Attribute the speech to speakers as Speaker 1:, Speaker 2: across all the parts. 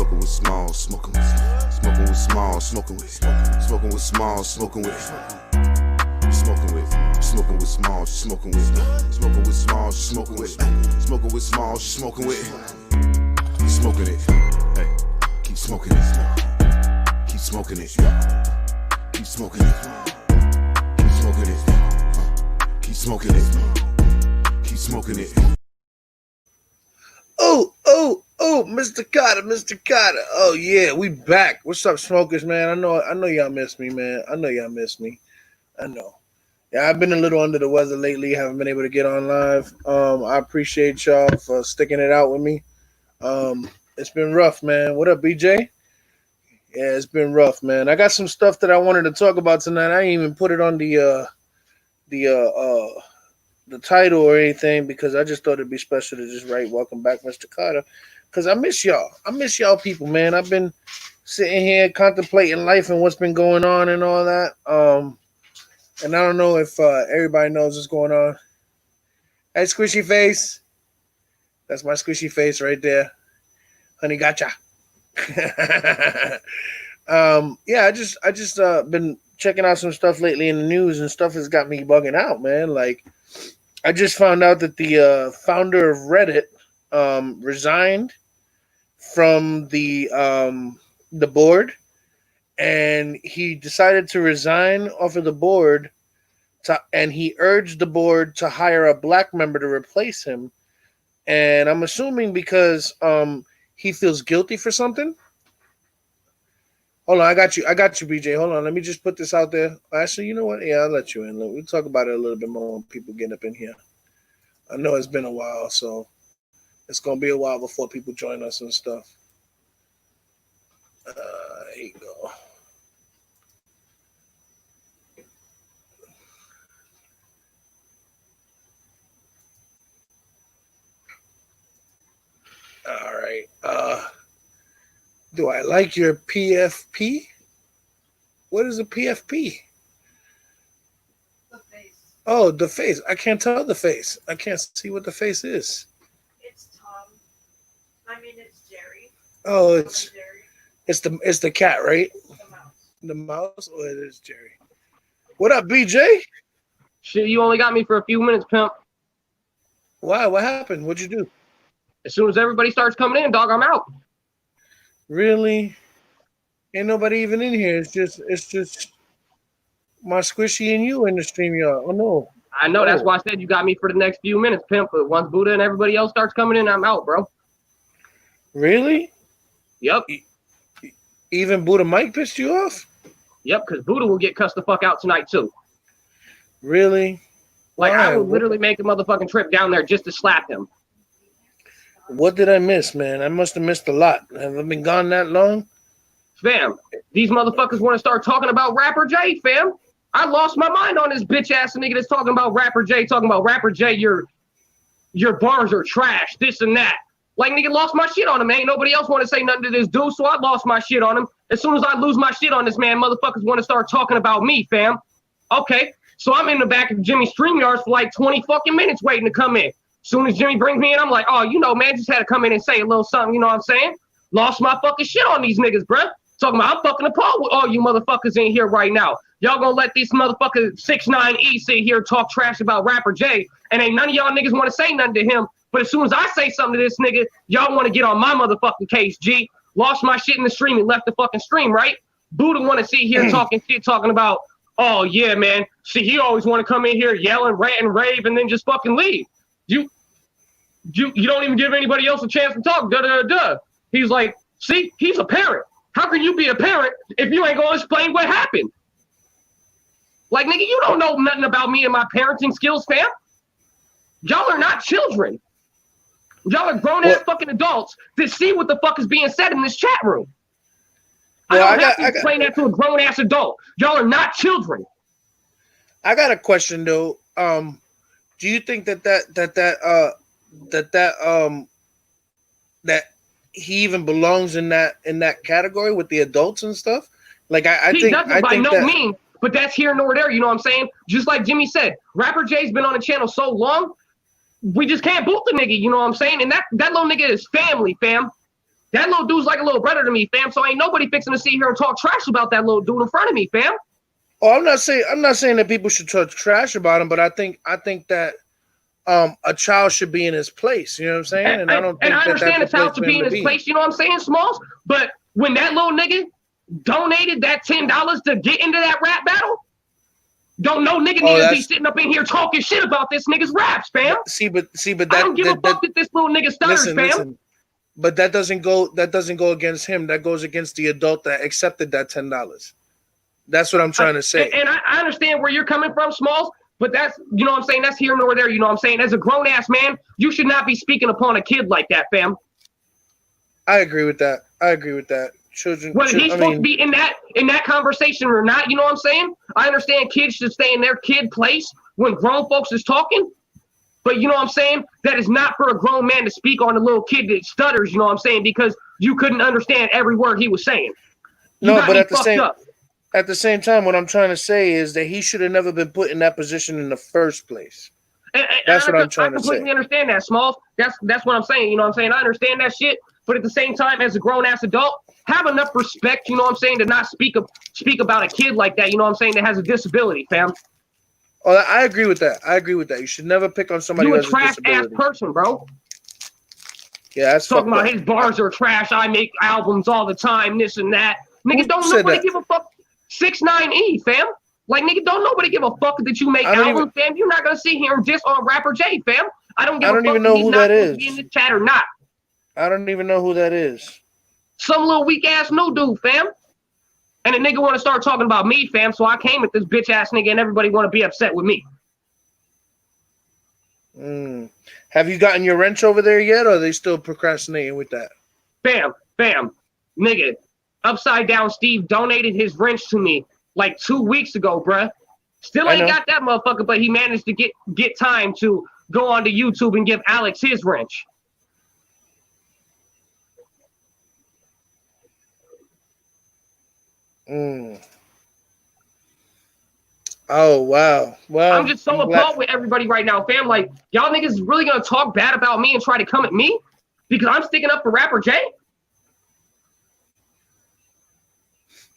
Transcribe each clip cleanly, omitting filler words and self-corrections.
Speaker 1: Smokin' with Smallz, smoking with Smallz, smoking with Smallz, smoking with Smallz, smoking with Smallz, smoking with Smallz, smoking with Smallz, smoking with smoking it. Hey, keep smoking it. Keep smoking it. Keep smoking it. Keep smoking it. Keep smoking it. Keep smoking it.
Speaker 2: Oh, Mr. Kotter. Oh yeah, we back. What's up, smokers, man? I know y'all miss me, man. I know. Yeah, I've been a little under the weather lately. Haven't been able to get on live. I appreciate y'all for sticking it out with me. It's been rough, man. What up, BJ? Yeah, it's been rough, man. I got some stuff that I wanted to talk about tonight. I didn't even put it on the title or anything because I just thought it'd be special to just write "Welcome back, Mr. Kotter," because I miss y'all. I miss y'all people, man. I've been sitting here contemplating life and what's been going on and all that. And I don't know if everybody knows what's going on. Hey, squishy face. That's my squishy face right there. Honey, gotcha. Yeah, I just been checking out some stuff lately in the news, and stuff has got me bugging out, man. Like, I just found out that the founder of Reddit resigned from the board, and he decided to resign off of the board, and he urged the board to hire a black member to replace him. And I'm assuming because he feels guilty for something. Hold on, I got you, BJ. Hold on, let me just put this out there. Actually, you know what? Yeah, I'll let you in. We'll talk about it a little bit more when people get up in here. I know it's been a while, so it's gonna be a while before people join us and stuff. There you go. All right. Do I like your PFP? What is a PFP?
Speaker 3: The face.
Speaker 2: Oh, the face. I can't tell the face. I can't see what the face is.
Speaker 3: It's Tom. I mean, it's Jerry.
Speaker 2: Oh,
Speaker 3: Jerry.
Speaker 2: it's the cat, right?
Speaker 3: The mouse.
Speaker 2: The mouse? Oh, it is Jerry. What up, BJ?
Speaker 4: Shit, you only got me for a few minutes, pimp.
Speaker 2: Why? What happened? What'd you do?
Speaker 4: As soon as everybody starts coming in, dog, I'm out.
Speaker 2: Really? Ain't nobody even in here. It's just my squishy and you in the stream, y'all. Oh no.
Speaker 4: I know, that's why I said you got me for the next few minutes, pimp. But once Buddha and everybody else starts coming in, I'm out, bro.
Speaker 2: Really?
Speaker 4: Yep.
Speaker 2: Even Buddha Mike pissed you off?
Speaker 4: Yep, because Buddha will get cussed the fuck out tonight too.
Speaker 2: Really?
Speaker 4: Like,
Speaker 2: Why?
Speaker 4: I would literally make a motherfucking trip down there just to slap him.
Speaker 2: What did I miss, man? I must have missed a lot. Have I been gone that long?
Speaker 4: Fam, these motherfuckers want to start talking about Rapper J, fam. I lost my mind on this bitch ass nigga that's talking about Rapper J, your bars are trash, this and that. Like, nigga, lost my shit on him. Ain't nobody else want to say nothing to this dude, so I lost my shit on him. As soon as I lose my shit on this man, motherfuckers want to start talking about me, fam. Okay, so I'm in the back of Jimmy's StreamYards for like 20 fucking minutes waiting to come in. Soon as Jimmy brings me in, I'm like, oh, you know, man, just had to come in and say a little something, you know what I'm saying? Lost my fucking shit on these niggas, bruh. Talking about, I'm fucking appalled with all you motherfuckers in here right now. Y'all gonna let these motherfuckers 6ix9ine sit here talk trash about Rapper J, and ain't none of y'all niggas want to say nothing to him. But as soon as I say something to this nigga, y'all want to get on my motherfucking case, G. Lost my shit in the stream and left the fucking stream, right? Buddha want to sit here talking shit, talking about, oh, yeah, man. See, he always want to come in here yelling, rant, and rave, and then just fucking leave. You don't even give anybody else a chance to talk. He's like, see, he's a parent. How can you be a parent if you ain't gonna explain what happened? Like, nigga, you don't know nothing about me and my parenting skills, fam. Y'all are not children. Y'all are grown-ass fucking adults that see what the fuck is being said in this chat room. Well, I don't have to explain that to a grown-ass adult. Y'all are not children.
Speaker 2: I got a question, though. Do you think that he even belongs in that category with the adults and stuff? Like, I think
Speaker 4: by no means, but that's here nor there. You know what I'm saying? Just like Jimmy said, Rapper J's been on the channel so long, we just can't boot the nigga. You know what I'm saying? And that little nigga is family, fam. That little dude's like a little brother to me, fam. So ain't nobody fixing to sit here and talk trash about that little dude in front of me, fam.
Speaker 2: Oh, I'm not saying that people should talk trash about him, but I think that a child should be in his place. You know what I'm saying? And I don't think
Speaker 4: I understand the
Speaker 2: that's a
Speaker 4: child should be in his place. You know what I'm saying, Smallz? But when that little nigga donated that $10 to get into that rap battle, don't no nigga need to be sitting up in here talking shit about this nigga's raps, fam.
Speaker 2: See, but that,
Speaker 4: I don't give a fuck that this little nigga stutters, fam.
Speaker 2: Listen, but that doesn't go against him. That goes against the adult that accepted that $10. That's what I'm trying to say.
Speaker 4: And I understand where you're coming from, Smallz, but that's, you know what I'm saying, that's here nor there, you know what I'm saying? As a grown-ass man, you should not be speaking upon a kid like that, fam.
Speaker 2: I agree with that. Children,
Speaker 4: whether he's supposed to be in that conversation or not, you know what I'm saying? I understand kids should stay in their kid place when grown folks is talking, but you know what I'm saying? That is not for a grown man to speak on a little kid that stutters, you know what I'm saying? Because you couldn't understand every word he was saying.
Speaker 2: No, but at the same time, what I'm trying to say is that he should have never been put in that position in the first place. That's what I'm trying to say. I completely
Speaker 4: understand that, Smallz. That's what I'm saying. You know what I'm saying? I understand that shit, but at the same time, as a grown-ass adult, have enough respect, you know what I'm saying, to not speak about a kid like that, you know what I'm saying, that has a disability, fam.
Speaker 2: Oh, I agree with that. You should never pick on somebody who has a disability.
Speaker 4: You a trash-ass person, bro.
Speaker 2: Yeah, that's
Speaker 4: talking about his bars are trash, I make albums all the time, this and that. Nigga, don't nobody give a fuck. 6ix9ine, fam. Like, nigga, don't nobody give a fuck that you make albums, fam. You're not gonna sit here and diss on Rapper J, fam. I don't
Speaker 2: even know who that is.
Speaker 4: Be in the chat or not.
Speaker 2: I don't even know who that is.
Speaker 4: Some little weak ass new dude, fam. And a nigga want to start talking about me, fam. So I came with this bitch ass nigga, and everybody want to be upset with me.
Speaker 2: Have you gotten your wrench over there yet, or are they still procrastinating with that?
Speaker 4: Bam, nigga. Upside Down Steve donated his wrench to me like 2 weeks ago, bruh. Still ain't got that motherfucker, but he managed to get time to go onto YouTube and give Alex his wrench.
Speaker 2: Oh, wow. Well,
Speaker 4: I'm just so appalled with everybody right now, fam. Like, y'all niggas really gonna talk bad about me and try to come at me because I'm sticking up for Rapper J?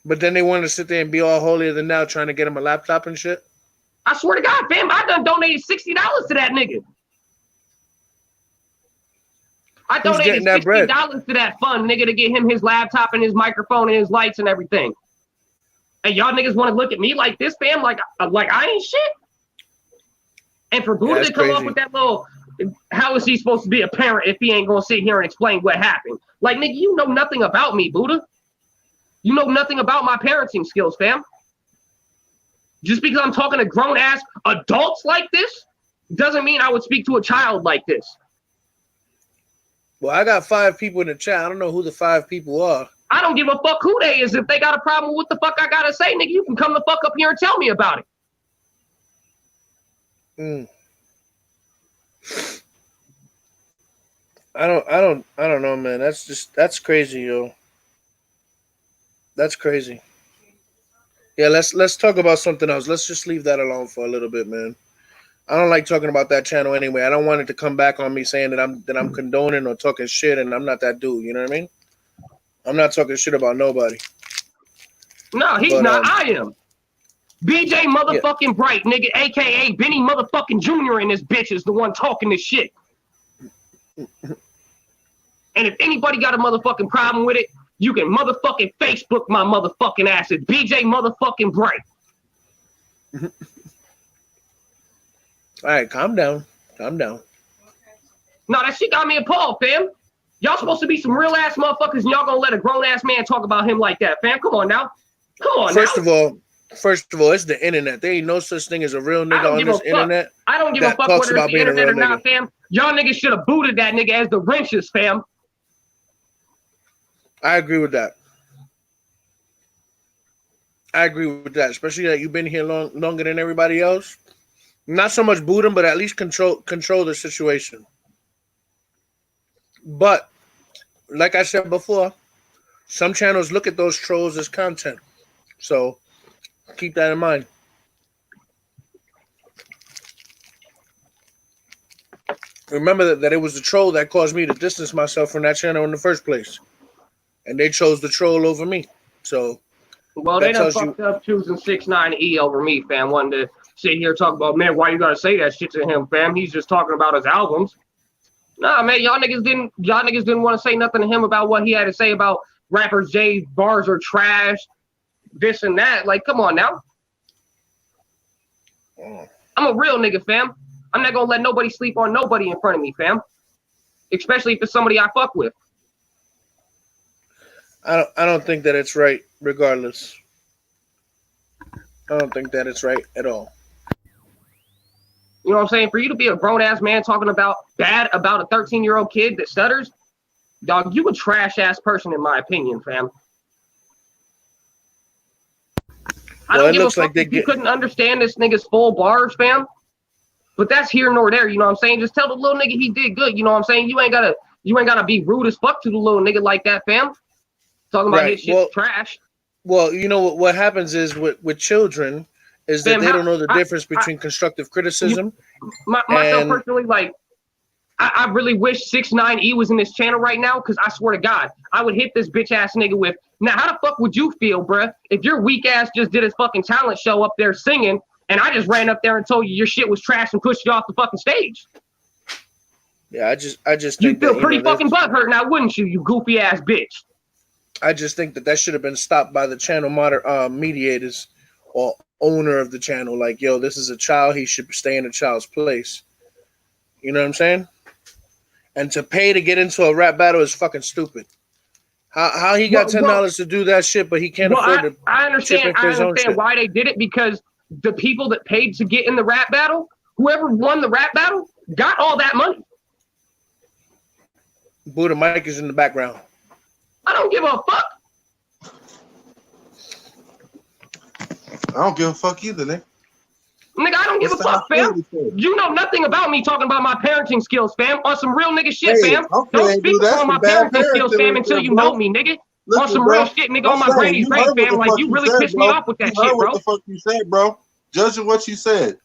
Speaker 2: But then they want to sit there and be all holier than thou trying to get him a laptop and shit?
Speaker 4: I swear to God, fam, I done donated $60 to that nigga. I donated $60 to that fund, nigga, to get him his laptop and his microphone and his lights and everything. And y'all niggas want to look at me like this, fam, like I ain't shit. And for Buddha to come up with that little, how is he supposed to be a parent if he ain't gonna sit here and explain what happened? Like, nigga, you know nothing about me, Buddha. You know nothing about my parenting skills, fam. Just because I'm talking to grown-ass adults like this doesn't mean I would speak to a child like this.
Speaker 2: Well, I got 5 people in the chat. I don't know who the 5 people are.
Speaker 4: I don't give a fuck who they is. If they got a problem with what the fuck I gotta say, nigga, you can come the fuck up here and tell me about it.
Speaker 2: I don't know, man. That's crazy, yo. That's crazy. Yeah, let's talk about something else. Let's just leave that alone for a little bit, man. I don't like talking about that channel anyway. I don't want it to come back on me saying that I'm condoning or talking shit, and I'm not that dude. You know what I mean? I'm not talking shit about nobody.
Speaker 4: No, he's not. I am. BJ motherfucking Bright, nigga, a.k.a. Benny motherfucking Jr. in this bitch is the one talking this shit. And if anybody got a motherfucking problem with it, you can motherfucking Facebook my motherfucking ass. It's BJ motherfucking Bright.
Speaker 2: All right, calm down. Calm down.
Speaker 4: No, that shit got me appalled, fam. Y'all supposed to be some real ass motherfuckers, and y'all gonna let a grown ass man talk about him like that, fam? Come on now. Come on
Speaker 2: First of all, it's the internet. There ain't no such thing as a real nigga on this internet.
Speaker 4: I don't give a fuck whether it's the internet or not, fam. Y'all niggas should have booted that nigga as the wrenches, fam.
Speaker 2: I agree with that. Especially that you've been here longer than everybody else. Not so much boot him, but at least control the situation. But like I said before, some channels look at those trolls as content. So keep that in mind. Remember that it was the troll that caused me to distance myself from that channel in the first place. and they chose the troll over me. So,
Speaker 4: well, they done fucked up choosing 6ix9ine over me, fam. Wanting to sit here and talk about, man, why you gotta say that shit to him, fam? He's just talking about his albums. Nah, man, y'all niggas didn't want to say nothing to him about what he had to say about rapper Jay bars are trash, this and that. Like, come on now. I'm a real nigga, fam. I'm not gonna let nobody sleep on nobody in front of me, fam. Especially if it's somebody I fuck with.
Speaker 2: I don't think that it's right, regardless. I don't think that it's right at all.
Speaker 4: You know what I'm saying? For you to be a grown-ass man talking about bad about a 13-year-old kid that stutters, dog, you a trash-ass person in my opinion, fam. I don't give a fuck if you couldn't understand this nigga's full bars, fam. But that's here nor there, you know what I'm saying? Just tell the little nigga he did good, you know what I'm saying? You ain't gotta be rude as fuck to the little nigga like that, fam. Talking about his shit trash.
Speaker 2: Well, you know what happens is with children is that they don't know the difference between constructive criticism.
Speaker 4: Myself personally, like, I really wish 6ix9ine was in this channel right now, because I swear to God, I would hit this bitch ass nigga with, now how the fuck would you feel, bruh, if your weak ass just did his fucking talent show up there singing, and I just ran up there and told you your shit was trash and pushed you off the fucking stage?
Speaker 2: Yeah, I just think
Speaker 4: you feel pretty fucking butthurt now, wouldn't you, you goofy ass bitch?
Speaker 2: I just think that should have been stopped by the channel mediators or owner of the channel. Like, yo, this is a child. He should stay in a child's place. You know what I'm saying? And to pay to get into a rap battle is fucking stupid. How he got $10 to do that shit, but he can't afford to.
Speaker 4: I understand why they did it, because the people that paid to get in the rap battle, whoever won the rap battle, got all that money.
Speaker 2: Buddha Mike is in the background.
Speaker 4: I don't give a fuck.
Speaker 5: I don't give a fuck either, nigga.
Speaker 4: Nigga, I don't give a fuck, fam. You know nothing about me talking about my parenting skills, fam. On some real nigga shit, fam. Don't speak on my parenting skills, fam, until you know me, nigga. On some real shit, nigga, on my granny's grave, fam. Like, you really pissed me off with that shit, bro.
Speaker 5: What the fuck you said, bro? Judging what you said.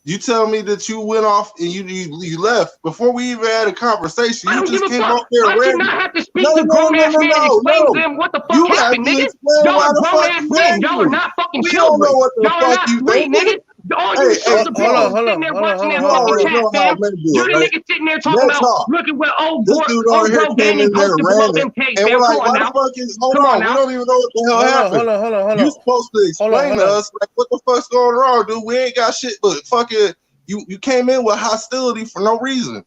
Speaker 5: You tell me that you went off and you left before we even had a conversation. You just came off there.
Speaker 4: I do not have to speak to grown-ass men and explain to them what the fuck happened, nigga. Y'all are grown-ass men. Y'all are not fucking children. Y'all are not free, nigga. All you children people sitting there watching that fucking chat, fam. You're the nigga sitting there talking about, look at what old bro Danny posted below MK, fam. Come on now.
Speaker 5: Hold on, we don't even know what the hell happened.
Speaker 2: Hold on.
Speaker 5: You supposed to explain to us, like, what the fuck's going on, dude? We ain't got shit, but fucking, you came in with hostility for no reason.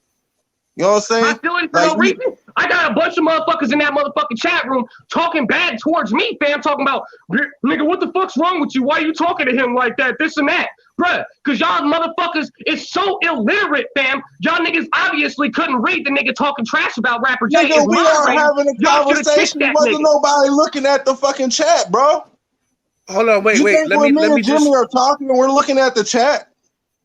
Speaker 5: You know what I'm saying?
Speaker 4: Hostility for no reason? I got a bunch of motherfuckers in that motherfucking chat room talking bad towards me, fam, talking about, nigga, what the fuck's wrong with you? Why are you talking to him like that? This and that. Bruh, because y'all motherfuckers is so illiterate, fam. Y'all niggas obviously couldn't read the nigga talking trash about Rapper Jay.
Speaker 5: Nigga, we are having a conversation. Wasn't nobody looking at the fucking chat, bro.
Speaker 2: Hold on, wait. Let me
Speaker 5: Jimmy are talking and we're looking at the chat.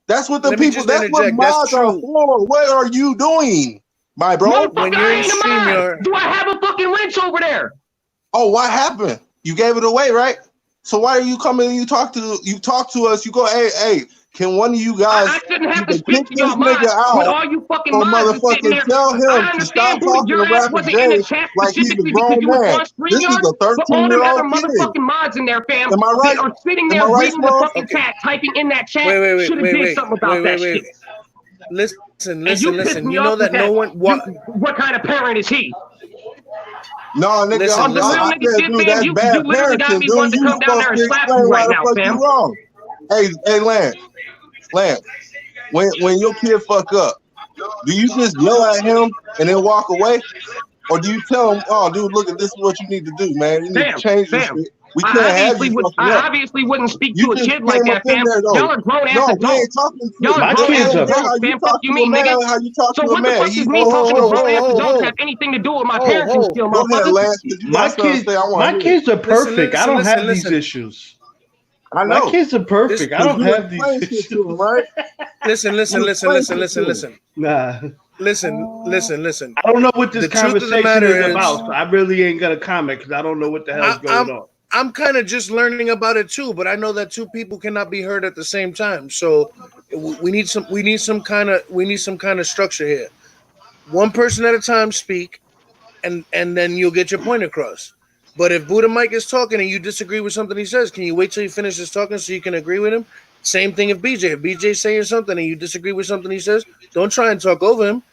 Speaker 5: That's what the people. That's what mods are for. What are you doing, my bro?
Speaker 2: When you're in StreamYard,
Speaker 4: do I have a fucking wrench over there?
Speaker 5: Oh, what happened? You gave it away, right? So why are you coming and you talk to us? You go, hey, can one of you guys?
Speaker 4: I shouldn't have to speak to y'all mods, but all you fucking mods is sitting there.
Speaker 5: Tell him to stop talking to Rapper Jay like he's a grown man. This is a 13-year-old kid.
Speaker 4: Motherfucking mods in there, fam.
Speaker 5: Am I right?
Speaker 4: Are sitting there reading the fucking chat, typing in that chat. Should have did something about that shit.
Speaker 2: Listen. You know that no one.
Speaker 4: What kind of parent is he?
Speaker 5: No, nigga,
Speaker 2: listen,
Speaker 5: that's
Speaker 4: you
Speaker 5: bad
Speaker 4: literally got me wanting to come down there and slap you right now, fam.
Speaker 5: Hey, Lance, when your kid fuck up, do you just yell at him and then walk away? Or do you tell him, oh, dude, look, this is what you need to do, man. You need to change this shit. We can't have you.
Speaker 4: I obviously wouldn't speak to a kid like that, fam. Y'all are grown ass adults.
Speaker 5: Y'all
Speaker 4: are grown ass adults, fam. Fuck you mean, nigga. So what the fuck does me talking to grown ass adults have anything to do with my parenting skill, motherfucker?
Speaker 6: My kids are perfect. I don't have these issues.
Speaker 5: I know.
Speaker 6: My kids are perfect. I don't have these issues.
Speaker 5: Right?
Speaker 2: Listen.
Speaker 6: Nah.
Speaker 2: Listen.
Speaker 6: I don't know what this conversation is about. So I really ain't got a comment because I don't know what the hell's going on.
Speaker 2: I'm kind of just learning about it too, but I know that two people cannot be heard at the same time. So we need some kind of structure here. One person at a time speak, and then you'll get your point across. But if Buddha Mike is talking and you disagree with something he says, can you wait till he finishes talking so you can agree with him? Same thing if BJ. If BJ's saying something and you disagree with something he says, don't try and talk over him.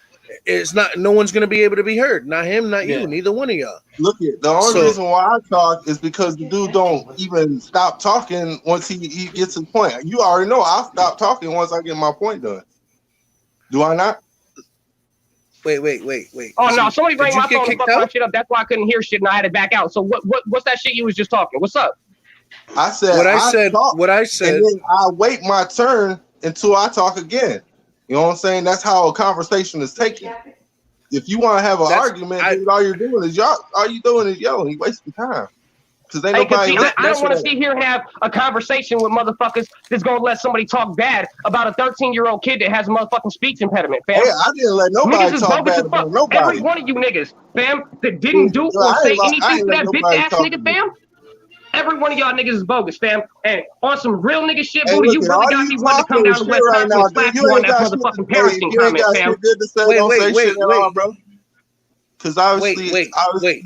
Speaker 2: It's not. No one's going to be able to be heard. Not him, not you. Neither one of y'all.
Speaker 5: Look, the only reason why I talk is because the dude don't even stop talking once he gets his point. You already know I'll stop talking once I get my point done. Do I not?
Speaker 2: Wait.
Speaker 4: Oh no! Somebody bring my phone and fuck my shit up. That's why I couldn't hear shit and I had it back out. So what's that shit you was just talking? What's up?
Speaker 5: I said what I said, and then I wait my turn until I talk again. You know what I'm saying? That's how a conversation is taken. If you want to have an argument, dude, all you're doing is yelling. You wasting time. Because ain't nobody.
Speaker 4: I don't want to sit here and have a conversation with motherfuckers that's gonna let somebody talk bad about a 13-year-old kid that has a motherfucking speech impediment, fam.
Speaker 5: Yeah, I didn't let nobody talk bad about nobody.
Speaker 4: Every one of you niggas, fam, that didn't do or say anything to that bitch ass nigga, fam. Every one of y'all niggas is bogus, fam. And on some real nigga shit, Buddha, you really got me wanting to come down to West Coast and slap you on that motherfucking parenting comment, fam.
Speaker 5: Wait, bro. Because obviously,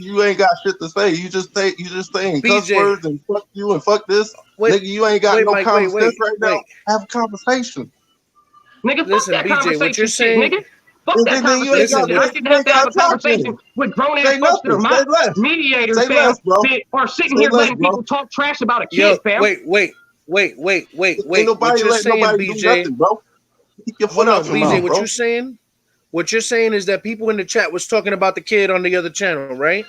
Speaker 5: you ain't got shit to say. You just saying cuss words and fuck you and fuck this. Nigga, you ain't got no common sense right now. Have a conversation.
Speaker 4: Nigga, fuck that conversation shit, nigga. Fuck that conversation. I didn't have to have a conversation with grown ass folks that are my mediators, fam, that are sitting here letting people talk trash about a kid, fam.
Speaker 2: Wait.
Speaker 5: Nobody let nobody do nothing, bro.
Speaker 2: Hold on, BJ. What you're saying is that people in the chat was talking about the kid on the other channel, right?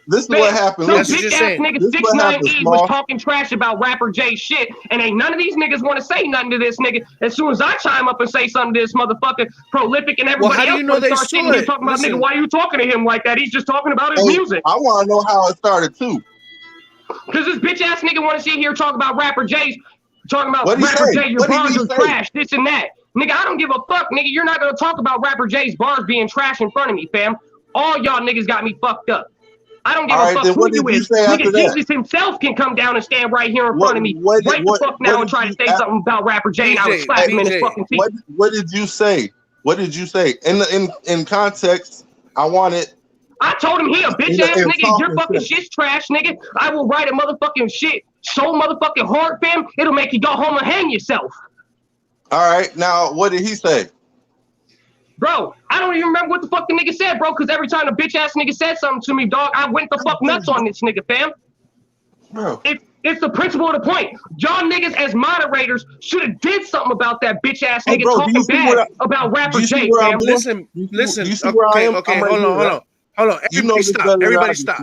Speaker 5: This is what happened.
Speaker 4: That's what you're saying. Nigga 698 was talking trash about rapper J shit, and ain't none of these niggas want to say nothing to this nigga. As soon as I chime up and say something to this motherfucker, Prolific and everybody else start sitting here talking about, nigga, why you talking to him like that? He's just talking about his music.
Speaker 5: I want to know how it started too.
Speaker 4: Because this bitch ass nigga want to sit here talk about rapper J's, talking about rapper J, your bars are trash, this and that. Nigga, I don't give a fuck, nigga. You're not gonna talk about rapper J's bars being trash in front of me, fam. All y'all niggas got me fucked up. I don't give a fuck who you is. Nigga, Jesus himself can come down and stand right here in front of me right the fuck now and try to say something about rapper J, and I would slap him in his fucking teeth.
Speaker 5: What did you say? What did you say? In context, I told him he a bitch ass nigga. Your fucking shit's trash, nigga. I will write a motherfucking shit so motherfucking hard, fam. It'll make you go home and hang yourself. All right, now what did he say?
Speaker 4: Bro, I don't even remember what the fuck the nigga said, bro, because every time the bitch ass nigga said something to me, dog, I went the fuck nuts on this nigga, fam.
Speaker 5: Bro.
Speaker 4: It's the principle of the point. Y'all niggas as moderators should have did something about that bitch ass nigga talking bad about rapper J, fam.
Speaker 2: Listen. Okay, hold on. Everybody stop.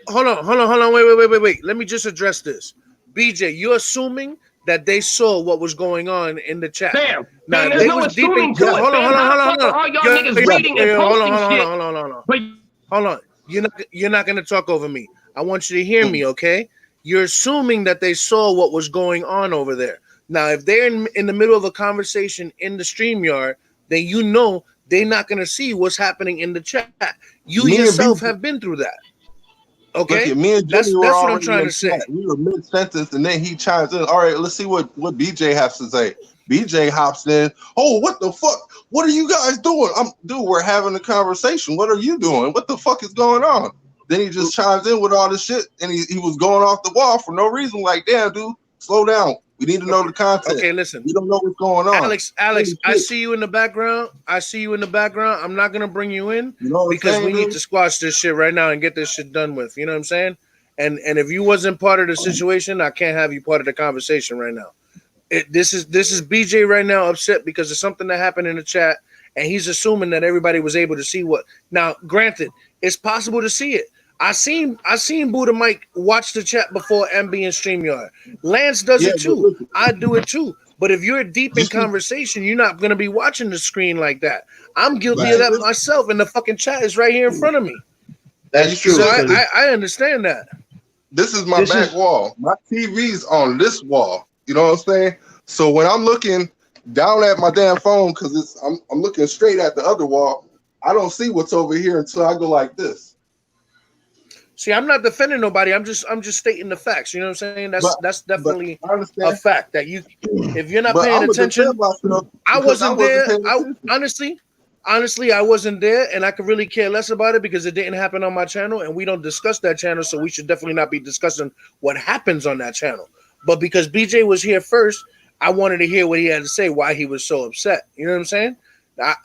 Speaker 2: Hold on. Wait. Let me just address this. BJ, you're assuming that they saw what was going on in the chat.
Speaker 4: Damn. Now, there's no assuming to it. Hold on. All y'all niggas reading and posting shit.
Speaker 2: Hold on. You're not going to talk over me. I want you to hear me, okay? You're assuming that they saw what was going on over there. Now, if they're in the middle of a conversation in the StreamYard, then you know they're not going to see what's happening in the chat. You yourself have been through that. Okay,
Speaker 5: me and Jimmy
Speaker 2: that's what I'm trying to say.
Speaker 5: We were mid-sentence, and then he chimes in. All right, let's see what BJ has to say. BJ hops in. Oh, what the fuck? What are you guys doing? Dude, we're having a conversation. What are you doing? What the fuck is going on? Then he just chimes in with all this shit, and he was going off the wall for no reason. Like, damn, dude, slow down. We need to know the content.
Speaker 2: Okay, listen.
Speaker 5: We don't know what's going on.
Speaker 2: Alex, I see you in the background. I'm not going to bring you in because we need to squash this shit right now and get this shit done with. You know what I'm saying? And if you wasn't part of the situation, I can't have you part of the conversation right now. This is BJ right now upset because of something that happened in the chat, and he's assuming that everybody was able to see what. Now, granted, it's possible to see it. I seen Buddha Mike watch the chat before MB and StreamYard. Lance does it too. I do it too. But if you're deep in conversation, you're not going to be watching the screen like that. I'm guilty of that myself, and the fucking chat is right here in front of me.
Speaker 5: That's true.
Speaker 2: So I understand that.
Speaker 5: This is my back wall. My TV's on this wall. You know what I'm saying? So when I'm looking down at my damn phone, because I'm looking straight at the other wall, I don't see what's over here until I go like this.
Speaker 2: See, I'm not defending nobody. I'm just stating the facts. You know what I'm saying? That's definitely a fact that if you're not paying attention, I wasn't there. honestly, I wasn't there, and I could really care less about it because it didn't happen on my channel, and we don't discuss that channel, so we should definitely not be discussing what happens on that channel. But because BJ was here first, I wanted to hear what he had to say, why he was so upset. You know what I'm saying?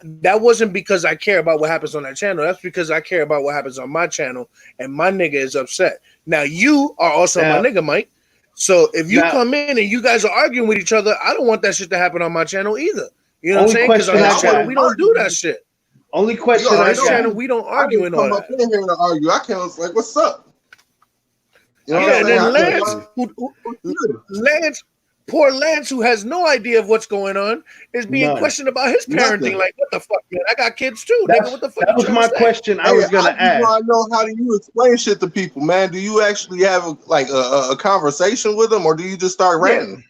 Speaker 2: That wasn't because I care about what happens on that channel. That's because I care about what happens on my channel, and my nigga is upset. Now, you are also my nigga, Mike. So if you come in and you guys are arguing with each other, I don't want that shit to happen on my channel either. You know what I'm saying? Because on this channel, we don't do that shit.
Speaker 6: Only question
Speaker 2: on this channel, we don't argue and all that.
Speaker 5: I didn't come up in here to argue. I came was like, what's up?
Speaker 2: You know and then Lance, poor Lance, who has no idea of what's going on, is being questioned about his parenting. Like, what the fuck, man? I got kids too. Nigga, what the fuck?
Speaker 6: That was my question. I was gonna ask.
Speaker 5: I know, how do you explain shit to people, man? Do you actually have a conversation with them, or do you just start ranting?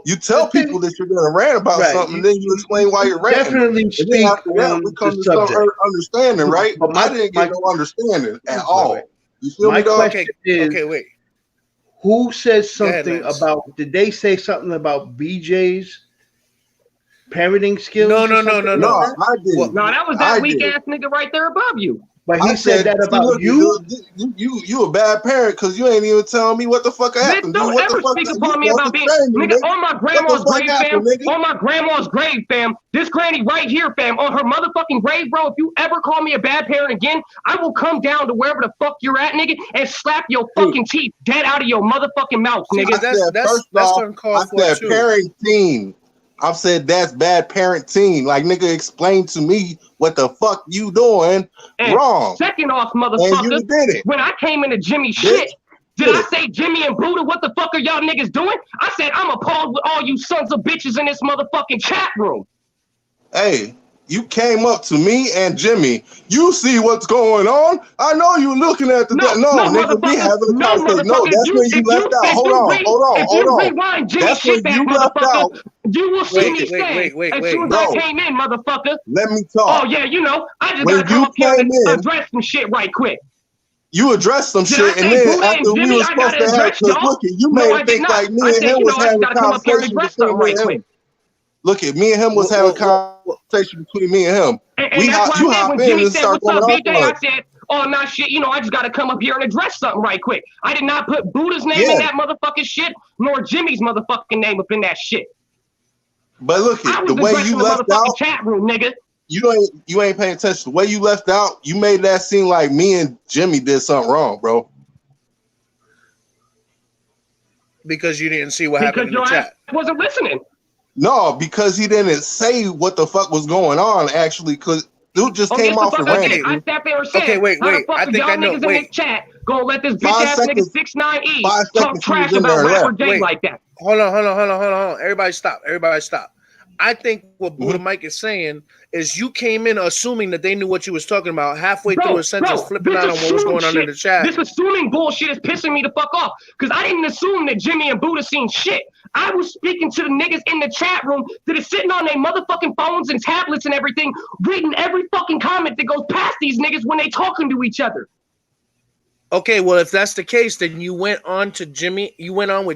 Speaker 5: You tell people that you're gonna rant about something, and then you explain why you're ranting.
Speaker 6: Definitely speak on
Speaker 5: we come
Speaker 6: the
Speaker 5: to some
Speaker 6: subject.
Speaker 5: understanding, right? But I didn't get no understanding at all. You feel me, dog?
Speaker 6: Question is,
Speaker 2: okay, wait.
Speaker 6: Who says something about? Did they say something about BJ's parenting skills?
Speaker 2: No.
Speaker 5: I didn't.
Speaker 4: No, that was that weak ass nigga right there above you.
Speaker 6: But he said that about you.
Speaker 5: You a bad parent because you ain't even telling me what the fuck happened.
Speaker 4: Don't ever speak upon me about being nigga on my grandma's grave, fam. On my grandma's grave, fam. This granny right here, fam. On her motherfucking grave, bro. If you ever call me a bad parent again, I will come down to wherever the fuck you're at, nigga, and slap your fucking teeth dead out of your motherfucking mouth, nigga.
Speaker 5: That's uncalled for. I said parenting. I said that's bad parenting. Like, nigga, explain to me what the fuck you doing wrong.
Speaker 4: Second off, motherfucker,
Speaker 5: and you did it.
Speaker 4: When I came into Jimmy's shit, did I say Jimmy and Buddha, what the fuck are y'all niggas doing? I said I'm appalled with all you sons of bitches in this motherfucking chat room.
Speaker 5: Hey, you came up to me and Jimmy. You see what's going on? I know you looking at the nigga. We having a conversation. No, that's when you left out. Hold on.
Speaker 4: Rewind Jimmy's shit back, motherfucker. You will see me say as soon as I came in, motherfucker.
Speaker 5: Let me talk.
Speaker 4: Oh yeah, you know, I just gotta come up here and address some shit right quick.
Speaker 5: You addressed some shit, and then after we were supposed to have, look, you made it think like me and him was having a conversation between me and him. Look at me and him was having a conversation between me and him.
Speaker 4: And that's why I said when Jimmy said, "What's up, BJ?" I said, "Oh, nah, shit. You know, I just got to come up here and address something right quick." I did not put Buddha's name in that motherfucking shit, nor Jimmy's motherfucking name up in that shit.
Speaker 5: But look at the way you left out.
Speaker 4: Chat room, nigga.
Speaker 5: You ain't paying attention. The way you left out, you made that seem like me and Jimmy did something wrong, bro.
Speaker 2: Because you didn't see what happened in the chat.
Speaker 4: I wasn't listening.
Speaker 5: No, because he didn't say what the fuck was going on, actually, because dude just came off the rant.
Speaker 4: I sat there and said,
Speaker 2: okay, wait. I think I know.
Speaker 4: Niggas in this chat gonna let this bitch ass nigga 6ix9ine talk trash about Rapper J like that.
Speaker 2: Hold on. Everybody stop. I think what Buddha Mike is saying is you came in assuming that they knew what you was talking about, halfway through a sentence, flipping out on what was going on in the chat.
Speaker 4: This assuming bullshit is pissing me the fuck off, because I didn't assume that Jimmy and Buddha seen shit. I was speaking to the niggas in the chat room that is sitting on their motherfucking phones and tablets and everything, reading every fucking comment that goes past these niggas when they talking to each other.
Speaker 2: Okay, well, if that's the case, then you went on with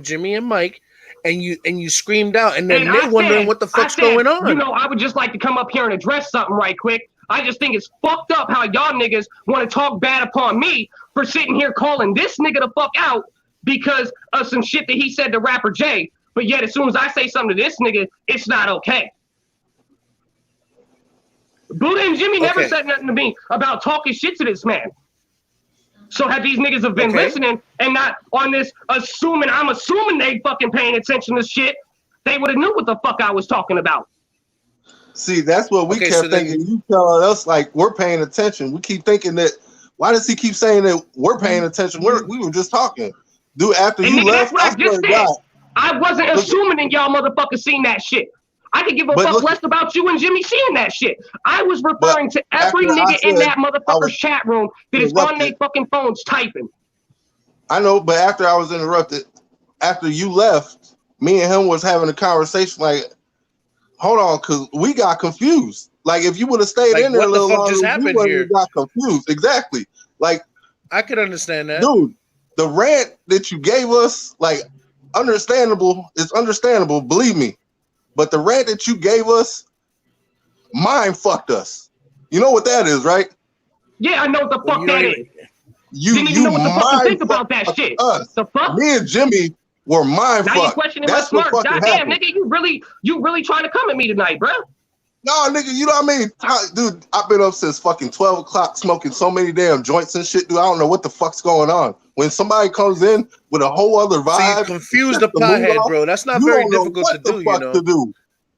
Speaker 2: Jimmy and Mike, and you screamed out, and then they're wondering what the fuck's going on.
Speaker 4: You know, I would just like to come up here and address something right quick. I just think it's fucked up how y'all niggas want to talk bad upon me for sitting here calling this nigga the fuck out because of some shit that he said to Rapper J. But yet, as soon as I say something to this nigga, it's not okay. Buddha and Jimmy never said nothing to me about talking shit to this man. So had these niggas have been listening and not on this assuming, I'm assuming they fucking paying attention to shit, they would have knew what the fuck I was talking about.
Speaker 5: See, that's what we kept thinking. You telling us like we're paying attention. We keep thinking that. Why does he keep saying that we're paying attention? We were just talking. Dude, after you left, I swear to God.
Speaker 4: I wasn't assuming that y'all motherfuckers seen that shit. I could give a fuck less about you and Jimmy seeing that shit. I was referring to every nigga in that motherfucker's chat room that is on their fucking phones typing.
Speaker 5: I know, but after I was interrupted, after you left, me and him was having a conversation like, hold on, because we got confused. Like, if you would have stayed in there a little longer, we would have got confused. Exactly. Like,
Speaker 2: I could understand that.
Speaker 5: Dude, the rant that you gave us, like, understandable. It's understandable, believe me. But the rant that you gave us, mine fucked us. You know what that is, right?
Speaker 4: Yeah, I know what the fuck
Speaker 2: you
Speaker 4: that
Speaker 2: know-
Speaker 4: is. Didn't even know what the fuck to think about that shit.
Speaker 5: Us.
Speaker 4: The fuck?
Speaker 5: Me and Jimmy were mind
Speaker 4: Now you
Speaker 5: fucked.
Speaker 4: questioning my
Speaker 5: That's what
Speaker 4: smarts.
Speaker 5: fucking
Speaker 4: Goddamn,
Speaker 5: happened.
Speaker 4: nigga, you really trying to come at me tonight, bro?
Speaker 5: No, nigga, you know what I mean? Dude, I've been up since fucking 12 o'clock smoking so many damn joints and shit, dude. I don't know what the fuck's going on. When somebody comes in with a whole other
Speaker 2: So
Speaker 5: vibe,
Speaker 2: you confuse the pothead, bro. That's not very difficult to do, you know.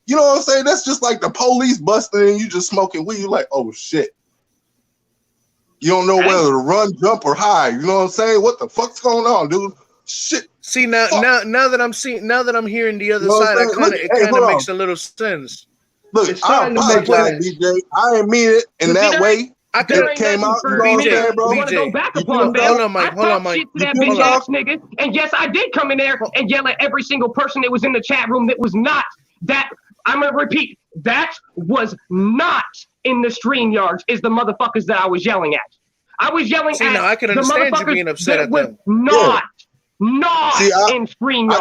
Speaker 5: You know what I'm saying? That's just like the police busting in, you just smoking weed. You're like, oh shit. You don't know whether to run, jump, or hide. You know what I'm saying? What the fuck's going on, dude? Shit.
Speaker 2: See now that I'm hearing the other
Speaker 5: You know
Speaker 2: side, it kind of makes a little sense.
Speaker 5: Look, I apologize, BJ. I didn't mean it in that way.
Speaker 2: It
Speaker 5: came out. You know what I'm saying, bro?
Speaker 4: Want to go back upon,
Speaker 2: hold on, Mike. Hold on, Mike.
Speaker 4: Shit to that bitch ass nigga. And yes, I did come in there and yell at every single person that was in the chat room that was not that. I'm gonna repeat. That was not in the StreamYards. Is the motherfuckers that I was yelling at. I was yelling at
Speaker 2: now I can understand you being upset at them.
Speaker 4: Not in StreamYards.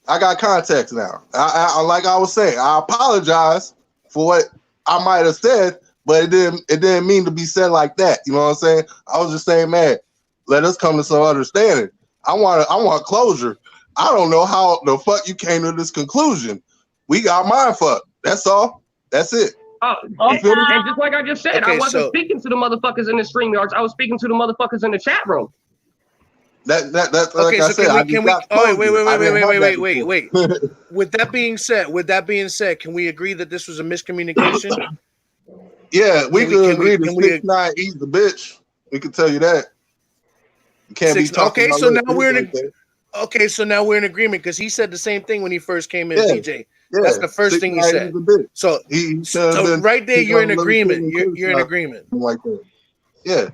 Speaker 5: I got context now. I like I was saying, I apologize for what I might have said, but it didn't mean to be said like that. You know what I'm saying? I was just saying, man, let us come to some understanding. I want closure. I don't know how the fuck you came to this conclusion. We got mind fucked. That's all. That's it.
Speaker 4: Oh, and just like I just said, I wasn't speaking to the motherfuckers in the StreamYards. I was speaking to the motherfuckers in the chat room.
Speaker 5: That's like
Speaker 2: okay,
Speaker 5: I
Speaker 2: so
Speaker 5: said.
Speaker 2: can we? Wait. With that being said, can we agree that this was a miscommunication?
Speaker 5: Yeah, we could agree that 6ix9ine he's the bitch. We could tell you that. You can't be talking.
Speaker 2: Okay, so now we're in. Okay, so now we're in agreement because he said the same thing when he first came in, DJ. Yeah, that's the first thing he said. So right there, you're in agreement. You're in agreement.
Speaker 5: Like that. Yeah,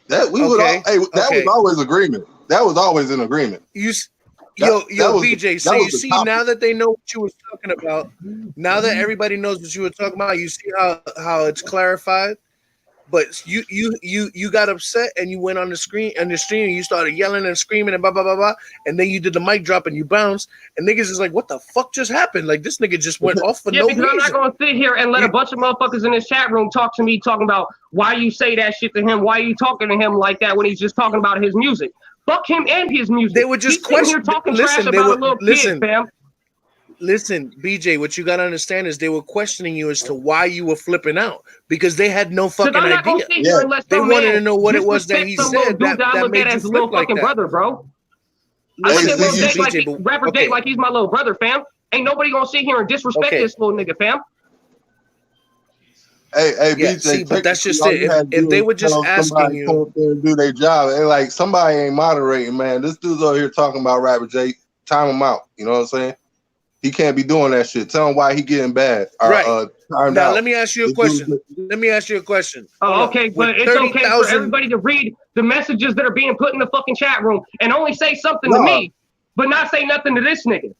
Speaker 5: that we would. That was always agreement. That was always an agreement.
Speaker 2: BJ. So you see, now that they know what you were talking about, now that everybody knows what you were talking about, you see how it's clarified. But you got upset and you went on the stream and you started yelling and screaming and blah blah blah blah, and then you did the mic drop and you bounced, and niggas is like, what the fuck just happened? Like this nigga just went off for no reason.
Speaker 4: I'm not gonna sit here and let a bunch of motherfuckers in this chat room talk to me talking about why you say that shit to him, why are you talking to him like that when he's just talking about his music. Fuck him and his music.
Speaker 2: They were just questioning.
Speaker 4: Talking trash about a little kid, fam.
Speaker 2: Listen, BJ, what you gotta understand is they were questioning you as to why you were flipping out because they had no fucking idea. They wanted to know what it was that he said that made you flip like that.
Speaker 4: Brother, bro. I look at Lil Jake Rapper Jake like he's my little brother, fam. Ain't nobody gonna sit here and disrespect this little nigga, fam.
Speaker 5: Hey,
Speaker 2: yeah,
Speaker 5: BJ,
Speaker 2: see, but that's just it. If they were just asking you
Speaker 5: to do their job, and like somebody ain't moderating, man. This dude's over here talking about Rapper Jake. Time him out. You know what I'm saying? He can't be doing that shit. Tell him why he getting bad.
Speaker 2: Right. Now, let me ask you a question.
Speaker 4: Oh, okay, but it's okay for everybody to read the messages that are being put in the fucking chat room and only say something to me, but not say nothing to this nigga.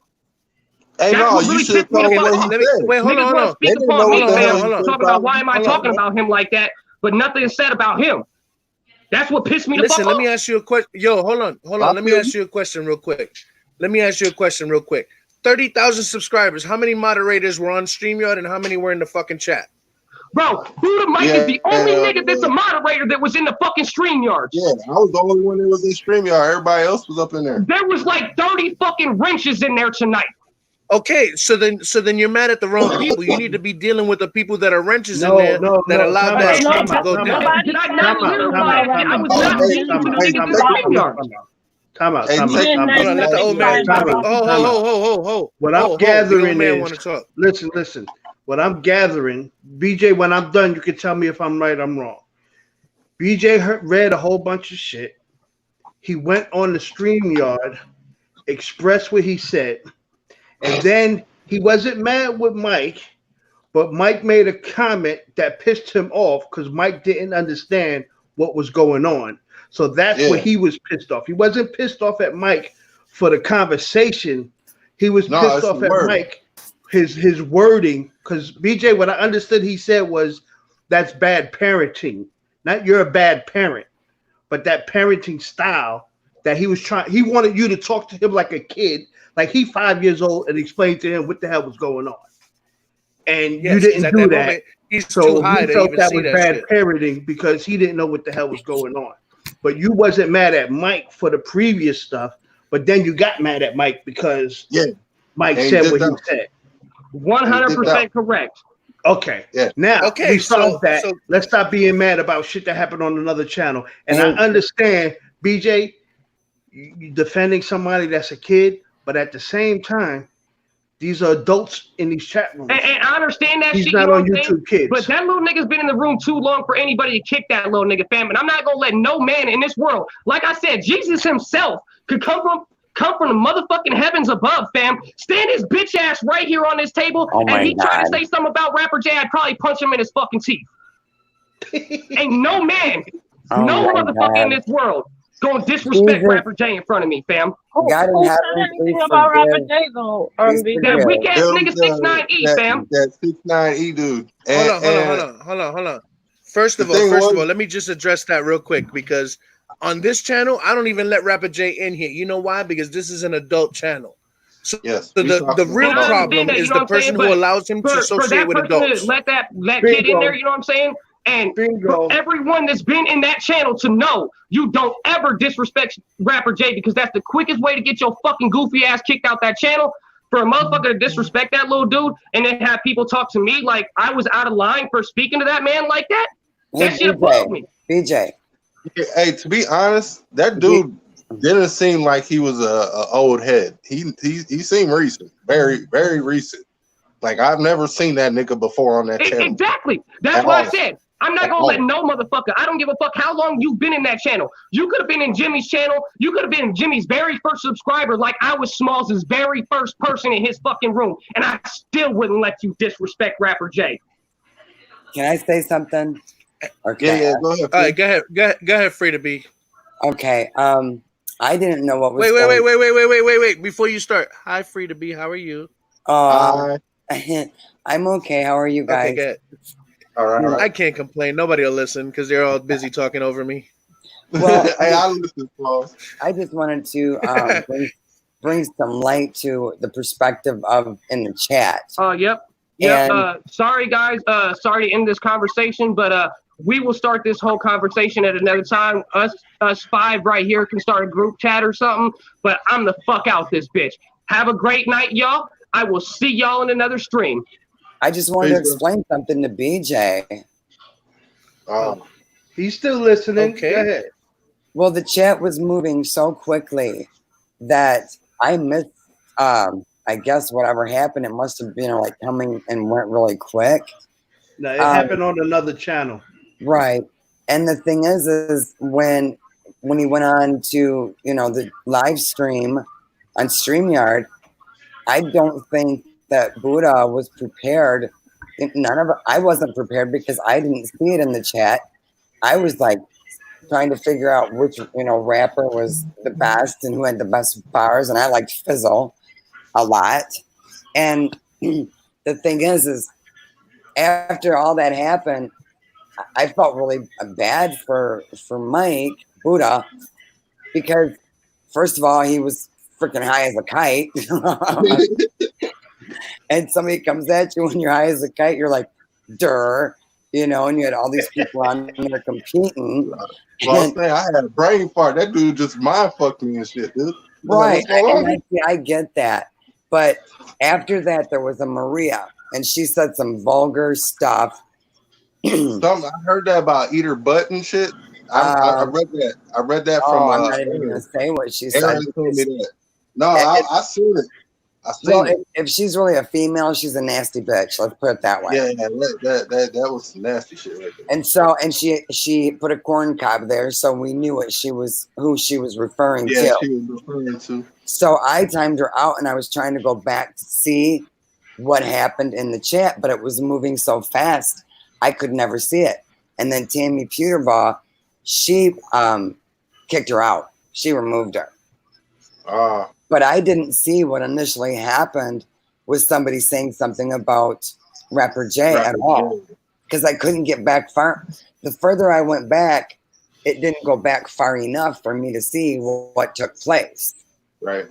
Speaker 5: Hey, no, you should tell him what he said.
Speaker 2: Wait, hold on.
Speaker 4: Speak upon me, man. Talking about why am I talking about him like that, but nothing is said about him. That's what pissed me the fuck off.
Speaker 2: Listen, let me ask you a question. Yo, hold on. Let me ask you a question real quick. 30,000 subscribers. How many moderators were on StreamYard and how many were in the fucking chat?
Speaker 4: Bro, Buddha Mike is the only nigga that's a moderator that was in the fucking StreamYard.
Speaker 5: Yeah, I was the only one that was in StreamYard. Everybody else was up in there.
Speaker 4: There was like 30 fucking wrenches in there tonight.
Speaker 2: Okay, so then you're mad at the wrong people. You need to be dealing with the people that are wrenches in there that allowed that stream to go down.
Speaker 4: Did I not hear why I was not listening to the niggas in StreamYard?
Speaker 6: Time out.
Speaker 2: Let the old man talk. Oh.
Speaker 6: What I'm gathering is, listen. What I'm gathering, BJ, when I'm done, you can tell me if I'm right or I'm wrong. BJ read a whole bunch of shit. He went on the StreamYard, expressed what he said, and then he wasn't mad with Mike, but Mike made a comment that pissed him off because Mike didn't understand what was going on. So that's what he was pissed off. He wasn't pissed off at Mike for the conversation. He was pissed off at Mike, his wording. Because BJ, what I understood he said was that's bad parenting. Not you're a bad parent, but that parenting style that he was trying. He wanted you to talk to him like a kid, like he 5 years old, and explain to him what the hell was going on. and
Speaker 2: Yes,
Speaker 6: you
Speaker 2: 'cause
Speaker 6: didn't
Speaker 2: at
Speaker 6: do
Speaker 2: that
Speaker 6: that.
Speaker 2: moment, he's too
Speaker 6: So
Speaker 2: high
Speaker 6: he
Speaker 2: to
Speaker 6: felt
Speaker 2: even
Speaker 6: that
Speaker 2: see
Speaker 6: was
Speaker 2: that
Speaker 6: bad
Speaker 2: shit.
Speaker 6: parenting because he didn't know what the hell was going on. But you wasn't mad at Mike for the previous stuff, but then you got mad at Mike because Mike
Speaker 5: And he
Speaker 6: said
Speaker 5: dipped
Speaker 6: what he
Speaker 5: out.
Speaker 6: said.
Speaker 4: 100% correct.
Speaker 6: Okay.
Speaker 5: Yeah.
Speaker 6: Now
Speaker 2: Okay,
Speaker 6: we solved that.
Speaker 2: so
Speaker 6: Let's stop being mad about shit that happened on another channel. And I
Speaker 7: And
Speaker 6: understand, BJ, you defending somebody that's a kid, but at the same time, these are adults in these chat rooms.
Speaker 4: And I understand that
Speaker 6: He's
Speaker 4: shit,
Speaker 6: not
Speaker 4: you know
Speaker 6: on
Speaker 4: what I'm saying?
Speaker 6: YouTube Kids.
Speaker 4: But that little nigga's been in the room too long for anybody to kick that little nigga, fam. And I'm not gonna let no man in this world, like I said, Jesus himself could come from the motherfucking heavens above, fam. Stand his bitch ass right here on this table,
Speaker 7: oh
Speaker 4: and
Speaker 7: my
Speaker 4: he tried to
Speaker 7: god.
Speaker 4: say something about Rapper J, I'd probably punch him in his fucking teeth. Ain't no man,
Speaker 7: Oh
Speaker 4: no
Speaker 7: my
Speaker 4: motherfucker in
Speaker 7: god.
Speaker 4: this world gonna disrespect
Speaker 7: Jesus.
Speaker 4: Rapper J in front of me, fam.
Speaker 7: God in
Speaker 8: Who said
Speaker 7: heaven, please
Speaker 8: anything about Rapper
Speaker 7: forgive.
Speaker 8: J though?
Speaker 7: Please
Speaker 8: BJ?
Speaker 4: That
Speaker 7: forgive.
Speaker 4: weak ass nigga 6'9" fam.
Speaker 5: That 6'9" dude.
Speaker 2: hold on. First of all, let me just address that real quick because on this channel, I don't even let Rapper J in here. You know why? Because this is an adult channel. So the real
Speaker 4: And I
Speaker 2: problem
Speaker 4: understand that,
Speaker 2: is
Speaker 4: you know
Speaker 2: the
Speaker 4: what I'm saying?
Speaker 2: person who
Speaker 4: But
Speaker 2: allows him to
Speaker 4: for
Speaker 2: associate
Speaker 4: that
Speaker 2: with
Speaker 4: person
Speaker 2: adults.
Speaker 4: to let kid in there, you know what I'm saying? And for everyone that's been in that channel to know, you don't ever disrespect Rapper J because that's the quickest way to get your fucking goofy ass kicked out that channel. For a motherfucker to disrespect that little dude and then have people talk to me like I was out of line for speaking to that man like that, that shit above me.
Speaker 7: BJ.
Speaker 5: Hey, to be honest, that dude didn't seem like he was a old head. He seemed recent, very, very recent. Like I've never seen that nigga before on that channel.
Speaker 4: Exactly. That's what I said. I'm not gonna let no motherfucker. I don't give a fuck how long you've been in that channel. You could have been in Jimmy's channel. You could have been Jimmy's very first subscriber, like I was Smallz' very first person in his fucking room, and I still wouldn't let you disrespect Rapper J.
Speaker 7: Can I say something? Okay.
Speaker 5: Yeah, go ahead.
Speaker 2: All right, go ahead, Free to be.
Speaker 7: Okay. I didn't know what was
Speaker 2: Wait. Before you start, hi, Free to be. How are you?
Speaker 7: I'm okay. How are you guys?
Speaker 2: Okay, good.
Speaker 5: All right.
Speaker 2: I can't complain. Nobody will listen because they're all busy talking over me.
Speaker 7: Well,
Speaker 5: hey, I listen, Paul.
Speaker 7: I just wanted to bring some light to the perspective of in the chat.
Speaker 4: Yep. Sorry guys. Sorry to end this conversation, but we will start this whole conversation at another time. Us five right here can start a group chat or something. But I'm the fuck out this bitch. Have a great night, y'all. I will see y'all in another stream.
Speaker 7: I just wanted to explain something to BJ.
Speaker 6: He's still listening.
Speaker 2: Okay.
Speaker 6: Go ahead.
Speaker 7: Well, the chat was moving so quickly that I missed, I guess, whatever happened. It must have been like coming and went really quick.
Speaker 6: No, it happened on another channel.
Speaker 7: Right. And the thing is when he went on to, the live stream on StreamYard, I don't think that Buddha was prepared. I wasn't prepared because I didn't see it in the chat. I was like trying to figure out which, rapper was the best and who had the best bars. And I liked Fizzle a lot. And the thing is after all that happened, I felt really bad for Mike Buddha because first of all, he was freaking high as a kite. And somebody comes at you when you're high as a kite, you're like, "Durr," and you had all these people on there competing.
Speaker 5: Well, I had a brain fart. That dude just mind fucked me and shit, dude.
Speaker 7: Right. I get that. But after that, there was a Maria, and she said some vulgar stuff.
Speaker 5: I heard that about eat her butt and shit. I read that. I read that from.
Speaker 7: I'm not even gonna say what she said.
Speaker 5: Told me that. No, I seen it.
Speaker 7: If she's really a female, she's a nasty bitch. Let's put it that way.
Speaker 5: Yeah, that was some nasty shit right there.
Speaker 7: And she put a corn cob there, so we knew who she was referring to.
Speaker 5: Yeah, she was referring to.
Speaker 7: So I timed her out, and I was trying to go back to see what happened in the chat, but it was moving so fast, I could never see it. And then Tammy Pewterbaugh, she kicked her out. She removed her. But I didn't see what initially happened was somebody saying something about Rapper J at all. Because I couldn't get back far. The further I went back, it didn't go back far enough for me to see what took place.
Speaker 5: Right.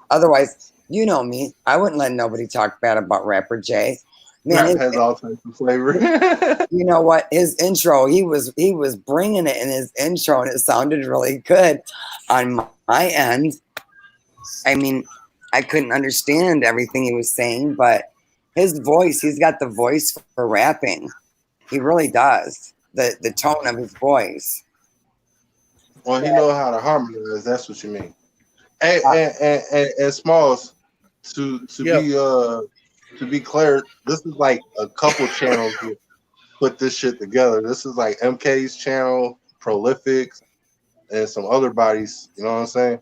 Speaker 7: Otherwise, you know me. I wouldn't let nobody talk bad about Rapper J. Man,
Speaker 5: Rap has all types of flavor.
Speaker 7: you know what? His intro, he was bringing it in his intro, and it sounded really good on my end. I mean, I couldn't understand everything he was saying, but his voice, he's got the voice for rapping. He really does. The tone of his voice.
Speaker 5: Well, he know how to harmonize. That's what you mean. And Smalls, to be clear, this is like a couple channels that put this shit together. This is like MK's channel, Prolifics, and some other bodies. You know what I'm saying?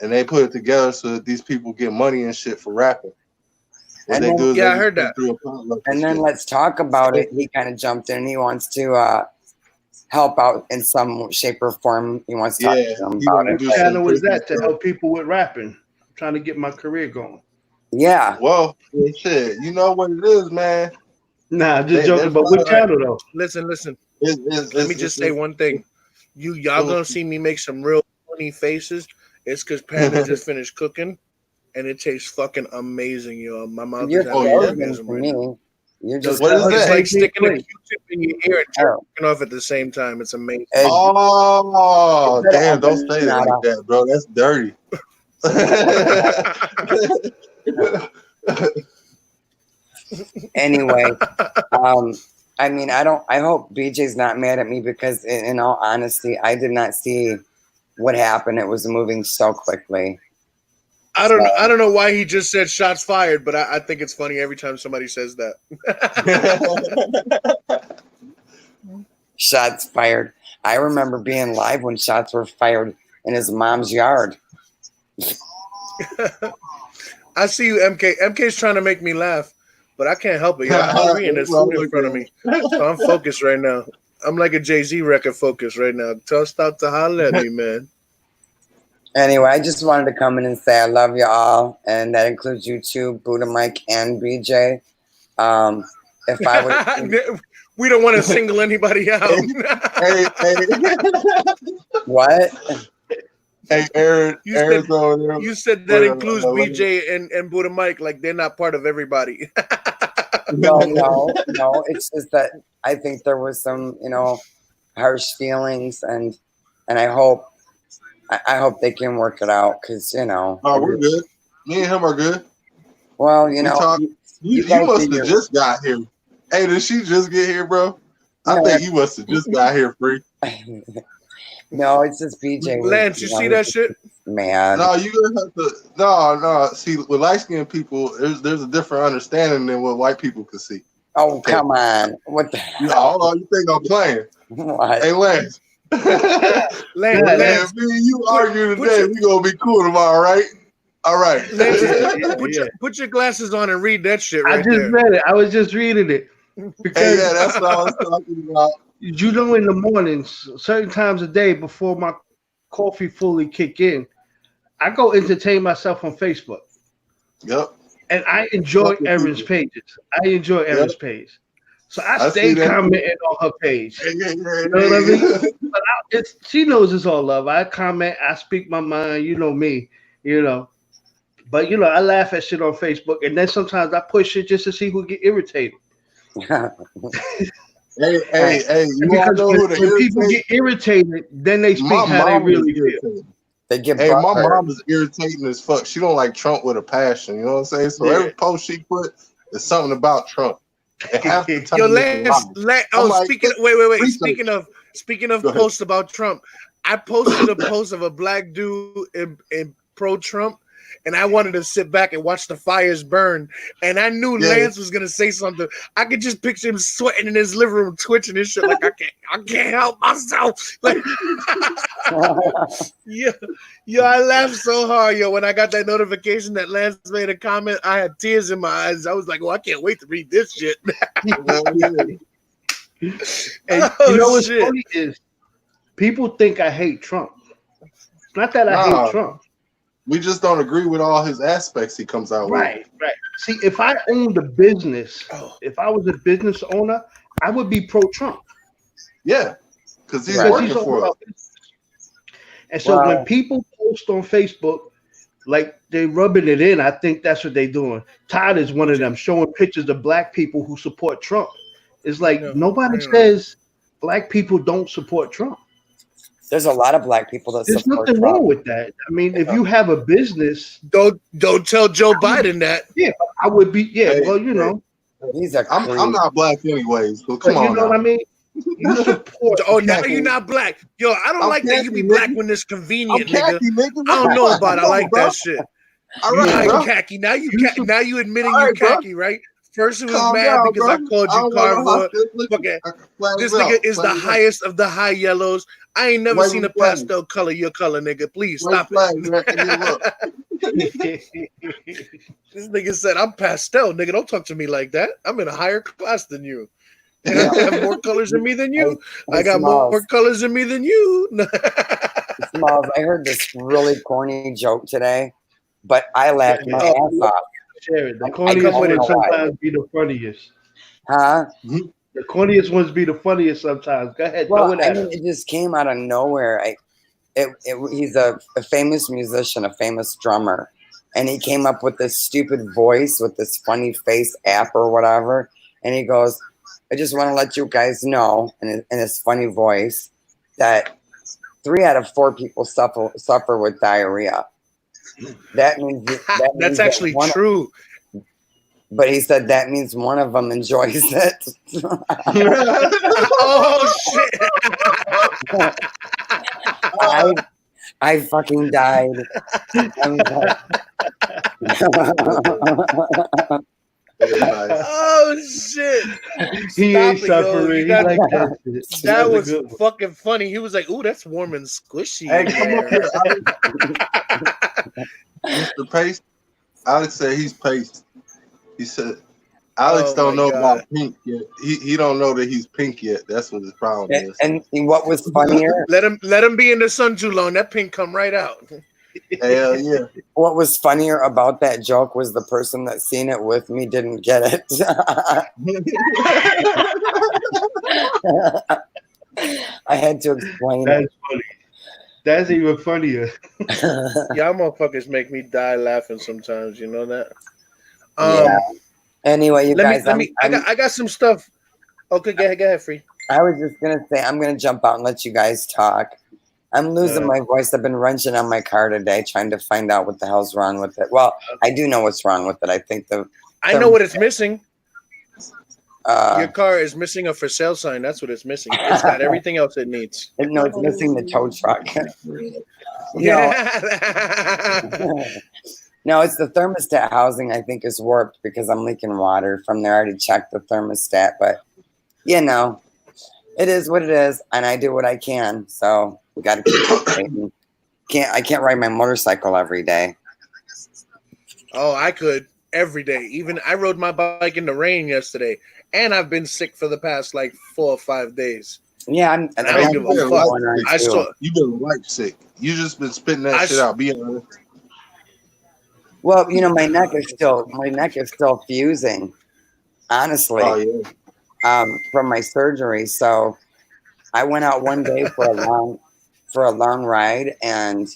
Speaker 5: And they put it together so that these people get money and shit for rapping. What
Speaker 2: And
Speaker 5: they
Speaker 2: then,
Speaker 5: do is
Speaker 2: yeah,
Speaker 5: they
Speaker 2: I heard that.
Speaker 5: do a potluck
Speaker 7: And then
Speaker 5: shit.
Speaker 7: let's talk about it. He kind of jumped in. He wants to help out in some shape or form. He wants to talk to them
Speaker 5: he
Speaker 7: about
Speaker 5: wanna
Speaker 7: it.
Speaker 5: do
Speaker 6: What
Speaker 5: some
Speaker 6: channel was
Speaker 5: Christmas
Speaker 6: that to
Speaker 5: stuff.
Speaker 6: help people with rapping? I'm trying to get my career going.
Speaker 7: Yeah.
Speaker 5: Well, shit, you know what it is, man.
Speaker 6: Nah, I'm just
Speaker 5: They-
Speaker 6: joking.
Speaker 5: they're
Speaker 6: But what
Speaker 2: All right.
Speaker 6: channel though?
Speaker 2: Listen.
Speaker 5: Let
Speaker 2: Let me just say one thing. Y'all gonna see me make some real funny faces. It's because Panda just finished cooking, and it tastes fucking amazing, yo. My mouth
Speaker 7: You're
Speaker 2: is having an
Speaker 7: frozen
Speaker 2: orgasm
Speaker 7: to
Speaker 2: right
Speaker 7: me.
Speaker 2: now.
Speaker 7: You're just
Speaker 5: What is
Speaker 2: It's
Speaker 5: that?
Speaker 2: like sticking a
Speaker 6: Plate.
Speaker 2: Q-tip in your ear and jerking off at the same time. It's amazing.
Speaker 7: Hey,
Speaker 5: Oh,
Speaker 7: You better
Speaker 5: damn, don't
Speaker 7: open
Speaker 5: say it
Speaker 7: that
Speaker 5: like
Speaker 7: up.
Speaker 5: that, bro. That's dirty.
Speaker 7: anyway, I mean, I hope BJ's not mad at me because in all honesty, I did not see what happened. It was moving so quickly.
Speaker 2: I don't know why he just said shots fired, but I think it's funny every time somebody says that.
Speaker 7: Shots fired. I remember being live when shots were fired in his mom's yard.
Speaker 2: I see you, MK. MK's trying to make me laugh, but I can't help it. Yo. I'm hungry and there's food in front of me, so I'm focused right now. I'm like a Jay-Z record focused right now. Stop to holler at me, man.
Speaker 7: Anyway, I just wanted to come in and say I love you all, and that includes you too, Buddha Mike and BJ. If I would,
Speaker 2: We don't want to single anybody out.
Speaker 5: hey,
Speaker 7: what?
Speaker 5: hey, Aaron,
Speaker 2: You
Speaker 5: Aaron's
Speaker 2: said-
Speaker 5: over there.
Speaker 2: You said that includes BJ and Buddha Mike, like they're not part of everybody.
Speaker 7: No. It's just that I think there was some, harsh feelings, and I hope they can work it out because
Speaker 5: Oh, we're good. Me and him are good.
Speaker 7: Well,
Speaker 5: We talk. You
Speaker 7: guys
Speaker 5: must
Speaker 7: did
Speaker 5: have
Speaker 7: your-
Speaker 5: just got here. Hey, did she just get here, bro? I
Speaker 7: No.
Speaker 5: think you must have just got here, free.
Speaker 7: No, it's just BJ.
Speaker 2: Lance, you see that shit?
Speaker 7: Man.
Speaker 5: No, you gonna have to. No. See, with light skinned people, there's a different understanding than what white people can see.
Speaker 7: Oh, come on. What the hell?
Speaker 5: No, hold on, you think I'm playing?
Speaker 7: What?
Speaker 5: Hey, Lance.
Speaker 2: Lance,
Speaker 5: Me and you argue today. We gonna be cool tomorrow, right? All right.
Speaker 2: put your glasses on and read that shit
Speaker 6: I
Speaker 2: right
Speaker 6: just
Speaker 2: there.
Speaker 6: read it. I was just reading it because
Speaker 5: Hey, yeah, that's what I was talking about.
Speaker 6: you know, in the mornings, certain times of day before my coffee fully kick in, I go entertain myself on Facebook,
Speaker 5: Yep.
Speaker 6: and I enjoy
Speaker 5: Fucking
Speaker 6: Erin's
Speaker 5: people.
Speaker 6: pages. I enjoy Erin's page, so I
Speaker 5: I
Speaker 6: stay
Speaker 5: see that.
Speaker 6: commenting on her page.
Speaker 5: Hey,
Speaker 6: You know what I mean? But she knows it's all love. I comment, I speak my mind. You know me, But I laugh at shit on Facebook, and then sometimes I push it just to see who get irritated.
Speaker 5: Hey, you wanna
Speaker 6: Because
Speaker 5: know who the
Speaker 6: when people
Speaker 5: irritate?
Speaker 6: get irritated, then they speak
Speaker 5: My
Speaker 6: how they
Speaker 5: mom
Speaker 6: really
Speaker 5: is
Speaker 6: feel.
Speaker 5: irritated.
Speaker 7: They get
Speaker 5: Hey, my
Speaker 7: butthurt.
Speaker 5: mom is irritating as fuck. She don't like Trump with a passion. You know what I'm saying? So
Speaker 6: Yeah.
Speaker 5: every post she put is something about Trump. And half the time
Speaker 2: Yo,
Speaker 5: it's a lie. I'm like,
Speaker 2: wait.
Speaker 5: research.
Speaker 2: Speaking of
Speaker 5: Go ahead.
Speaker 2: posts about Trump, I posted a post of a black dude in pro-Trump, and I wanted to sit back and watch the fires burn. And I knew
Speaker 5: Yeah.
Speaker 2: Lance was gonna say something. I could just picture him sweating in his living room, twitching his shit like I can't help myself. Like, yo, I laughed so hard, yo, when I got that notification that Lance made a comment. I had tears in my eyes. I was like, "Oh, I can't wait to read this shit."
Speaker 6: And you know what's funny is people think I hate Trump. It's not that I hate Trump.
Speaker 5: We just don't agree with all his aspects he comes out with.
Speaker 6: Right. See, if I owned a business, if I was a business owner, I would be pro-Trump.
Speaker 5: Yeah, because he's
Speaker 6: Because
Speaker 5: working
Speaker 6: he's all
Speaker 5: for us.
Speaker 6: about business. And so when people post on Facebook like they rubbing it in. I think that's what they doing. Todd is one of them, showing pictures of black people who support Trump. It's like nobody says black people don't support Trump.
Speaker 7: There's a lot of black people that
Speaker 6: There's
Speaker 7: support
Speaker 6: nothing
Speaker 7: Trump.
Speaker 6: wrong with that. I mean, if you have a business,
Speaker 2: don't tell Joe Biden that.
Speaker 6: Yeah, I would be. Yeah,
Speaker 5: Hey,
Speaker 6: well, you know,
Speaker 5: I'm not black anyways, so come
Speaker 6: but you
Speaker 5: on.
Speaker 6: know what I mean. You support.
Speaker 2: Oh, now you're not black. Yo, I don't like that you be black when it's convenient,
Speaker 5: I'm
Speaker 2: nigga.
Speaker 5: khaki, nigga.
Speaker 2: I don't know about it. I like
Speaker 5: bro.
Speaker 2: that shit.
Speaker 5: All
Speaker 2: You
Speaker 5: right, bro.
Speaker 2: like khaki. Now you admitting
Speaker 5: All
Speaker 2: you
Speaker 5: right, bro.
Speaker 2: khaki, right? First it was
Speaker 5: Calm
Speaker 2: mad
Speaker 5: down,
Speaker 2: because
Speaker 5: bro.
Speaker 2: I called
Speaker 5: I
Speaker 2: you
Speaker 5: don't want no
Speaker 2: carnivore.
Speaker 5: hostility.
Speaker 2: Okay.
Speaker 5: Flag
Speaker 2: This
Speaker 5: it out.
Speaker 2: nigga is
Speaker 5: Flag
Speaker 2: the
Speaker 5: it out.
Speaker 2: highest of the high yellows. I ain't never
Speaker 5: Wave
Speaker 2: seen
Speaker 5: the
Speaker 2: a
Speaker 5: flag.
Speaker 2: pastel color your color, nigga. Please
Speaker 5: Wave
Speaker 2: stop
Speaker 5: flag,
Speaker 2: it.
Speaker 5: man, and then look.
Speaker 2: This nigga said, I'm pastel, nigga. Don't talk to me like that. I'm in a higher class than you. And I have more colors in me than you.
Speaker 7: Hey,
Speaker 2: I got
Speaker 7: Smallz.
Speaker 2: more colors in me than you.
Speaker 7: Smallz, I heard this really corny joke today, but I laughed my ass off.
Speaker 6: Share it. The
Speaker 7: I
Speaker 6: corniest
Speaker 7: don't
Speaker 6: ones
Speaker 7: know why.
Speaker 6: sometimes be the funniest.
Speaker 7: Huh?
Speaker 6: The corniest ones be the funniest sometimes. Go ahead.
Speaker 7: Well,
Speaker 6: throw it
Speaker 7: I
Speaker 6: at
Speaker 7: mean,
Speaker 6: him.
Speaker 7: it just came out of nowhere. He's a famous musician, a famous drummer, and he came up with this stupid voice with this funny face app or whatever. And he goes, I just want to let you guys know in his funny voice that 3 out of 4 people suffer with diarrhea. That means
Speaker 2: That's actually true.
Speaker 7: But he said that means one of them enjoys it.
Speaker 2: Oh shit!
Speaker 7: I fucking died.
Speaker 2: Oh shit!
Speaker 6: He ain't
Speaker 2: Stop it, yo.
Speaker 6: suffering. He
Speaker 2: That,
Speaker 6: like that shit.
Speaker 2: that
Speaker 6: That's a
Speaker 2: was
Speaker 6: good one.
Speaker 2: fucking funny. He was like, "Ooh, that's warm and squishy."
Speaker 5: Hey,
Speaker 2: in
Speaker 5: come up
Speaker 2: there."
Speaker 5: here, Mr. Pace. Alex said he's paced. He said Alex
Speaker 2: Oh
Speaker 5: don't
Speaker 2: my
Speaker 5: know
Speaker 2: God.
Speaker 5: about pink yet. He don't know that he's pink yet. That's what his problem is.
Speaker 7: And what was funnier?
Speaker 2: Let him be in the sun too long. That pink come right out.
Speaker 5: Hell yeah.
Speaker 7: What was funnier about that joke was the person that seen it with me didn't get it. I had to explain it.
Speaker 6: That's funny. That's even funnier.
Speaker 2: Y'all motherfuckers make me die laughing sometimes. You know that.
Speaker 7: Yeah. Anyway, you guys,
Speaker 2: I got some stuff. Okay, go ahead, Free.
Speaker 7: I was just gonna say I'm gonna jump out and let you guys talk. I'm losing my voice. I've been wrenching on my car today, trying to find out what the hell's wrong with it. Well, I do know what's wrong with it. I think
Speaker 2: I know what it's missing.
Speaker 7: Uh,
Speaker 2: Your car is missing a for sale sign. That's what it's missing. It's got everything else it needs.
Speaker 7: No, it's missing the tow truck. No, it's the thermostat housing, I think, is warped because I'm leaking water from there. I already checked the thermostat, but you know, it is what it is, and I do what I can. So we got to keep. I can't ride my motorcycle every day.
Speaker 2: Oh, I could every day. Even I rode my bike in the rain yesterday, and I've been sick for the past like 4 or 5 days.
Speaker 7: Yeah,
Speaker 2: I don't give a fuck.
Speaker 5: You've been life sick. You just been spitting that shit out. Be honest.
Speaker 7: Well, you know, my neck is still fusing. Honestly, from my surgery. So I went out one day for a long ride, and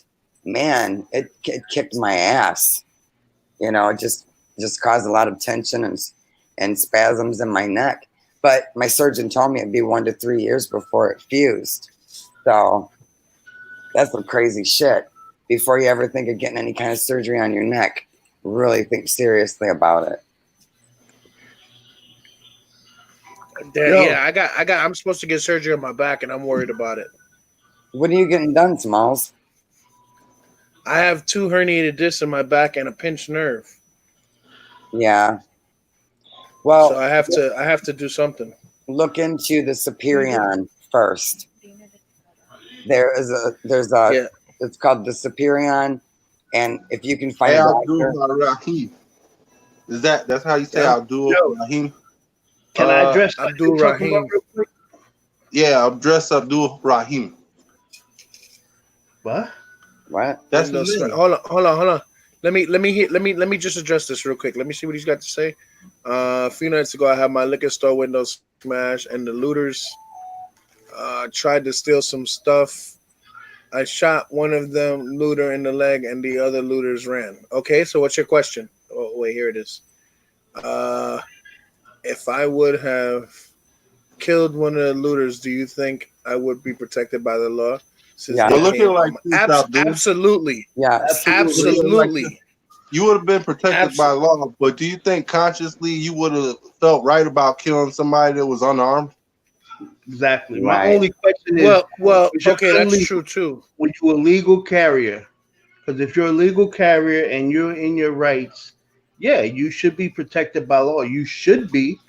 Speaker 7: man, it kicked my ass. You know, it just caused a lot of tension and spasms in my neck. But my surgeon told me it'd be 1 to 3 years before it fused. So that's some crazy shit. Before you ever think of getting any kind of surgery on your neck, really think seriously about it.
Speaker 2: Yeah, I'm supposed to get surgery on my back, and I'm worried about it.
Speaker 7: What are you getting done, Smallz?
Speaker 2: I have 2 herniated discs in my back and a pinched nerve.
Speaker 7: Yeah. Well,
Speaker 2: so I have to do something.
Speaker 7: Look into the Superion first. There's a it's called the Superion, and if you can find
Speaker 5: Rahim. That's how you say Abdul Rahim?
Speaker 6: Can I address
Speaker 2: Abdul Rahim?
Speaker 5: Yeah, I'll dress Abdul Rahim.
Speaker 6: What?
Speaker 5: That's
Speaker 2: hold on. Let me just address this real quick. Let me see what he's got to say. A few nights ago, I had my liquor store window smashed, and the looters tried to steal some stuff. I shot one of them looter in the leg, and the other looters ran. Okay, so what's your question? Oh, wait, here it is. If I would have killed one of the looters, do you think I would be protected by the law?
Speaker 7: Yeah.
Speaker 5: But look at like
Speaker 2: absolutely,
Speaker 7: Yes.
Speaker 2: absolutely.
Speaker 5: You would have been protected by law, but do you think consciously you would have felt right about killing somebody that was unarmed?
Speaker 6: Exactly.
Speaker 7: Right.
Speaker 6: My only question is,
Speaker 2: well, okay, that's true too.
Speaker 6: When you're a legal carrier, because if you're a legal carrier and you're in your rights, yeah, you should be protected by law. You should be.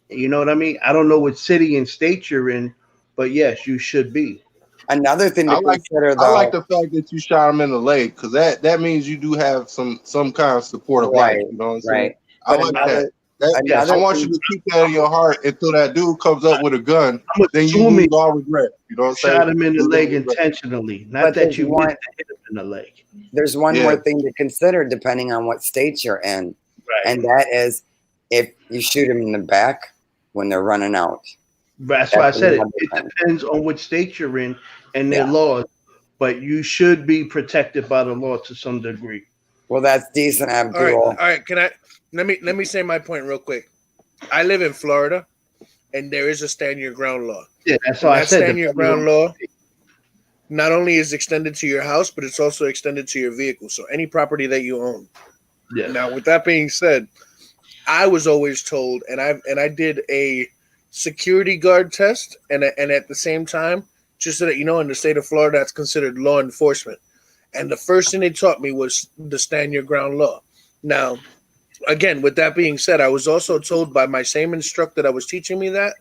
Speaker 6: You know what I mean? I don't know what city and state you're in, but yes, you should be.
Speaker 7: Another thing to consider, though.
Speaker 5: I like the fact that you shot him in the leg, because that means you do have some kind of supportive life. You know what I'm saying? I like that. I want you to keep that in your heart until that dude comes up with a gun. Then you lose all regret. You know what I'm saying?
Speaker 6: Shot him in the leg intentionally, not that you want to hit him in the leg.
Speaker 7: There's one more thing to consider depending on what state you're in.
Speaker 6: Right.
Speaker 7: And that is if you shoot them in the back when they're running out.
Speaker 6: That's why I said it. It depends on which state you're in and their laws, but you should be protected by the law to some degree.
Speaker 7: Well, that's decent, Abdul.
Speaker 2: All right. Can I let me say my point real quick? I live in Florida, and there is a stand your ground law.
Speaker 6: Yeah, that's why I said
Speaker 2: stand your ground law not only is extended to your house, but it's also extended to your vehicle. So any property that you own.
Speaker 6: Yeah.
Speaker 2: Now, with that being said, I was always told, and I did a security guard test, and at the same time, just so that you know, in the state of Florida, that's considered law enforcement. And the first thing they taught me was the stand your ground law. Now, again, with that being said, I was also told by my same instructor that was teaching me that,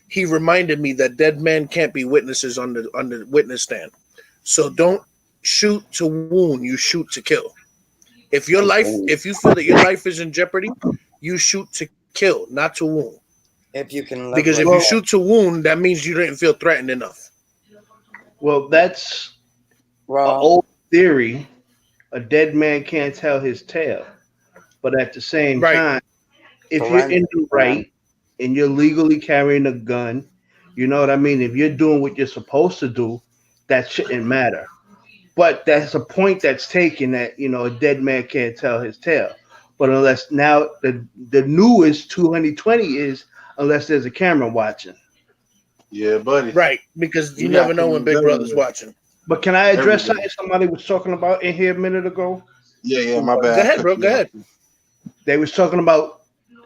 Speaker 2: he reminded me that dead men can't be witnesses on the witness stand. So don't shoot to wound, you shoot to kill. If you feel that your life is in jeopardy, you shoot to kill, not to wound.
Speaker 7: If you can,
Speaker 2: because if you shoot to wound, that means you didn't feel threatened enough.
Speaker 6: Well, that's an old theory. A dead man can't tell his tale. But at the same time, if you're in the right and you're legally carrying a gun, you know what I mean? If you're doing what you're supposed to do, that shouldn't matter. But that's a point that's taken that, you know, a dead man can't tell his tale. But unless now the newest 2020 is unless there's a camera watching.
Speaker 5: Yeah, buddy.
Speaker 2: Right, because you never know when Big Brother's watching.
Speaker 6: But can I address something somebody was talking about in here a minute ago?
Speaker 5: Yeah, my bad.
Speaker 2: Go ahead, bro. Go ahead.
Speaker 6: They was talking about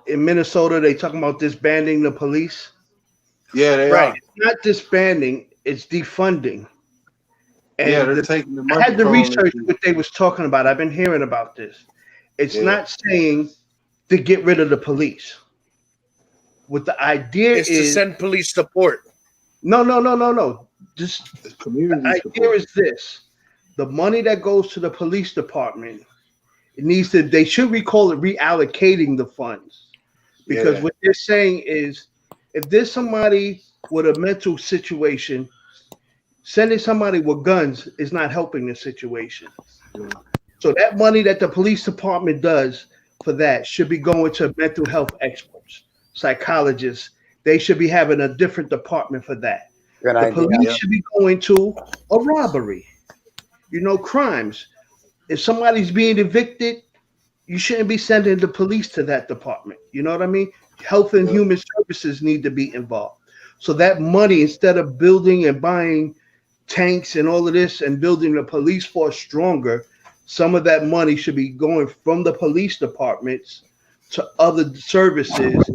Speaker 6: in Minnesota, they talking about disbanding the police.
Speaker 5: Yeah, they are.
Speaker 6: It's not disbanding, it's defunding. And
Speaker 5: they're taking the money.
Speaker 6: I had to research what they was talking about. I've been hearing about this. It's not saying to get rid of the police. What the idea is
Speaker 2: to send police support.
Speaker 6: No. Just the idea is this: the money that goes to the police department, they should recall it reallocating the funds, because what they're saying is, if there's somebody with a mental situation, sending somebody with guns is not helping the situation. So that money that the police department does for that should be going to mental health experts, psychologists. They should be having a different department for that. The police should be going to a robbery, crimes. If somebody's being evicted, you shouldn't be sending the police to that department. You know what I mean? Health and Human Services need to be involved. So that money, instead of building and buying tanks and all of this and building the police force stronger, some of that money should be going from the police departments to other services,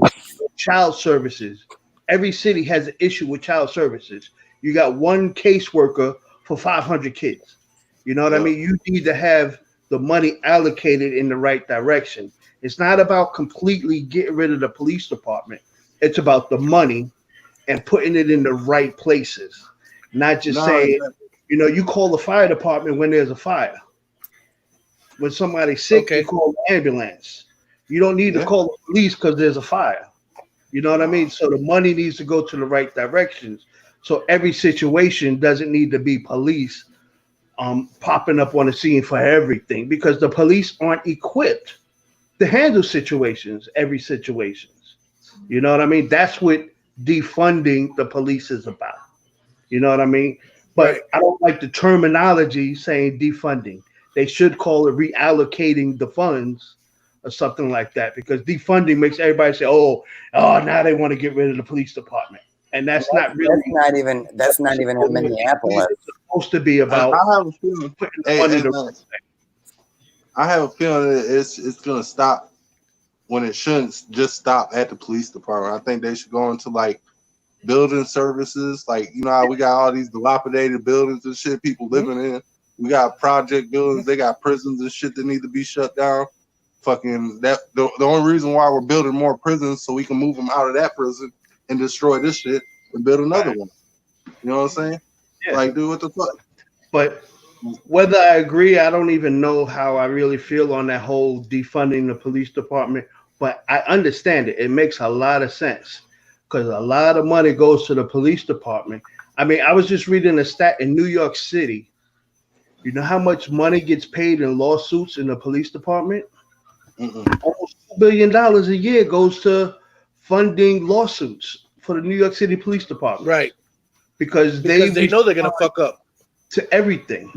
Speaker 6: child services. Every city has an issue with child services. You got one caseworker for 500 kids. You know what I mean? You need to have the money allocated in the right direction. It's not about completely getting rid of the police department. It's about the money and putting it in the right places. Not just saying, you call the fire department when there's a fire. When somebody's sick, you call the ambulance. You don't need to call the police because there's a fire. You know what I mean? So the money needs to go to the right directions. So every situation doesn't need to be police popping up on the scene for everything, because the police aren't equipped to handle situations, every situation. You know what I mean? That's what defunding the police is about. You know what I mean? But I don't like the terminology saying defunding. They should call it reallocating the funds or something like that, because defunding makes everybody say, "Oh, now they want to get rid of the police department," and that's not really.
Speaker 7: That's not even in Minneapolis.
Speaker 6: It's supposed to be about.
Speaker 5: I have a feeling. I have a feeling that it's gonna stop when it shouldn't just stop at the police department. I think they should go into like building services, like how we got all these dilapidated buildings and shit people living in. We got project buildings, they got prisons and shit that need to be shut down. Fucking that the only reason why we're building more prisons so we can move them out of that prison and destroy this shit and build another one. You know what I'm saying? Yeah. Like, dude, what the fuck?
Speaker 6: But whether I agree, I don't even know how I really feel on that whole defunding the police department. But I understand it. It makes a lot of sense because a lot of money goes to the police department. I mean, I was just reading a stat in New York City. You know how much money gets paid in lawsuits in the police department? Almost $2 billion a year goes to funding lawsuits for the New York City Police Department.
Speaker 2: Right.
Speaker 6: Because they
Speaker 2: know they're going to fuck up
Speaker 6: to everything.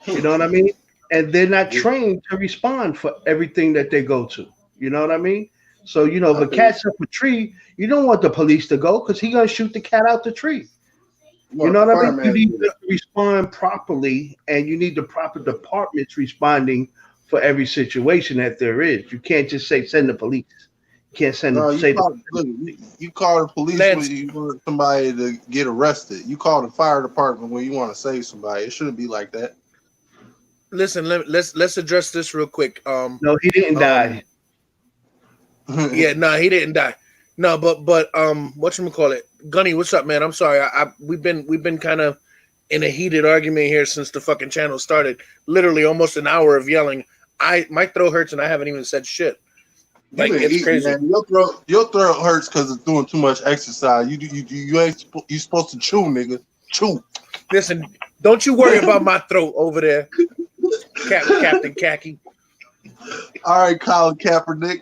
Speaker 6: You know what I mean? And they're not trained to respond for everything that they go to. You know what I mean? So, if a cat's up a tree, you don't want the police to go because he's going to shoot the cat out the tree. You know what I mean? You need to respond properly, and you need the proper departments responding for every situation that there is. You can't just say send the police. You can't send them.
Speaker 5: You call the police when you want somebody to get arrested. You call the fire department when you want to save somebody. It shouldn't be like that.
Speaker 2: Listen, let's address this real quick.
Speaker 6: No, he didn't die.
Speaker 2: Yeah, no, he didn't die. No, but whatchamacallit? Gunny, what's up, man? I'm sorry. We've been kind of in a heated argument here since the fucking channel started. Literally almost an hour of yelling. My throat hurts and I haven't even said shit. Like, it's crazy.
Speaker 5: Man. Your throat hurts because it's doing too much exercise. You supposed to chew, nigga. Chew.
Speaker 2: Listen, don't you worry about my throat over there, Captain Khaki.
Speaker 5: All right, Colin Kaepernick.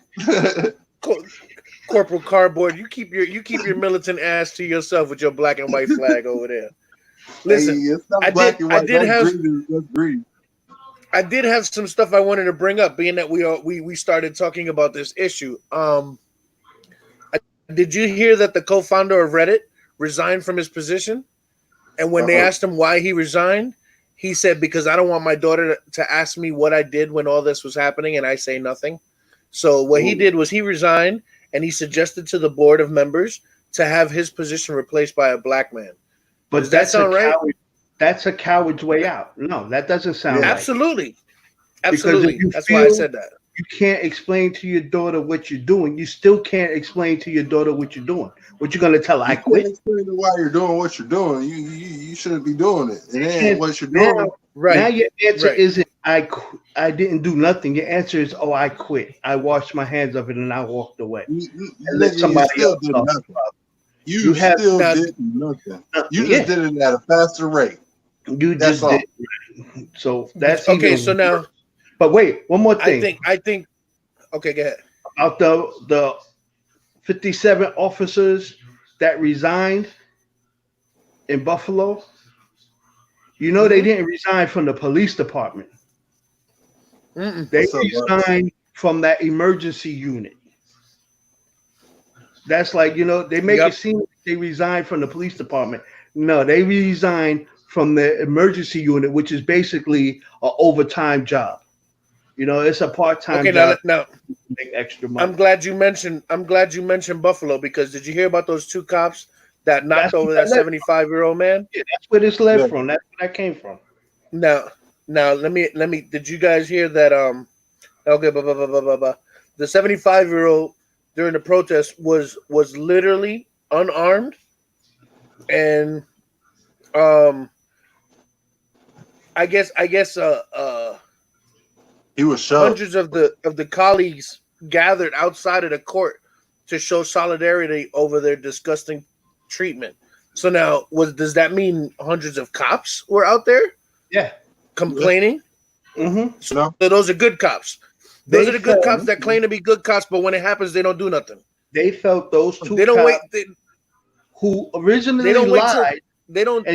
Speaker 2: Corporal Cardboard, you keep your militant ass to yourself with your black and white flag over there. Listen, hey, I did have some stuff I wanted to bring up, being that we started talking about this issue. Did you hear that the co-founder of Reddit resigned from his position? And when they asked him why he resigned, he said, because I don't want my daughter to ask me what I did when all this was happening and I say nothing. So what he did was he resigned and he suggested to the board of members to have his position replaced by a black man.
Speaker 6: But
Speaker 2: does that sound right?
Speaker 6: That's a coward's way out. No, that doesn't sound right.
Speaker 2: Absolutely. Absolutely. That's why I said that.
Speaker 6: You can't explain to your daughter what you're doing. You still can't explain to your daughter what you're doing. What you're gonna tell her? I quit.
Speaker 5: You can't explain to why you're doing what you're doing. You shouldn't be doing it. And then what you're doing.
Speaker 6: Now your answer isn't I didn't do nothing. Your answer is, oh, I quit. I washed my hands of it and I walked away. And let somebody else talk about it.
Speaker 5: You still did nothing. You just did it at a faster rate.
Speaker 6: You just did. So that's
Speaker 2: okay. So now,
Speaker 6: but wait, one more thing.
Speaker 2: I think. Okay, go ahead.
Speaker 6: About the 57 officers that resigned in Buffalo. You know they didn't resign from the police department. They resigned from that emergency unit. That's like, they make it seem like they resigned from the police department. No, they resigned from the emergency unit, which is basically an overtime job. It's a part-time job.
Speaker 2: Now,
Speaker 6: make extra money.
Speaker 2: I'm glad you mentioned Buffalo, because did you hear about those two cops that knocked over that 75-year-old man?
Speaker 6: Yeah, that's where this led from. That's where that came from.
Speaker 2: Now let me. Did you guys hear that? Okay, the 75-year-old during the protest was literally unarmed, and I guess
Speaker 5: he was shot.
Speaker 2: Hundreds of the colleagues gathered outside of the court to show solidarity over their disgusting treatment. So now, does that mean hundreds of cops were out there?
Speaker 6: Yeah,
Speaker 2: complaining.
Speaker 6: Mm-hmm.
Speaker 2: So those are good cops. Those are the good cops that claim to be good cops, but when it happens, they don't do nothing.
Speaker 6: They felt those two.
Speaker 2: They don't
Speaker 6: cops who originally lied.
Speaker 2: They don't.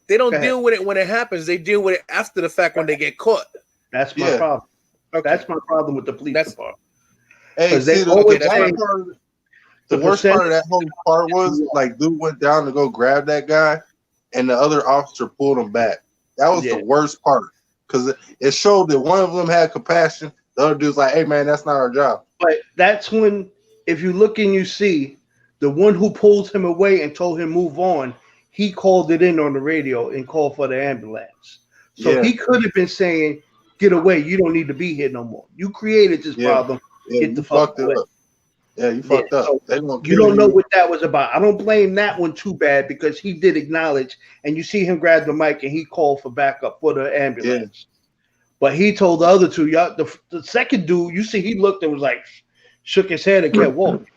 Speaker 2: They don't deal with it when it happens. They deal with it after the fact when they get caught.
Speaker 6: That's my problem.
Speaker 2: Okay.
Speaker 6: That's my problem with the police department.
Speaker 5: Hey,
Speaker 6: they
Speaker 5: see, the
Speaker 6: always
Speaker 5: worst
Speaker 6: say
Speaker 5: part of that whole part was like dude went down to go grab that guy, and the other officer pulled him back. That was the worst part because it showed that one of them had compassion. The other dude's like, "Hey man, that's not our job."
Speaker 6: But that's when, if you look and you see the one who pulled him away and told him move on, he called it in on the radio and called for the ambulance. So he could have been saying, "Get away! You don't need to be here no more. You created this problem. Get the fuck away."
Speaker 5: Yeah, you fucked up.
Speaker 6: So
Speaker 5: they gonna
Speaker 6: you don't know what that was about. I don't blame that one too bad because he did acknowledge, and you see him grab the mic and he called for backup for the ambulance. But he told the other two, y'all, the second dude, you see, he looked and was like, shook his head and kept walking.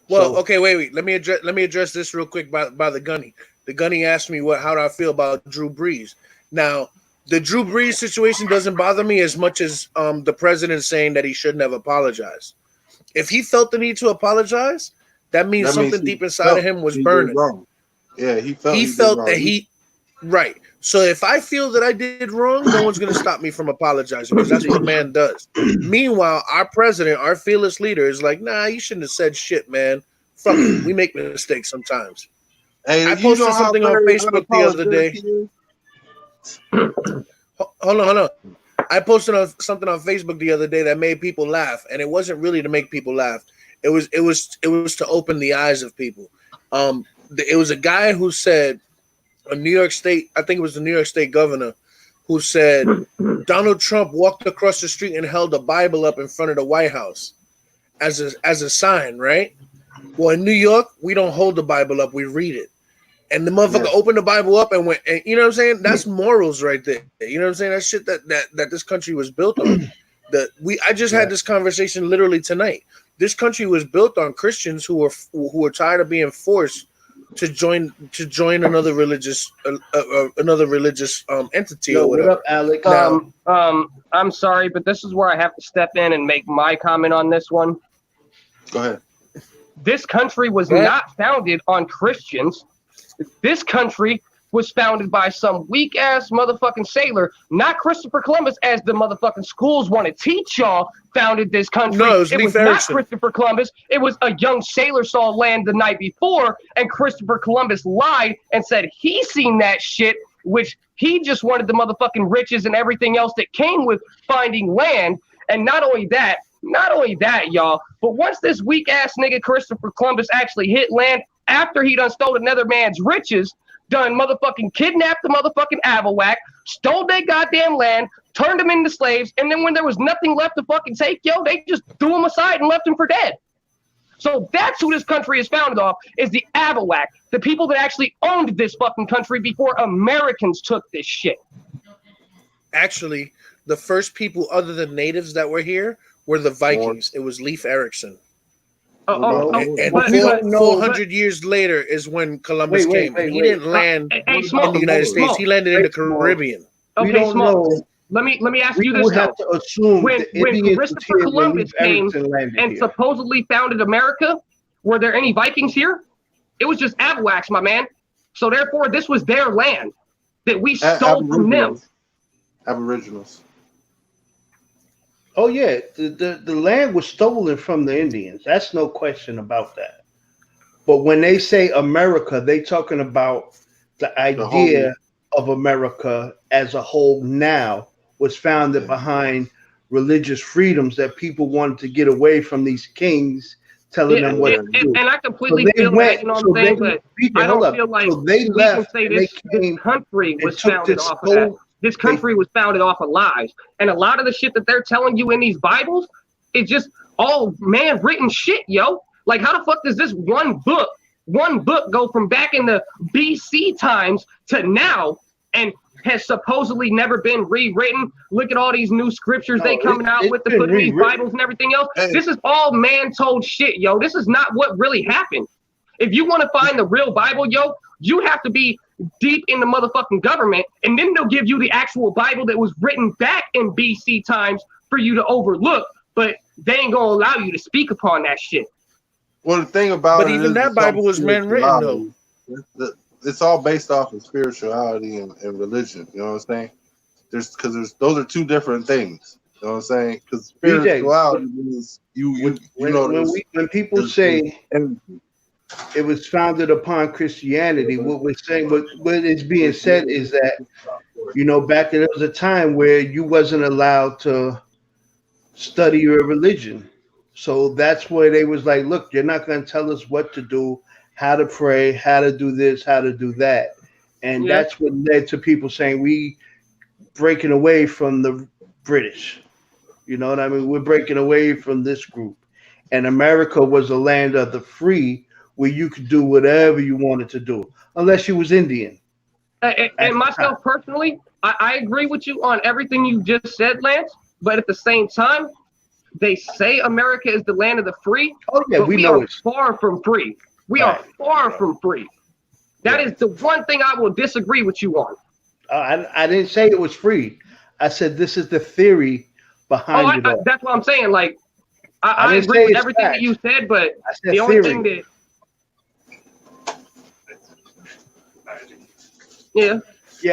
Speaker 2: Well, okay, wait. Let me address this real quick by the gunny. The gunny asked me how do I feel about Drew Brees. Now, the Drew Brees situation doesn't bother me as much as the president saying that he shouldn't have apologized. If he felt the need to apologize, that means something deep inside of him was burning.
Speaker 5: Yeah, he felt
Speaker 2: that right. So if I feel that I did wrong, no one's going to stop me from apologizing because that's what a man does. Meanwhile, our president, our fearless leader, is like, nah, you shouldn't have said shit, man. Fuck it. We make mistakes sometimes.
Speaker 5: Hey,
Speaker 2: I posted something on Facebook the other day. Hold on. I posted something on Facebook the other day that made people laugh, and it wasn't really to make people laugh. It was to open the eyes of people. It was a guy who said, a New York State, I think it was the New York State governor, who said Donald Trump walked across the street and held a Bible up in front of the White House as a sign, right? Well, in New York, we don't hold the Bible up, we read it. And the motherfucker opened the Bible up and went, and you know what I'm saying? That's morals right there. You know what I'm saying? That's shit that this country was built on. I just had this conversation literally tonight. This country was built on Christians who were tired of being forced to join another religious entity.
Speaker 6: Yo,
Speaker 2: or whatever.
Speaker 6: What up, Alex?
Speaker 4: I'm sorry, but this is where I have to step in and make my comment on this one.
Speaker 5: Go ahead.
Speaker 4: This country was not founded on Christians. This country was founded by some weak ass motherfucking sailor, not Christopher Columbus, as the motherfucking schools want to teach y'all. Founded this country.
Speaker 2: No, it was
Speaker 4: not Christopher Columbus. It was a young sailor saw land the night before, and Christopher Columbus lied and said he seen that shit, which he just wanted the motherfucking riches and everything else that came with finding land. And not only that, y'all, but once this weak ass nigga Christopher Columbus actually hit land after he done stole another man's riches, done motherfucking kidnapped the motherfucking Avawak, stole their goddamn land, turned them into slaves, and then when there was nothing left to fucking take, they just threw them aside and left them for dead. So that's who this country is founded off, is the Avawak, the people that actually owned this fucking country before Americans took this shit.
Speaker 2: Actually, the first people other than natives that were here were the Vikings. It was Leif Erikson. And 400 years later is when Columbus came. He didn't land in the United States. He landed in the Caribbean.
Speaker 6: We don't know.
Speaker 4: Let me ask you this.
Speaker 6: We have to assume
Speaker 4: when Christopher Columbus came and supposedly founded America, were there any Vikings here? It was just Avawaks, my man. So therefore, this was their land that we stole from them.
Speaker 5: Aboriginals.
Speaker 6: Oh yeah, the land was stolen from the Indians. That's no question about that. But when they say America, they talking about the idea of America as a whole now was founded behind religious freedoms that people wanted to get away from these kings telling them what to do.
Speaker 4: And I completely feel that, you know what I'm saying? But I don't feel like we can say this country was founded off of that. This country was founded off of lies. And a lot of the shit that they're telling you in these Bibles is just all man-written shit, yo. Like, how the fuck does this one book go from back in the BC times to now and has supposedly never been rewritten? Look at all these new scriptures they coming out with these Bibles and everything else. Hey. This is all man-told shit, yo. This is not what really happened. If you want to find the real Bible, yo, you have to be deep in the motherfucking government, and then they'll give you the actual Bible that was written back in BC times for you to overlook, but they ain't gonna allow you to speak upon that shit.
Speaker 5: Well, the thing about
Speaker 2: even that Bible was man written though.
Speaker 5: it's all based off of spirituality and religion. You know what I'm saying? There's those are two different things. You know what I'm saying? Because spirituality means
Speaker 6: when people say it was founded upon Christianity, what we're saying, what is being said is that, you know, back there was a time where you wasn't allowed to study your religion. So that's where they was like, look, you're not going to tell us what to do, how to pray, how to do this, how to do that. And that's what led to people saying we breaking away from the British. You know what I mean? We're breaking away from this group. And America was a land of the free where you could do whatever you wanted to do, unless you was Indian.
Speaker 4: And myself personally, I agree with you on everything you just said, Lance. But at the same time, they say America is the land of the free.
Speaker 6: Oh yeah,
Speaker 4: but we
Speaker 6: know
Speaker 4: are
Speaker 6: it's
Speaker 4: far from free. We are far from free. That is the one thing I will disagree with you on.
Speaker 6: I didn't say it was free. I said this is the theory behind it all.
Speaker 4: That's what I'm saying. Like, I agree with everything that you said, but the only thing that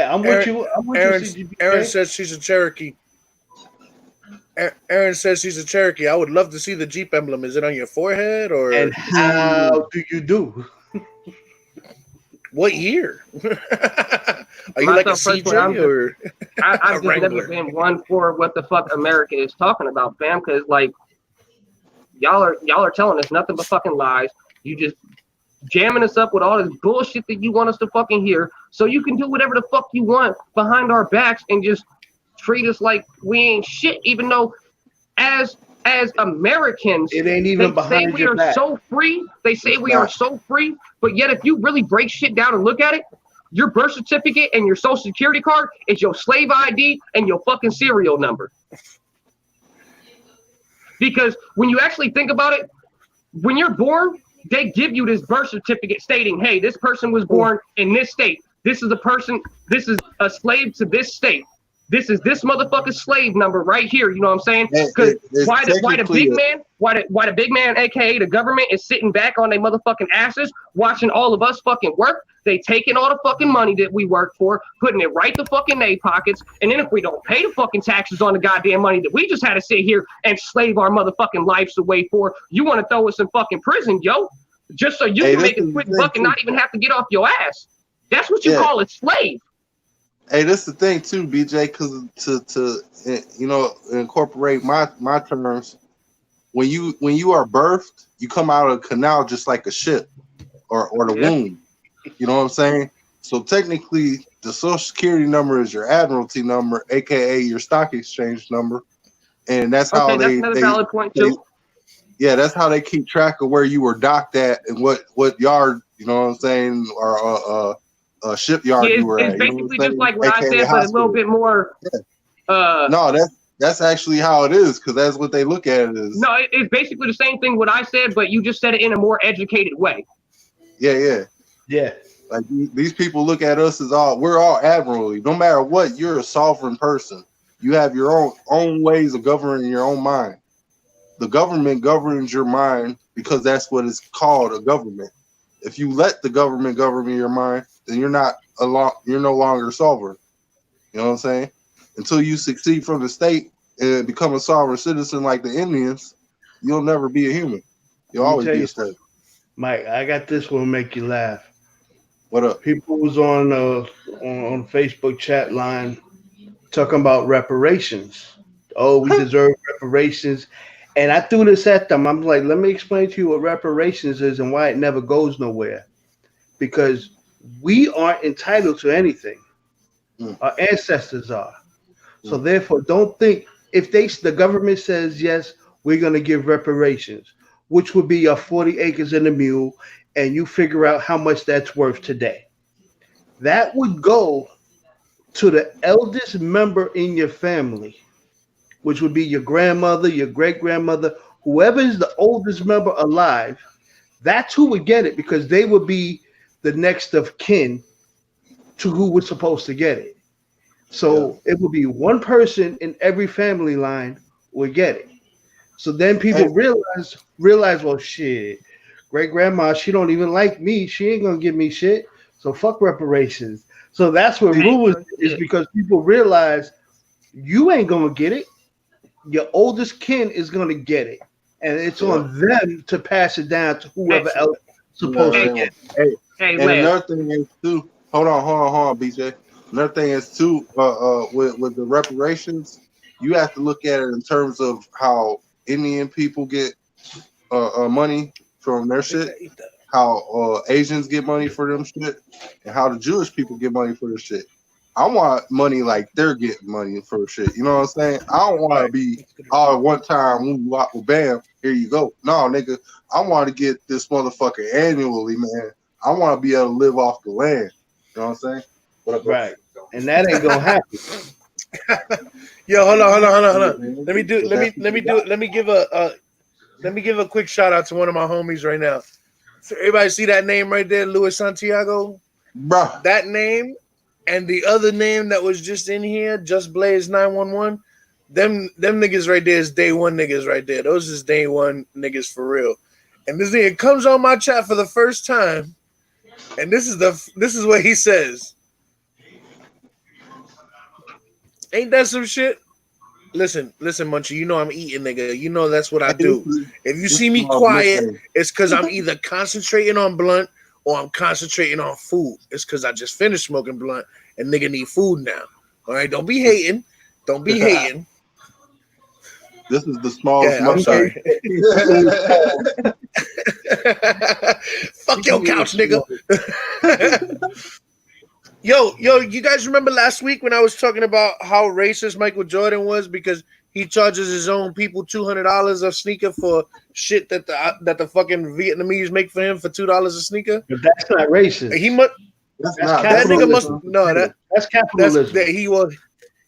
Speaker 6: I'm with you.
Speaker 2: Aaron says she's a Cherokee. Aaron says she's a Cherokee. I would love to see the Jeep emblem. Is it on your forehead or?
Speaker 6: And how do you do?
Speaker 2: What year? Are you like a CJ or?
Speaker 4: I've just never been one for what the fuck America is talking about, fam. Because like y'all are telling us nothing but fucking lies. You just jamming us up with all this bullshit that you want us to fucking hear, so you can do whatever the fuck you want behind our backs and just treat us like we ain't shit. Even though, as Americans,
Speaker 6: it ain't even behind
Speaker 4: your back. We are so free. They say we are so free, but yet if you really break shit down and look at it, your birth certificate and your social security card is your slave ID and your fucking serial number. Because when you actually think about it, when you're born, they give you this birth certificate stating, hey, this person was born in this state. This is a person, this is a slave to this state. This is this motherfucker's slave number right here. You know what I'm saying? Because why the big man, aka the government, is sitting back on their motherfucking asses watching all of us fucking work. They taking all the fucking money that we work for, putting it right the fucking their pockets, and then if we don't pay the fucking taxes on the goddamn money that we just had to sit here and slave our motherfucking lives away for, you want to throw us in fucking prison, yo, just so you can make a quick buck and not even have to get off your ass. That's what you call a slave.
Speaker 5: Hey, that's the thing too, BJ. Because to incorporate my terms, when you are birthed, you come out of a canal just like a ship or the womb. You know what I'm saying? So technically, the social security number is your admiralty number, aka your stock exchange number, and that's how
Speaker 4: that's another valid point too.
Speaker 5: Yeah, that's how they keep track of where you were docked at and what yard. You know what I'm saying? Or shipyard you were
Speaker 4: at. It's basically just like what I said, but a little bit more.
Speaker 5: No, that's actually how it is, because that's what they look at it as.
Speaker 4: No, it's basically the same thing what I said, but you just said it in a more educated way.
Speaker 5: Yeah. Like these people look at us as we're all admiralty. No matter what, you're a sovereign person. You have your own ways of governing your own mind. The government governs your mind because that's what it's called, a government. If you let the government govern your mind, then you're no longer sovereign. You know what I'm saying? Until you succeed from the state and become a sovereign citizen like the Indians, you'll never be a human. You'll always be a slave.
Speaker 6: Mike, I got this one to make you laugh.
Speaker 5: What up?
Speaker 6: People was on Facebook chat line talking about reparations. Oh, we deserve reparations. And I threw this at them. I'm like, let me explain to you what reparations is and why it never goes nowhere. Because we aren't entitled to anything. Our ancestors are. So therefore, don't think if the government says, yes, we're going to give reparations, which would be your 40 acres and a mule, and you figure out how much that's worth today. That would go to the eldest member in your family, which would be your grandmother, your great-grandmother, whoever is the oldest member alive. That's who would get it, because they would be the next of kin to who was supposed to get it. So it would be one person in every family line would get it. So then people realize, well, shit, great grandma, she don't even like me. She ain't gonna give me shit. So fuck reparations. So that's what rumors is, because people realize you ain't gonna get it. Your oldest kin is gonna get it, and it's on them to pass it down to whoever else supposed to get it.
Speaker 5: And another thing is too. Hold on, BJ. Another thing is too. With the reparations, you have to look at it in terms of how Indian people get money from their shit, how Asians get money for them shit, and how the Jewish people get money for their shit. I want money like they're getting money for shit. You know what I'm saying? I don't want to be all at one time, bam, here you go. No, nigga, I want to get this motherfucker annually, man. I want to be able to live off the land. You know what I'm saying?
Speaker 6: Right. And that ain't gonna happen.
Speaker 2: Yo, hold on. Let me give a quick shout out to one of my homies right now. So everybody see that name right there, Luis Santiago?
Speaker 5: Bruh.
Speaker 2: That name and the other name that was just in here, Just Blaze 911. Them niggas right there is day one niggas right there. Those is day one niggas for real. And this nigga comes on my chat for the first time, and this is what he says. Ain't that some shit? Listen, Munchie, you know I'm eating, nigga. You know that's what I do. If you see me quiet, it's because I'm either concentrating on blunt or I'm concentrating on food. It's because I just finished smoking blunt and nigga need food now. All right, don't be hating. Don't be hating.
Speaker 5: This is the Smallz.
Speaker 2: Yeah, I'm sorry. Fuck your couch, nigga. Yo, you guys remember last week when I was talking about how racist Michael Jordan was because he charges his own people $200 a sneaker for shit that the fucking Vietnamese make for him for $2 a sneaker?
Speaker 6: But that's not racist.
Speaker 2: He must. That nigga must. No,
Speaker 6: that's capitalism.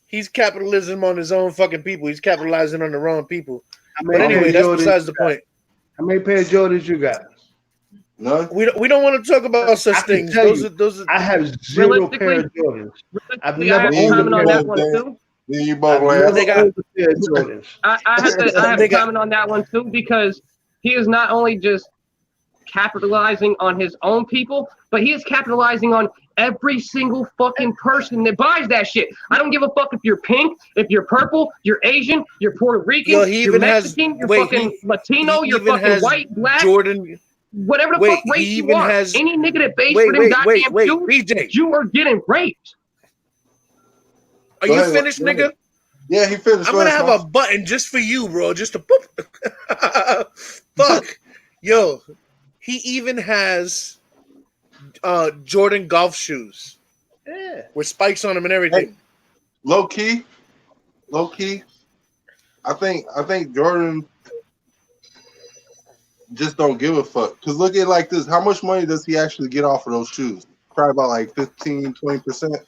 Speaker 2: He's capitalism on his own fucking people. He's capitalizing on the wrong people. But anyway, that's besides the point.
Speaker 6: How many pair of Jordans you got?
Speaker 5: None.
Speaker 2: We don't want to talk about such things. Those are.
Speaker 6: I have 0 pair of Jordans. I've never
Speaker 4: owned on that one too.
Speaker 5: You both laugh.
Speaker 4: I have to comment on that one too, because he is not only just capitalizing on his own people, but he is capitalizing on every single fucking person that buys that shit. I don't give a fuck if you're pink, if you're purple, you're Asian, you're Puerto Rican, you're Mexican, you're fucking Latino, you're fucking white, black,
Speaker 2: Jordan.
Speaker 4: Whatever the fuck race you are. Any nigga that pays for them goddamn shoes, you are getting raped.
Speaker 2: Are you finished, nigga?
Speaker 5: Yeah, he finished.
Speaker 2: I'm gonna have a button just for you, bro. Just to boop. Fuck. Yo, he even has Jordan golf shoes.
Speaker 6: Yeah.
Speaker 2: With spikes on them and everything.
Speaker 5: Hey, low key. I think Jordan just don't give a fuck. Because look at it like this. How much money does he actually get off of those shoes? Probably about like 15-20%.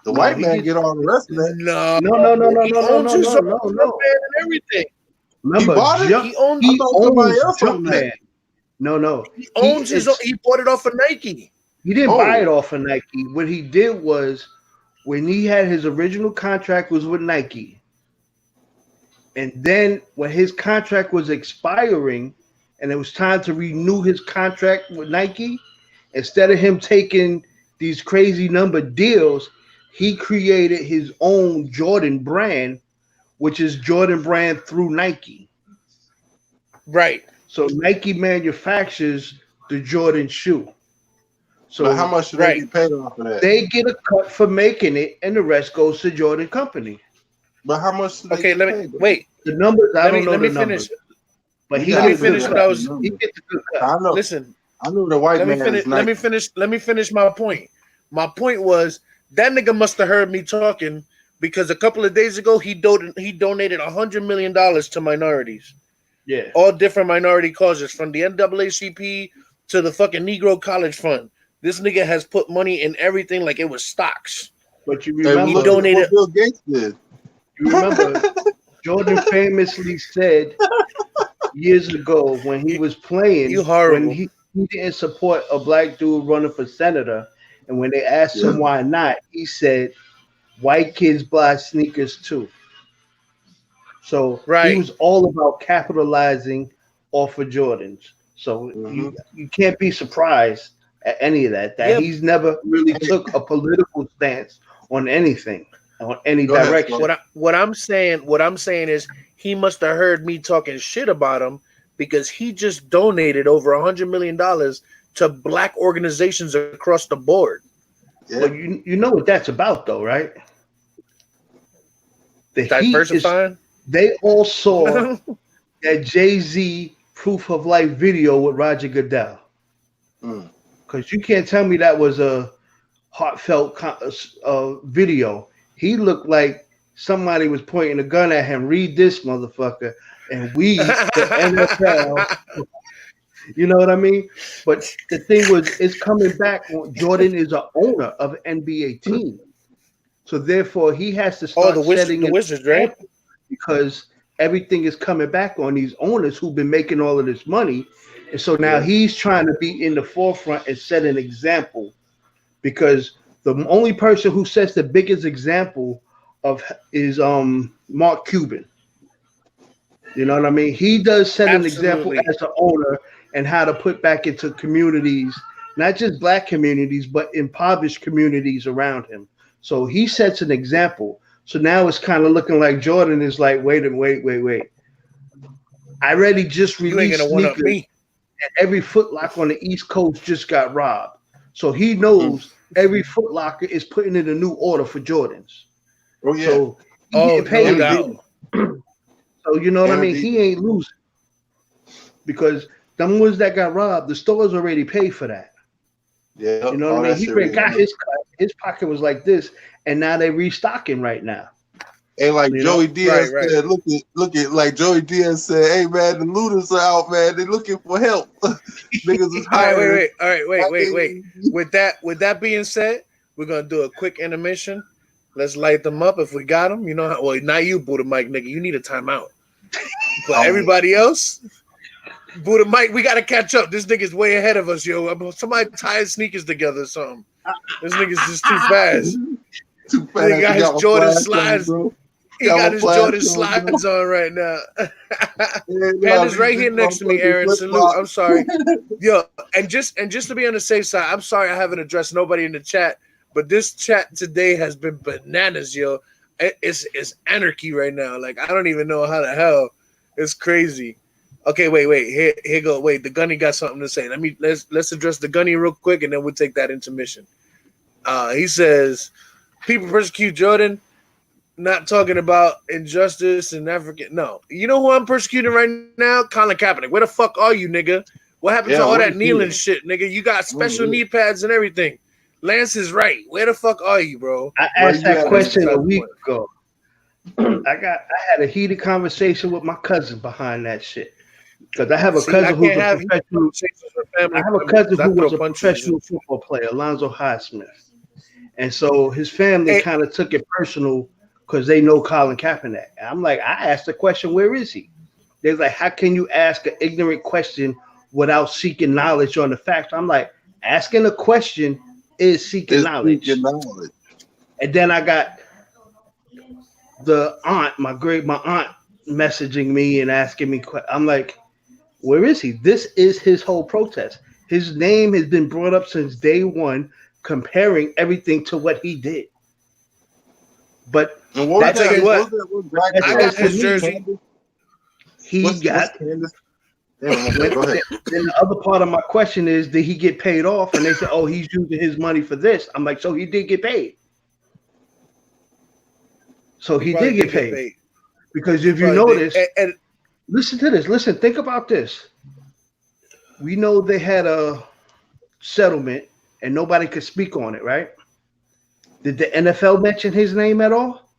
Speaker 5: The white man get all the rest of that.
Speaker 2: No.
Speaker 6: He owns his own and everything. Remember,
Speaker 2: he owns
Speaker 6: Jumpman. No.
Speaker 2: He owns his own. He bought it off of Nike.
Speaker 6: He didn't buy it off of Nike. What he did was, when he had his original contract was with Nike, and then when his contract was expiring and it was time to renew his contract with Nike, instead of him taking these crazy number deals, he created his own Jordan brand, which is Jordan brand through Nike.
Speaker 2: Right.
Speaker 6: So Nike manufactures the Jordan shoe. So
Speaker 5: but how much do they get paid off of that?
Speaker 6: They get a cut for making it, and the rest goes to Jordan Company.
Speaker 5: But how much?
Speaker 2: Okay, let me wait.
Speaker 6: The numbers, I don't know the numbers. But he
Speaker 2: let me finish what I was.
Speaker 6: He gets a good cut.
Speaker 5: I know.
Speaker 2: Listen,
Speaker 5: I knew the white man.
Speaker 2: Let me finish my point. My point was that nigga must have heard me talking because a couple of days ago he donated $100 million to minorities.
Speaker 6: Yeah,
Speaker 2: all different minority causes, from the NAACP to the fucking Negro College Fund. This nigga has put money in everything like it was stocks.
Speaker 6: But you remember,
Speaker 2: he donated.
Speaker 5: What Bill Gates did.
Speaker 6: You remember, Jordan famously said years ago when he was playing, when he didn't support a black dude running for senator, and when they asked him why not, he said, "White kids buy sneakers too." So he was all about capitalizing off of Jordans. So you can't be surprised at any of that. That he's never really took a political stance on anything, on any direction.
Speaker 2: What I'm saying is he must have heard me talking shit about him because he just donated over $100 million to black organizations across the board.
Speaker 6: Yeah. Well, you know what that's about, though, right?
Speaker 2: Diversifying.
Speaker 6: They all saw that Jay-Z Proof of Life video with Roger Goodell. Because you can't tell me that was a heartfelt video. He looked like somebody was pointing a gun at him. Read this, motherfucker. And we, the NFL, you know what I mean? But the thing was, it's coming back. Jordan is an owner of an NBA team. So therefore, he has to start setting
Speaker 2: the Wizards, right?
Speaker 6: Because everything is coming back on these owners who've been making all of this money. And so now he's trying to be in the forefront and set an example, because the only person who sets the biggest example of is Mark Cuban. You know what I mean? He does set an example as an owner and how to put back into communities, not just black communities, but impoverished communities around him. So he sets an example. So now it's kind of looking like Jordan is like, wait. I already just released sneakers, and every Foot Locker on the East Coast just got robbed. So he knows every Foot Locker is putting in a new order for Jordans.
Speaker 5: Oh yeah.
Speaker 6: So he getting paid. So you know what I mean? He ain't losing, because them ones that got robbed, the stores already paid for that.
Speaker 5: Yeah,
Speaker 6: you know what I mean? He got his cut. His pocket was like this, and now they're restocking right now.
Speaker 5: And like Joey Diaz said, look at like Joey Diaz said, hey man, the looters are out, man. They're looking for help. Niggas is hiring.
Speaker 2: All right, wait. With that being said, we're gonna do a quick intermission. Let's light them up if we got them. You know how, well, not you, Buddha Mike, nigga. You need a timeout. But everybody else, Buddha Mike, we gotta catch up. This nigga's way ahead of us, yo. Somebody tie his sneakers together or something. This nigga's just too fast. He got his Jordan slides. He got his Jordan slides on right now. Panda's right here next to me, Aaron. Salute. I'm sorry. Yo, and just to be on the safe side, I'm sorry I haven't addressed nobody in the chat, but this chat today has been bananas, yo. It's anarchy right now. Like, I don't even know how the hell. It's crazy. Okay, wait. Here go. Wait, the Gunny got something to say. Let's address the Gunny real quick, and then we'll take that intermission. He says, people persecute Jordan, not talking about injustice and African. No. You know who I'm persecuting right now? Colin Kaepernick. Where the fuck are you, nigga? What happened to all that kneeling shit, nigga? You got special knee pads and everything. Lance is right. Where the fuck are you, bro?
Speaker 6: I asked that question a week ago. I had a heated conversation with my cousin behind that shit. Because I have a cousin who's a professional. I have a cousin who was a professional football player, Alonzo Highsmith. And so his family kind of took it personal because they know Colin Kaepernick. And I'm like, I asked the question, where is he? They're like, how can you ask an ignorant question without seeking knowledge on the facts? I'm like, asking a question is seeking knowledge. And then I got the aunt, my aunt, messaging me and asking me. I'm like, where is he? This is his whole protest. His name has been brought up since day one, comparing everything to what he did. But that's what I got his jersey. He got. Then the other part of my question is, did he get paid off? And they said, oh, he's using his money for this. I'm like, so he did get paid. So he did get paid. Because if you notice, and listen to this. Listen, think about this. We know they had a settlement and nobody could speak on it, right? Did the NFL mention his name at all?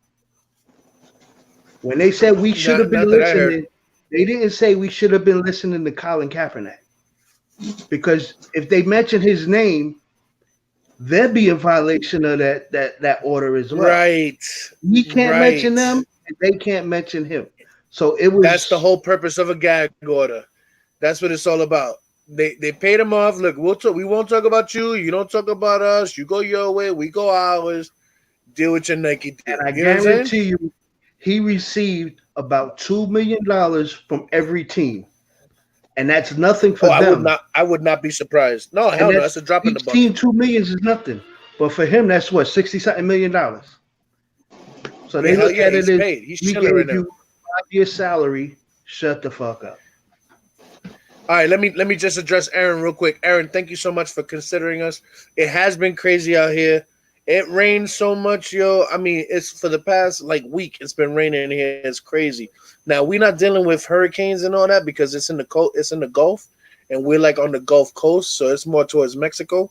Speaker 6: When they said we should have been listening, they didn't say we should have been listening to Colin Kaepernick. Because if they mention his name, they'll be in violation of that order as well.
Speaker 2: Right.
Speaker 6: We can't mention them, and they can't mention him. So it was.
Speaker 2: That's the whole purpose of a gag order. That's what it's all about. They paid him off. Look, we won't talk about you. You don't talk about us. You go your way. We go ours. Deal with your Nike deal.
Speaker 6: And I guarantee you, he received about $2 million from every team. and that's nothing for
Speaker 2: them.
Speaker 6: them.
Speaker 2: I would not be surprised. No, hell no, that's a drop in the bucket.
Speaker 6: 2 million is nothing, but for him, that's what $60-something million. So they look at it as
Speaker 2: he's chilling right now.
Speaker 6: 5-year salary. Shut the fuck up.
Speaker 2: All right, let me just address Aaron real quick. Aaron, thank you so much for considering us. It has been crazy out here. It rained so much, yo. I mean, it's for the past week. It's been raining here. It's crazy. Now we're not dealing with hurricanes and all that because it's in the Gulf, and we're on the Gulf Coast, so it's more towards Mexico.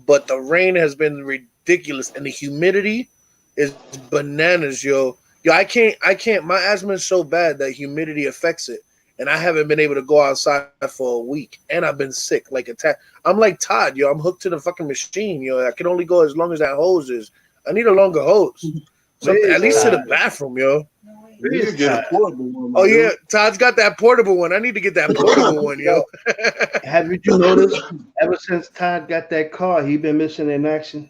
Speaker 2: But the rain has been ridiculous, and the humidity is bananas, yo. Yo, I can't. My asthma is so bad that humidity affects it. And I haven't been able to go outside for a week. And I've been sick I'm like Todd, yo. I'm hooked to the fucking machine, yo. I can only go as long as that hose is. I need a longer hose. At least to the bathroom, yo.
Speaker 5: You need to get a portable one.
Speaker 2: Oh, yeah. Todd's got that portable one. I need to get that portable one, yo.
Speaker 6: Haven't you noticed, ever since Todd got that car, he been missing in action?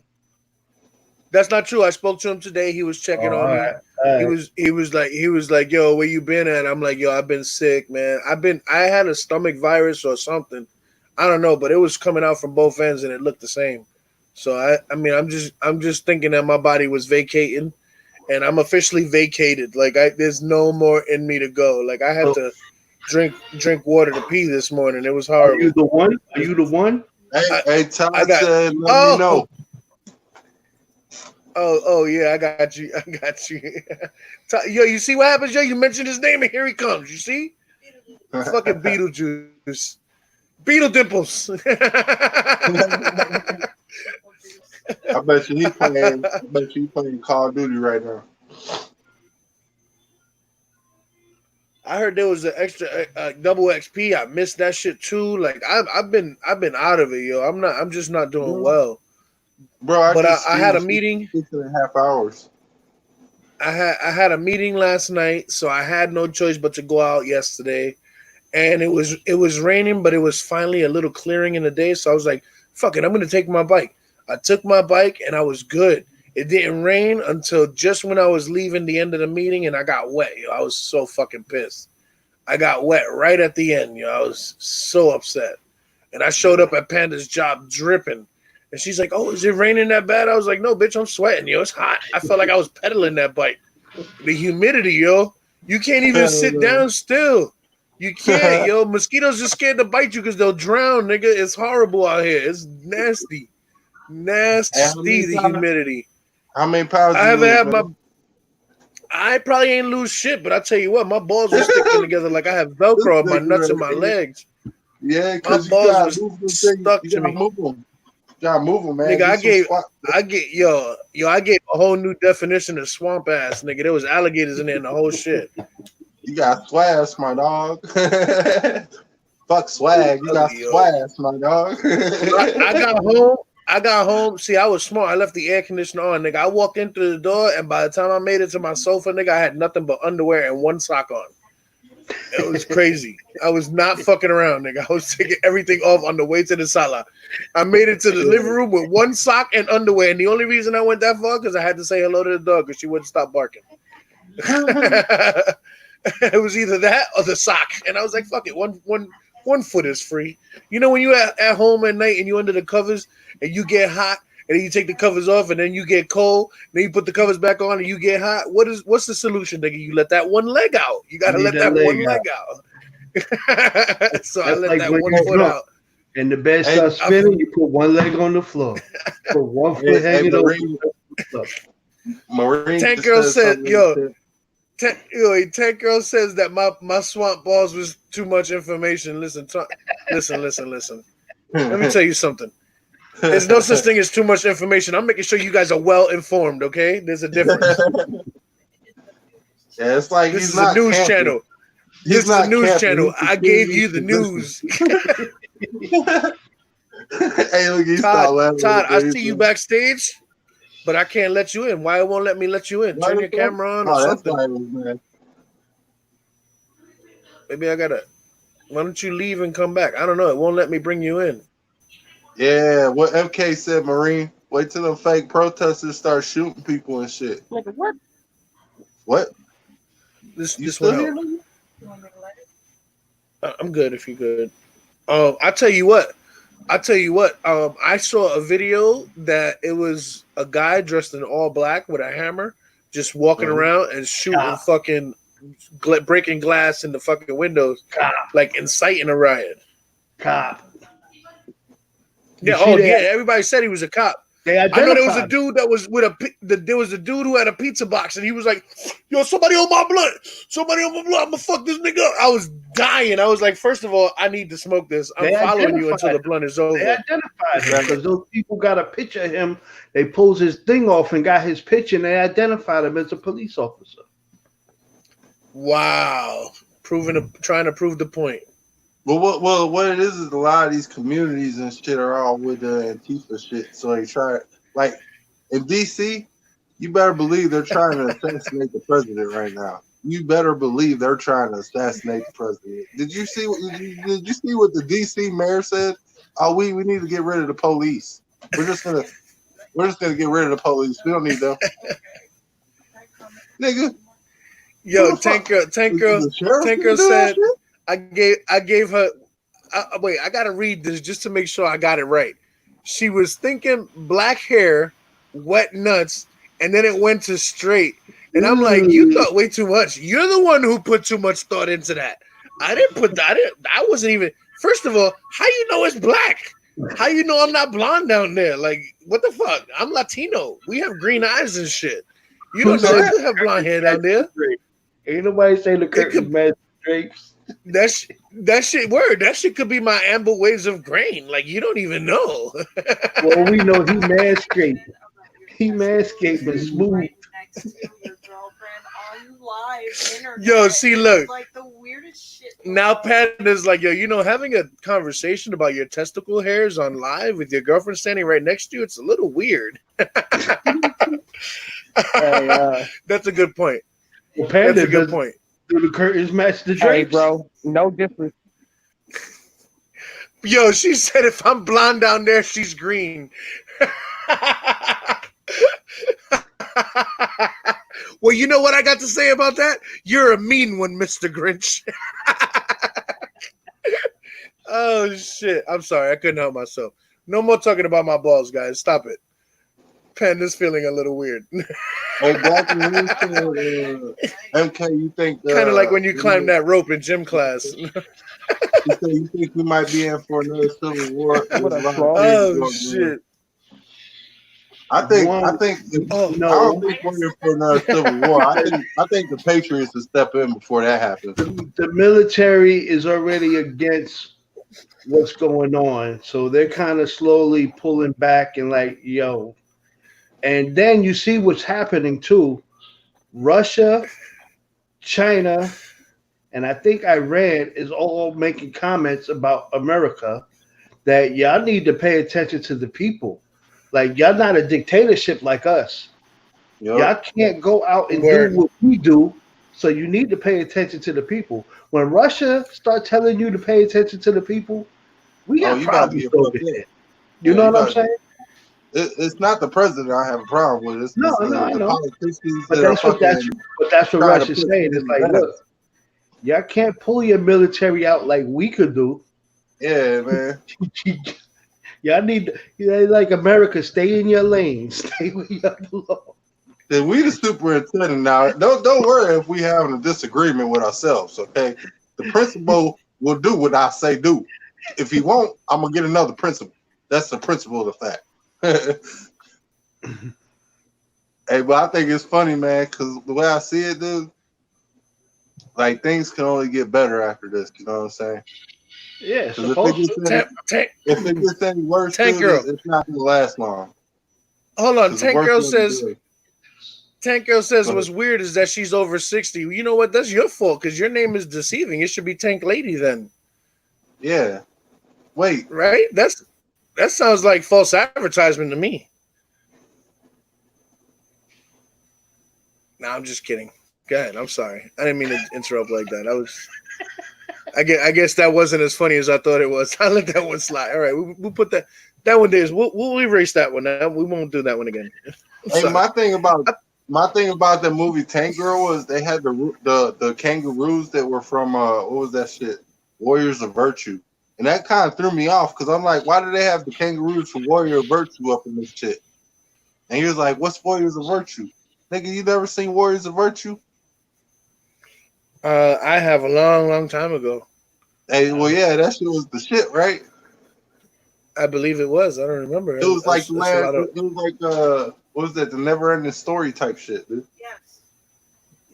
Speaker 2: That's not true. I spoke to him today. He was checking on me. He was like, yo, where you been at? I'm like, yo, I've been sick, man. I had a stomach virus or something. I don't know, but it was coming out from both ends and it looked the same. So I mean, I'm just thinking that my body was vacating, and I'm officially vacated. There's no more in me to go. I had to drink water to pee this morning. It was horrible.
Speaker 6: Are you the one?
Speaker 5: Hey, Todd said, let me know.
Speaker 2: Oh yeah, I got you. Yo, you see what happens, yo? You mentioned his name and here he comes. You see? Fucking Beetlejuice. Beetle Dimples.
Speaker 5: I bet you he playing Call of Duty right now.
Speaker 2: I heard there was an extra double XP. I missed that shit too. I've been out of it, yo. I'm just not doing well.
Speaker 5: Bro,
Speaker 2: I had a meeting.
Speaker 5: 6.5 hours.
Speaker 2: I had a meeting last night, so I had no choice but to go out yesterday. And it was raining, but it was finally a little clearing in the day. So I was like, fuck it, I'm gonna take my bike. I took my bike and I was good. It didn't rain until just when I was leaving the end of the meeting, and I got wet. Yo, I was so fucking pissed. I got wet right at the end. Yo, I was so upset. And I showed up at Panda's job dripping. And she's like, oh, is it raining that bad? I was like, no, bitch, I'm sweating, yo. It's hot. I felt like I was pedaling that bike. The humidity, yo. You can't even sit down still. You can't, yo. Mosquitoes are scared to bite you because they'll drown, nigga. It's horrible out here. It's nasty. Nasty, the humidity.
Speaker 5: How many pounds
Speaker 2: I probably ain't lose shit, but I tell you what, my balls are sticking together like I have Velcro on my nuts and my legs.
Speaker 5: Yeah, because
Speaker 2: my balls are stuck to me.
Speaker 5: Gotta move them, man.
Speaker 2: Nigga, I gave a whole new definition of swamp ass, nigga. There was alligators in there and the whole shit.
Speaker 5: You got swag, my dog. Fuck swag. You got swag, my dog. I got home. See, I was smart. I left the air conditioner on, nigga. I walked in through the door, and by the time I made it to my sofa, nigga, I had nothing but underwear and one sock on. It was crazy. I was not fucking around, nigga. I was taking everything off on the way to the sala. I made it to the living room with one sock and underwear, and the only reason I went that far because I had to say hello to the dog because she wouldn't stop barking. It was either that or the sock, and I was like, "Fuck it, one foot is free." You know when you at home at night and you under the covers and you get hot, and then you take the covers off, and then you get cold, then you put the covers back on, and you get hot. What's the solution, nigga? You let that one leg out. You gotta let that one leg out. So I let that one foot out.
Speaker 6: And the bed starts spinning. You put one leg on the floor. Put one foot hanging over.
Speaker 5: Marine.
Speaker 2: Tank Girl said, Tank Girl says that my swamp balls was too much information. Listen. Let me tell you something. There's no such thing as too much information. I'm making sure you guys are well informed, okay? There's a difference.
Speaker 5: Yeah, it's like
Speaker 2: this is a news channel. This is a news channel. I gave you the news.
Speaker 5: Hey, look,
Speaker 2: Todd, I see you backstage, but I can't let you in. Why it won't let me let you in? Turn your camera on or something. Maybe I gotta. Why don't you leave and come back? I don't know. It won't let me bring you in.
Speaker 5: Yeah, what MK said, Marine. Wait till the fake protesters start shooting people and shit. What?
Speaker 2: This one. I'm good if you're good. I tell you what. I saw a video that it was a guy dressed in all black with a hammer, just walking around and shooting fucking breaking glass in the fucking windows, like inciting a riot.
Speaker 6: Cop.
Speaker 2: Yeah. Everybody said he was a cop. I know there was a dude that was with there was a dude who had a pizza box and he was like, "Yo, somebody on my blood! Somebody on my blood! I'm gonna fuck this nigga up." I was dying. I was like, first of all, I need to smoke this. I'm following you until the blunt is over.
Speaker 6: They identified him because those people got a picture of him. They pulled his thing off and got his picture, and they identified him as a police officer.
Speaker 2: Wow, trying to prove the point.
Speaker 5: Well, what it is a lot of these communities and shit are all with the Antifa shit. So they try, like in DC, you better believe they're trying to assassinate the president right now. You better believe they're trying to assassinate the president. Did you see what the DC mayor said? Oh, we need to get rid of the police. We're just gonna get rid of the police. We don't need them, nigga.
Speaker 2: Yo, Tank Girl said. I gave her. Wait, I gotta read this just to make sure I got it right. She was thinking black hair, wet nuts, and then it went to straight. And I'm like, you thought way too much. You're the one who put too much thought into that. I didn't put that. I wasn't even. First of all, how you know it's black? How you know I'm not blonde down there? Like, what the fuck? I'm Latino. We have green eyes and shit. You don't know I have blonde hair down there.
Speaker 6: Ain't nobody saying the curtains match drapes.
Speaker 2: That shit word. That shit could be my amber waves of grain. Like, you don't even know.
Speaker 6: Well, we know he manscaped. He manscaped and smooth.
Speaker 2: Yo, see, look.
Speaker 3: Like the weirdest shit.
Speaker 2: Now Panda's like, yo, you know, having a conversation about your testicle hairs on live with your girlfriend standing right next to you, it's a little weird. That's a good point.
Speaker 6: Well, Panda,
Speaker 2: that's a good point.
Speaker 6: Do the curtains match the drapes?
Speaker 4: Hey, bro, no difference.
Speaker 2: Yo, she said if I'm blonde down there, she's green. Well, you know what I got to say about that? You're a mean one, Mr. Grinch. Oh, shit. I'm sorry. I couldn't help myself. No more talking about my balls, guys. Stop it. Panda's feeling a little weird.
Speaker 5: Hey, back in MK, you think
Speaker 2: kind of like when you climb that rope in gym class.
Speaker 5: You think we might be in for another civil war?
Speaker 2: Oh shit!
Speaker 5: I think. I don't think we're in for another civil war. I think the Patriots will step in before that happens.
Speaker 6: The military is already against what's going on, so they're kind of slowly pulling back and like, yo. And then you see what's happening too. Russia, China, and I think Iran is all making comments about America that y'all need to pay attention to the people. Like, y'all not a dictatorship like us. Yep. Y'all can't go out and do what we do, so you need to pay attention to the people. When Russia start telling you to pay attention to the people, we got problems over there. You know what I'm saying?
Speaker 5: It's not the president I have a problem with. It's
Speaker 6: no, I know. But that's what Russia's saying. It's like, look, y'all can't pull your military out like we could do.
Speaker 5: Yeah, man.
Speaker 6: Y'all need, like America, stay in your lane. Stay where y'all belong.
Speaker 5: Then we the superintendent now. Don't worry if we having a disagreement with ourselves, okay? The principal will do what I say do. If he won't, I'm going to get another principal. That's the principle of the fact. Hey, but I think it's funny, man, because the way I see it, dude, like things can only get better after this. You know what I'm saying?
Speaker 6: Yeah.
Speaker 5: If it gets any worse, dude, it's not gonna last long.
Speaker 2: Hold on, Tank Girl says. Tank Girl says what's weird is that she's over 60. You know what? That's your fault because your name is deceiving. It should be Tank Lady then.
Speaker 5: Yeah. Wait.
Speaker 2: Right? That sounds like false advertisement to me. No, I'm just kidding. Go ahead. I'm sorry. I didn't mean to interrupt like that. I guess that wasn't as funny as I thought it was. I let that one slide. All right, we'll put that one there. We'll erase that one. Now we won't do that one again.
Speaker 5: Hey, my thing about the movie Tank Girl was they had the kangaroos that were from what was that shit? Warriors of Virtue. And that kind of threw me off because I'm like, why do they have the kangaroos from Warrior of Virtue up in this shit? And he was like, what's Warriors of Virtue? Nigga, you never seen Warriors of Virtue?
Speaker 2: I have a long time ago.
Speaker 5: Hey, well, yeah, that shit was the shit, right?
Speaker 2: I believe it was. I don't remember.
Speaker 5: It was like it was like what was that? The Never Ending Story type shit, dude.
Speaker 3: Yes.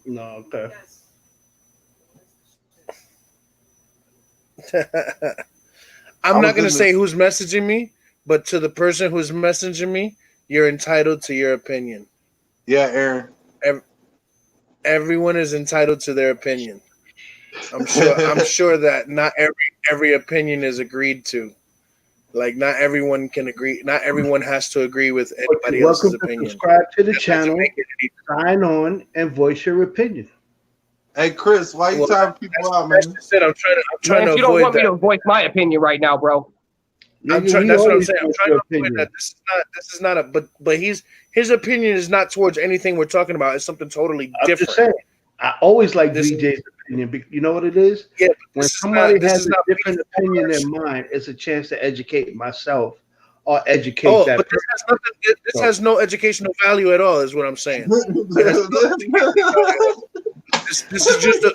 Speaker 6: No, okay.
Speaker 3: Yes.
Speaker 2: I'm not going to say who's messaging me, but to the person who's messaging me, you're entitled to your opinion.
Speaker 5: Yeah, Aaron.
Speaker 2: Everyone is entitled to their opinion. I'm sure that not every opinion is agreed to. Like, not everyone can agree. Not everyone has to agree with anybody else's opinion.
Speaker 6: Subscribe to the channel, sign on, and voice your opinion.
Speaker 5: Hey, Chris, why you talking people out, man?
Speaker 2: That's it. I'm trying to
Speaker 4: you don't want me to voice my opinion right now, bro.
Speaker 2: That's what I'm saying. I'm trying to avoid that. This is not a. But his opinion is not towards anything we're talking about. It's something totally different.
Speaker 6: I'm just saying, I always like VJ's opinion. You know what it is?
Speaker 2: Yeah.
Speaker 6: When somebody has a different opinion than mine, it's a chance to educate myself or educate that.
Speaker 2: But this has nothing. This has no educational value at all. Is what I'm saying. This is just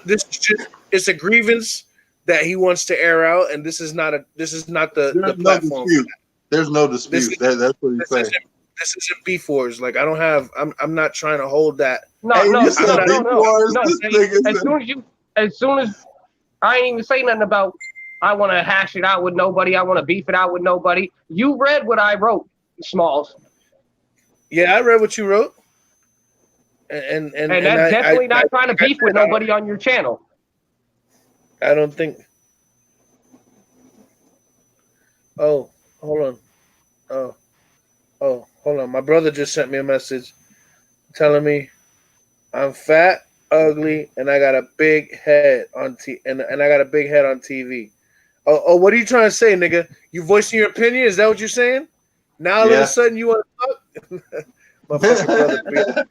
Speaker 2: it's a grievance that he wants to air out, and this is not the platform.
Speaker 5: There's no dispute. That's what he's saying.
Speaker 2: This isn't beef wars. Like, I'm not trying to hold that.
Speaker 4: No. As soon as I ain't even say nothing about I want to hash it out with nobody. I want to beef it out with nobody. You read what I wrote, Smallz.
Speaker 2: Yeah, I read what you wrote. And
Speaker 4: that's definitely not trying to beef with nobody on your channel.
Speaker 2: I don't think. Oh, hold on. Oh, hold on. My brother just sent me a message telling me I'm fat, ugly, and I got a big head on and I got a big head on TV. Oh, what are you trying to say, nigga? You voicing your opinion? Is that what you're saying? Now all of a sudden you want to talk? My fucking brother being a dick.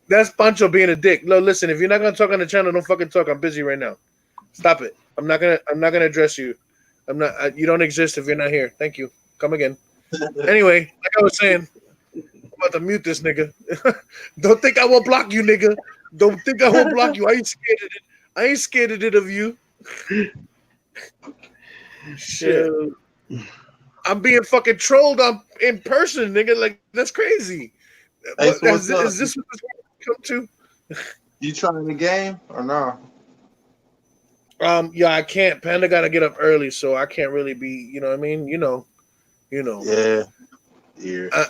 Speaker 2: That's Pancho being a dick. No, listen, if you're not gonna talk on the channel, don't fucking talk. I'm busy right now. Stop it. I'm not gonna address you. I'm not. You don't exist if you're not here. Thank you. Come again. Anyway, like I was saying, I'm about to mute this nigga. Don't think I won't block you, nigga. Don't think I won't block you. I ain't scared of it. I ain't scared of you. Shit. I'm being fucking trolled in person, nigga. Like, that's crazy.
Speaker 5: Hey, so
Speaker 2: is this what this come to?
Speaker 5: You trying the game or no?
Speaker 2: Yeah, I can't. Panda gotta get up early, so I can't really be. You know what I mean? You know.
Speaker 5: Yeah.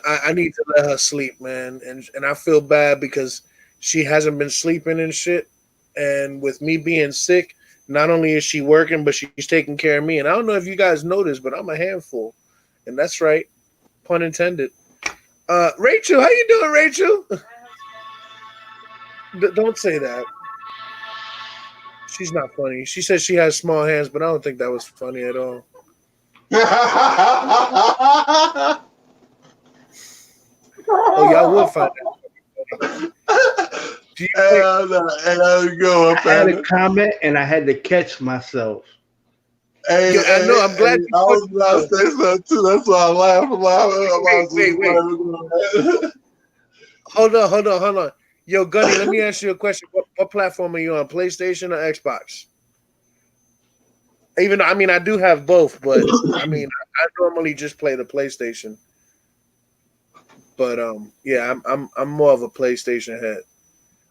Speaker 2: I need to let her sleep, man, and I feel bad because she hasn't been sleeping and shit. And with me being sick, not only is she working, but she's taking care of me. And I don't know if you guys noticed, but I'm a handful, and that's right, pun intended. Rachel, how you doing, Rachel? Don't say that. She's not funny. She says she has small hands, but I don't think that was funny at all. Oh, y'all will find it.
Speaker 6: I had a comment and I had to catch myself.
Speaker 5: Hey,
Speaker 2: I know. I'm glad.
Speaker 5: I was about to say something too. That's why I laughed.
Speaker 2: Wait. Hold on. Yo, Gunny, let me ask you a question. What platform are you on? PlayStation or Xbox? Even, I mean, I do have both, but I mean, I normally just play the PlayStation. But yeah, I'm more of a PlayStation head.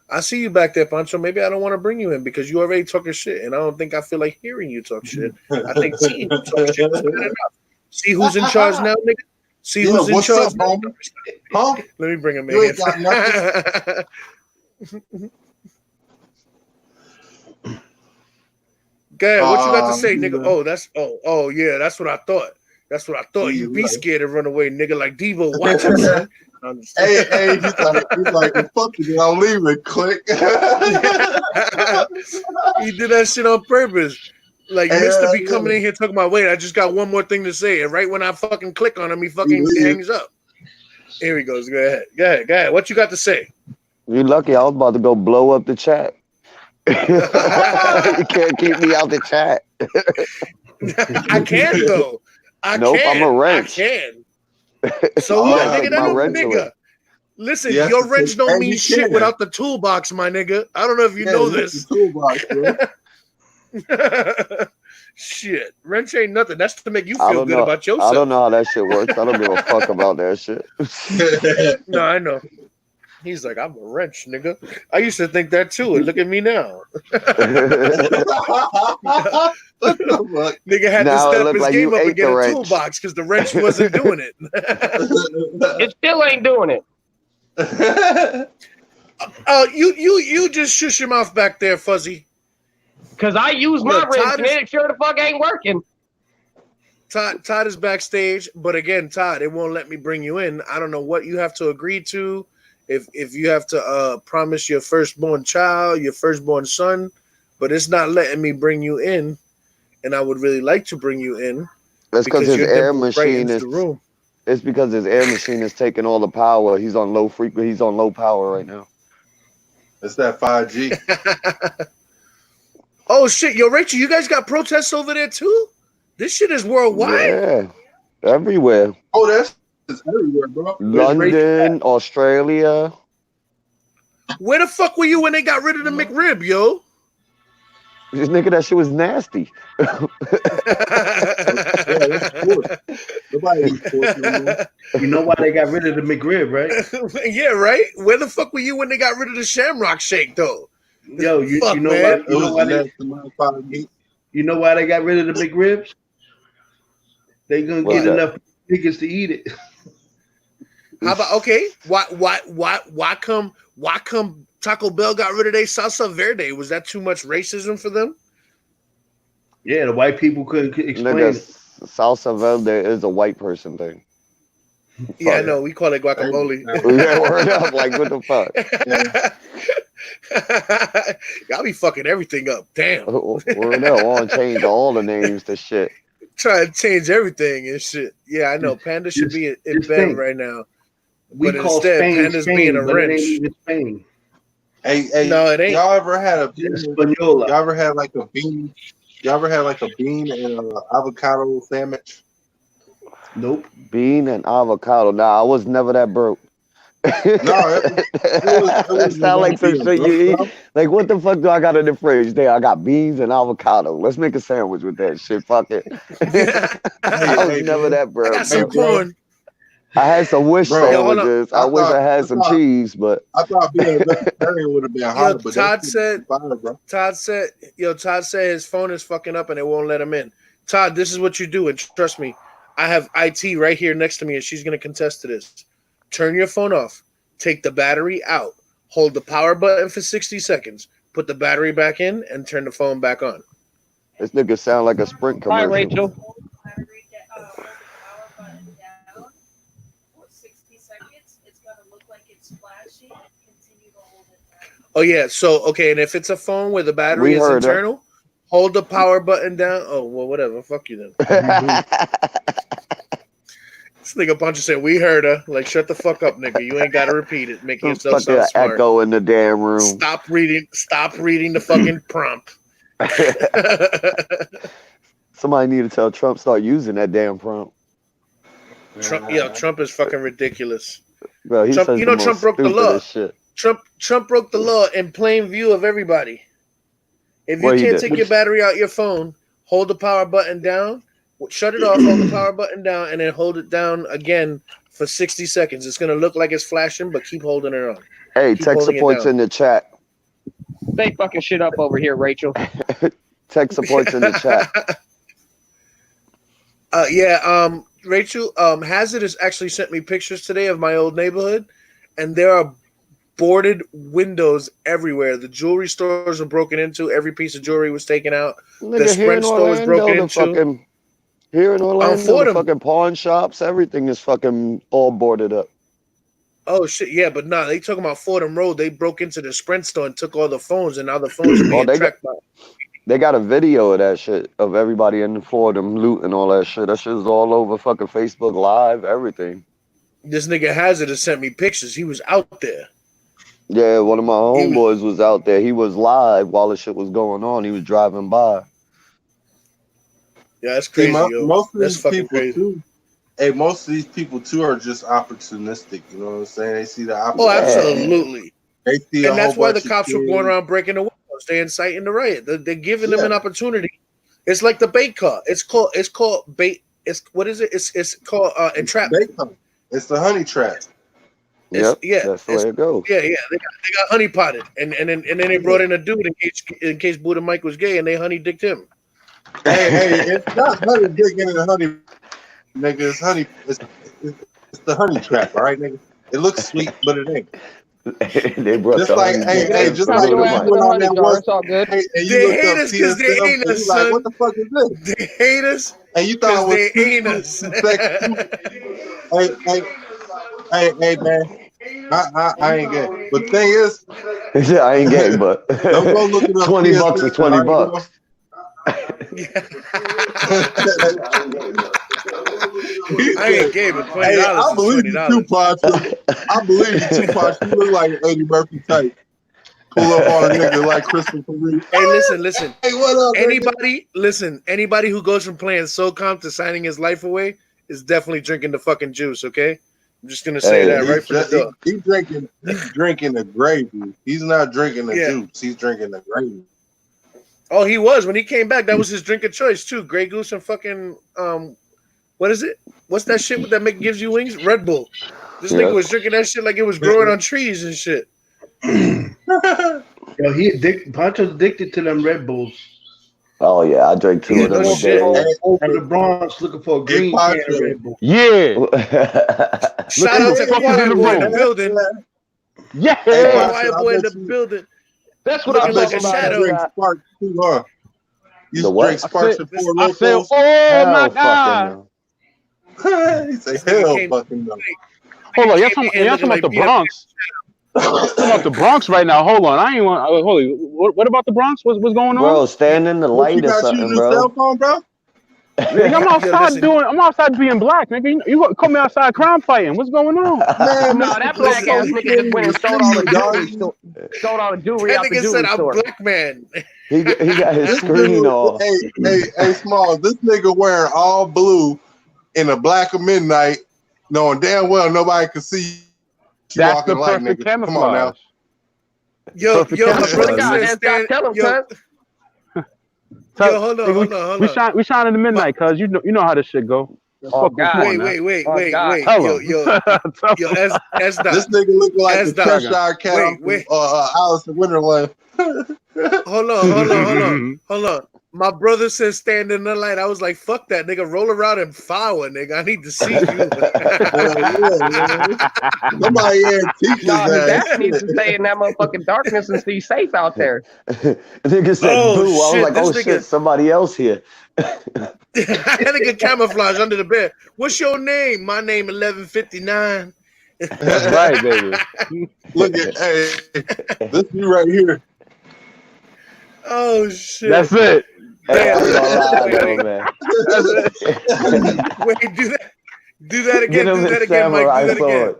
Speaker 2: I see you back there, Pancho. Maybe I don't want to bring you in because you already talking shit, and I don't think I feel like hearing you talk shit. I think seeing you talk shit is good enough. See who's in charge now, nigga? See who's in charge now?
Speaker 5: Huh?
Speaker 2: Let me bring him
Speaker 5: You
Speaker 2: in.
Speaker 5: ain't got nothing.
Speaker 2: Gad, what you got to say, nigga? Oh, yeah, that's what I thought. You be scared to run away, nigga, like Devo. Watch him, son.
Speaker 5: Hey, he's like, fuck you, I'll leave it quick.
Speaker 2: He did that shit on purpose. Like, Mr. be coming in here talking about, wait, I just got one more thing to say. And right when I fucking click on him, he fucking hangs up. Here he goes. Go ahead. What you got to say?
Speaker 8: You're lucky. I was about to go blow up the chat. You can't keep me out the chat.
Speaker 2: I can though.
Speaker 8: Nope, I'm a wrench.
Speaker 2: I can. So what, nigga? That don't, nigga. Listen,
Speaker 5: Yes,
Speaker 2: your wrench don't
Speaker 5: and
Speaker 2: mean
Speaker 5: you
Speaker 2: shit
Speaker 5: can.
Speaker 2: without the toolbox, my nigga. I don't know if you know this.
Speaker 5: Toolbox, bro.
Speaker 2: Shit, wrench ain't nothing. That's to make you
Speaker 8: I
Speaker 2: feel
Speaker 8: don't
Speaker 2: good
Speaker 8: know.
Speaker 2: about yourself.
Speaker 8: I don't know how that shit works. I don't give a fuck about that shit.
Speaker 2: No, I know. He's like, I'm a wrench, nigga. I used to think that too, and look at me now. Nigga had
Speaker 8: Now
Speaker 2: to
Speaker 8: it
Speaker 2: step
Speaker 8: look
Speaker 2: his
Speaker 8: like
Speaker 2: game
Speaker 8: you
Speaker 2: up and
Speaker 8: ate
Speaker 2: get
Speaker 8: the
Speaker 2: a
Speaker 8: wrench.
Speaker 2: toolbox because the wrench wasn't doing it.
Speaker 4: It still ain't doing it.
Speaker 2: You just shush your mouth back there, Fuzzy.
Speaker 4: Cause I use my
Speaker 2: Look,
Speaker 4: wrench and it sure the fuck ain't working.
Speaker 2: Todd is backstage, but again, Todd, it won't let me bring you in. I don't know what you have to agree to. If you have to promise your firstborn child, your firstborn son, but it's not letting me bring you in, and I would really like to bring you in.
Speaker 8: That's because his
Speaker 2: you're
Speaker 8: air
Speaker 2: dimpled right
Speaker 8: machine
Speaker 2: into
Speaker 8: is.
Speaker 2: the room.
Speaker 8: It's because his air machine is taking all the power. He's on low frequency. He's on low power right now.
Speaker 5: It's that 5G.
Speaker 2: Oh shit, yo, Rachel, you guys got protests over there too? This shit is worldwide.
Speaker 8: Yeah, everywhere.
Speaker 5: Oh, that's everywhere, bro.
Speaker 8: London, Australia.
Speaker 2: Where the fuck were you when they got rid of the McRib, yo?
Speaker 8: This nigga, that shit was nasty.
Speaker 5: Nobody eats pork no more.
Speaker 6: You know why they got rid of the McRib, right?
Speaker 2: Yeah, right. Where the fuck were you when they got rid of the Shamrock Shake, though?
Speaker 6: Yo, you know
Speaker 2: man.
Speaker 6: You know why they got rid of the McRibs? They gonna get enough niggas to eat it.
Speaker 2: How about why come Taco Bell got rid of their salsa verde? Was that too much racism for them?
Speaker 6: Yeah, the white people couldn't explain
Speaker 8: Nigga,
Speaker 6: it.
Speaker 8: salsa verde is a white person thing.
Speaker 2: Yeah, I know. We call it guacamole.
Speaker 8: Yeah, word up. Like, what the fuck?
Speaker 2: Y'all be fucking everything up. Damn.
Speaker 8: Word up. I want to change all the names to shit.
Speaker 2: Try to change everything and shit. Yeah, I know. Panda should be in bed right now.
Speaker 6: We
Speaker 2: but
Speaker 6: call
Speaker 2: instead,
Speaker 6: Spain
Speaker 2: Panda's
Speaker 6: Spain,
Speaker 2: being a
Speaker 6: but
Speaker 2: wrench.
Speaker 6: it ain't even Spain.
Speaker 5: Hey,
Speaker 2: no, it ain't.
Speaker 5: Y'all ever had a bean?
Speaker 6: Española.
Speaker 5: Y'all ever had like a bean? Y'all ever had like a bean and avocado sandwich?
Speaker 6: Nope.
Speaker 8: Bean and avocado. Nah, I was never that broke.
Speaker 5: No,
Speaker 8: it sound like some shit you eat. Like, what the fuck do I got in the fridge? There, I got beans and avocado. Let's make a sandwich with that shit. Fuck it. I was never that broke.
Speaker 2: I got some corn.
Speaker 8: I had some wish sandwiches. I wish I had some cheese, but
Speaker 5: I thought being a vegetarian would have been hard. But
Speaker 2: Todd said his phone is fucking up and it won't let him in. Todd, this is what you do, and trust me, I have IT right here next to me, and she's gonna contest to this. Turn your phone off. Take the battery out. Hold the power button for 60 seconds. Put the battery back in and turn the phone back on.
Speaker 8: This nigga sound like a Sprint commercial.
Speaker 4: Hi, Rachel.
Speaker 2: Oh yeah, so okay, and if it's a phone where the battery is internal, hold the power button down. Oh well, whatever. Fuck you then. This nigga Puncher said we heard her. Like, shut the fuck up, nigga. You ain't got to repeat it, making yourself sound smart.
Speaker 8: Echo in the damn room.
Speaker 2: Stop reading the fucking prompt.
Speaker 8: Somebody need to tell Trump start using that damn prompt.
Speaker 2: Trump is fucking ridiculous.
Speaker 8: Bro,
Speaker 2: Trump broke the law.
Speaker 8: Shit.
Speaker 2: Trump broke the law in plain view of everybody. If you can't take your battery out your phone, hold the power button down, shut it off, hold the power button down, and then hold it down again for 60 seconds. It's going to look like it's flashing, but keep holding it on.
Speaker 8: Hey, tech support's in the chat.
Speaker 4: Stay fucking shit up over here, Rachel.
Speaker 8: Tech support's in the chat.
Speaker 2: Rachel, Hazard has actually sent me pictures today of my old neighborhood, and there are boarded windows everywhere. The jewelry stores were broken into. Every piece of jewelry was taken out. The Sprint store was broken into.
Speaker 8: Here in Orlando, the fucking pawn shops, everything is fucking all boarded up.
Speaker 2: Oh shit, yeah, but nah, they talking about Fordham Road. They broke into the Sprint store and took all the phones, and now the phones are being tracked by.
Speaker 8: They got a video of that shit, of everybody in Fordham looting all that shit. That shit is all over fucking Facebook Live, everything.
Speaker 2: This nigga Hazard has sent me pictures. He was out there.
Speaker 8: Yeah, one of my homeboys was out there. He was live while the shit was going on. He was driving by.
Speaker 2: Yeah, that's crazy, yo.
Speaker 5: Most of
Speaker 2: That's
Speaker 5: these
Speaker 2: fucking
Speaker 5: people
Speaker 2: crazy.
Speaker 5: too. Hey, most of these people too are just opportunistic. You know what I'm saying? They see the
Speaker 2: Oh,
Speaker 5: opportunity.
Speaker 2: absolutely.
Speaker 5: They see a
Speaker 2: And that's
Speaker 5: whole
Speaker 2: why the
Speaker 5: bunch of
Speaker 2: cops were going
Speaker 5: kids.
Speaker 2: around breaking the windows. They're inciting the riot. They're giving them an
Speaker 5: Yeah.
Speaker 2: opportunity. It's like the bait car. It's called bait. It's what is it? It's called entrapment.
Speaker 5: It's the honey trap.
Speaker 8: Yep, that's the way it goes.
Speaker 2: Yeah. They got honey potted, and then they brought in a dude in case Buddha Mike was gay, and they honey dicked him.
Speaker 5: Hey, it's not honey dick in the honey, nigga. It's honey. It's the honey trap, all right, nigga. It looks sweet, but it ain't.
Speaker 8: They brought
Speaker 5: Just
Speaker 8: the
Speaker 5: like,
Speaker 8: honey dick
Speaker 5: just
Speaker 8: in
Speaker 5: like
Speaker 8: for
Speaker 5: you
Speaker 8: the mic.
Speaker 5: went on that one.
Speaker 4: It's all good.
Speaker 5: Hey, and you
Speaker 2: They
Speaker 5: looked
Speaker 2: hate
Speaker 5: up
Speaker 2: us because they
Speaker 5: TSM,
Speaker 2: ain't
Speaker 5: and
Speaker 2: us,
Speaker 5: you like,
Speaker 2: son.
Speaker 5: what the fuck is this?
Speaker 2: They hate us
Speaker 5: And you thought it
Speaker 2: because
Speaker 5: was
Speaker 2: they ain't us.
Speaker 5: Hey, man. I ain't gay. But the thing is,
Speaker 8: Yeah, I ain't gay, but
Speaker 5: don't go looking up
Speaker 8: $20
Speaker 5: TSM,
Speaker 8: is $20.
Speaker 2: I ain't gay, but $20
Speaker 5: Hey, I
Speaker 2: is
Speaker 5: believe you,
Speaker 2: $20.
Speaker 5: Tupac. I believe you, Tupac. You look like Eddie Murphy type. Pull up on a nigga like Christopher Reeve.
Speaker 2: Hey, listen.
Speaker 5: Hey, what up,
Speaker 2: Anybody who goes from playing SOCOM to signing his life away is definitely drinking the fucking juice, okay? I'm just gonna say that right from the door.
Speaker 5: He's drinking the gravy. He's not drinking the juice. He's drinking the gravy.
Speaker 2: Oh, he was when he came back. That was his drink of choice too. Grey Goose and fucking what is it? What's that shit that gives you wings? Red Bull. This nigga was drinking that shit like it was growing on trees and shit.
Speaker 6: Yo, Poncho's addicted to them Red Bulls.
Speaker 8: Oh yeah, I drank 2 of them a day.
Speaker 6: Over the Bronx looking for a green can of Red Bull.
Speaker 9: Yeah.
Speaker 2: Shout out to Quiet Boy in the building.
Speaker 9: Yeah.
Speaker 2: Quiet Boy in the building.
Speaker 4: That's what
Speaker 2: Looking
Speaker 4: I'm
Speaker 2: like a
Speaker 4: talking about.
Speaker 2: shadow.
Speaker 5: Drink Sparks too, huh? You
Speaker 8: The what?
Speaker 5: drink Sparks and Four
Speaker 9: I said,
Speaker 5: Locos?
Speaker 9: oh my
Speaker 8: Hell
Speaker 9: God.
Speaker 5: He say, hell fucking no.
Speaker 9: Hold on, y'all talking about the Bronx. Talking about the Bronx right now. Hold on, I ain't want. Hold on. What about the Bronx? What's going on?
Speaker 8: Bro, stand in the
Speaker 5: You
Speaker 8: light or
Speaker 5: got
Speaker 8: something,
Speaker 5: using a cell
Speaker 8: bro.
Speaker 5: phone, bro?
Speaker 9: Nigga, I'm outside I'm outside being black, nigga. You call me outside crime fighting. What's going on?
Speaker 5: Man,
Speaker 4: No, that black ass nigga just went and stole all the jewelry. Stole all the jewelry out the
Speaker 2: That nigga
Speaker 4: jewelry
Speaker 2: said, "I'm
Speaker 4: store.
Speaker 2: black man."
Speaker 8: He got his
Speaker 5: This
Speaker 8: screen
Speaker 5: dude,
Speaker 8: off.
Speaker 5: hey, Smallz, this nigga wearing all blue in a black of midnight, knowing damn well nobody can see you
Speaker 9: That's
Speaker 5: walking
Speaker 9: the
Speaker 5: like
Speaker 9: perfect
Speaker 5: nigga. Come on now.
Speaker 9: camouflage.
Speaker 2: Yo, my brother
Speaker 4: God,
Speaker 2: said,
Speaker 4: that's
Speaker 2: stand.
Speaker 4: tell him,
Speaker 2: Yo, hold on.
Speaker 9: We shine in the midnight, cuz you know how this shit go.
Speaker 4: Oh, God.
Speaker 2: Wait.
Speaker 9: Tell
Speaker 2: Yo,
Speaker 9: him.
Speaker 2: S dot.
Speaker 5: This nigga look like the
Speaker 2: S-Dot.
Speaker 5: Cheshire Cat
Speaker 2: Wait.
Speaker 5: Alice in Wonderland.
Speaker 2: Hold on. My brother said stand in the light. I was like, fuck that, nigga. Roll around and flower, nigga. I need to see you.
Speaker 5: Somebody teach
Speaker 4: No, his
Speaker 5: his
Speaker 4: ass
Speaker 5: ass.
Speaker 4: needs to stay in that motherfucking darkness and stay safe out there.
Speaker 8: Nigga said boo. I was like, oh shit, somebody else here.
Speaker 2: That nigga camouflage under the bed. What's your name? My name 1159.
Speaker 9: That's right, baby.
Speaker 5: Look at this you right here.
Speaker 2: Oh shit.
Speaker 9: That's it.
Speaker 8: Hey, I'm gonna lie though, man.
Speaker 2: Wait, do that again.
Speaker 8: Get him
Speaker 2: Do that
Speaker 8: his
Speaker 2: again, Mike.
Speaker 8: samurai
Speaker 2: Do that again.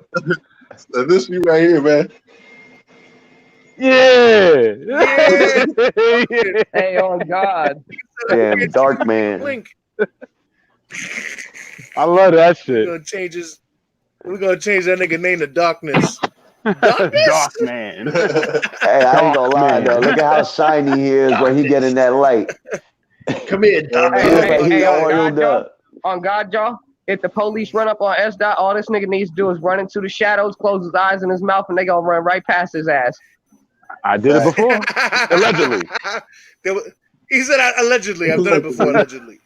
Speaker 5: So this you right here, man.
Speaker 9: Yeah.
Speaker 4: Hey, oh God.
Speaker 8: Damn, dark man.
Speaker 2: Blink.
Speaker 9: I love that
Speaker 2: We're
Speaker 9: shit.
Speaker 2: gonna change that nigga name to Darkness.
Speaker 9: Dark man.
Speaker 8: Hey, I ain't gonna lie though. Look at how shiny he is when he get in that light.
Speaker 6: Come here, Doc.
Speaker 8: He
Speaker 4: on
Speaker 8: oiled
Speaker 4: God,
Speaker 8: up.
Speaker 4: On God, y'all. If the police run up on S. Dot, all this nigga needs to do is run into the shadows, close his eyes and his mouth, and they gonna run right past his ass.
Speaker 9: I did it before. Allegedly.
Speaker 2: He said allegedly. I've done it before, allegedly.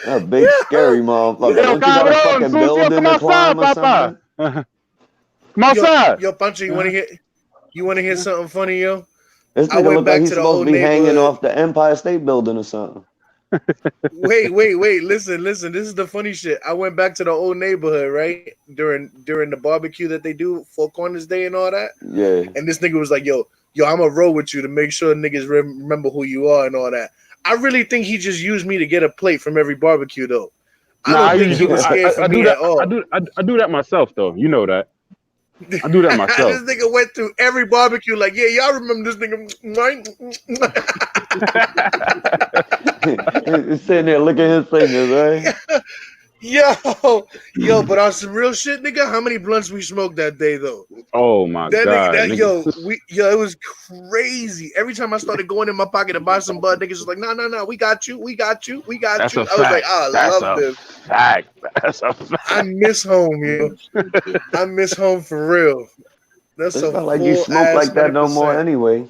Speaker 8: A big scary motherfucker.
Speaker 9: Yo,
Speaker 8: Don't you got a fucking building
Speaker 9: come
Speaker 8: to
Speaker 9: outside,
Speaker 8: climb or
Speaker 9: Papa.
Speaker 8: something?
Speaker 9: Come outside.
Speaker 2: Yo, Pancho, you wanna hear something funny, yo?
Speaker 8: This
Speaker 2: I
Speaker 8: nigga
Speaker 2: went
Speaker 8: look
Speaker 2: back
Speaker 8: like he's
Speaker 2: to the
Speaker 8: supposed
Speaker 2: old
Speaker 8: to be hanging
Speaker 2: neighborhood.
Speaker 8: off the Empire State Building or something.
Speaker 2: Wait. Listen. This is the funny shit. I went back to the old neighborhood, right? During the barbecue that they do, Four Corners Day and all that.
Speaker 8: Yeah.
Speaker 2: And this nigga was like, yo, I'm gonna roll with you to make sure niggas remember who you are and all that. I really think he just used me to get a plate from every barbecue, though. I don't think he was scared for me at all.
Speaker 9: I do that myself though. You know that. I do that myself.
Speaker 2: This nigga went through every barbecue. Like, yeah, y'all remember this nigga?
Speaker 8: He's sitting there licking his fingers, right?
Speaker 2: Yo, but on some real shit, nigga, how many blunts we smoked that day though?
Speaker 9: Oh my god,
Speaker 2: nigga. It was crazy. Every time I started going in my pocket to buy some bud, niggas was like, no, we got you.
Speaker 9: That's
Speaker 2: I was
Speaker 9: a fact.
Speaker 2: like, I love this.
Speaker 9: That's a fact.
Speaker 2: I miss home, yo. I miss home for real. That's
Speaker 8: It's
Speaker 2: a
Speaker 8: not like you smoke like that no more anyway.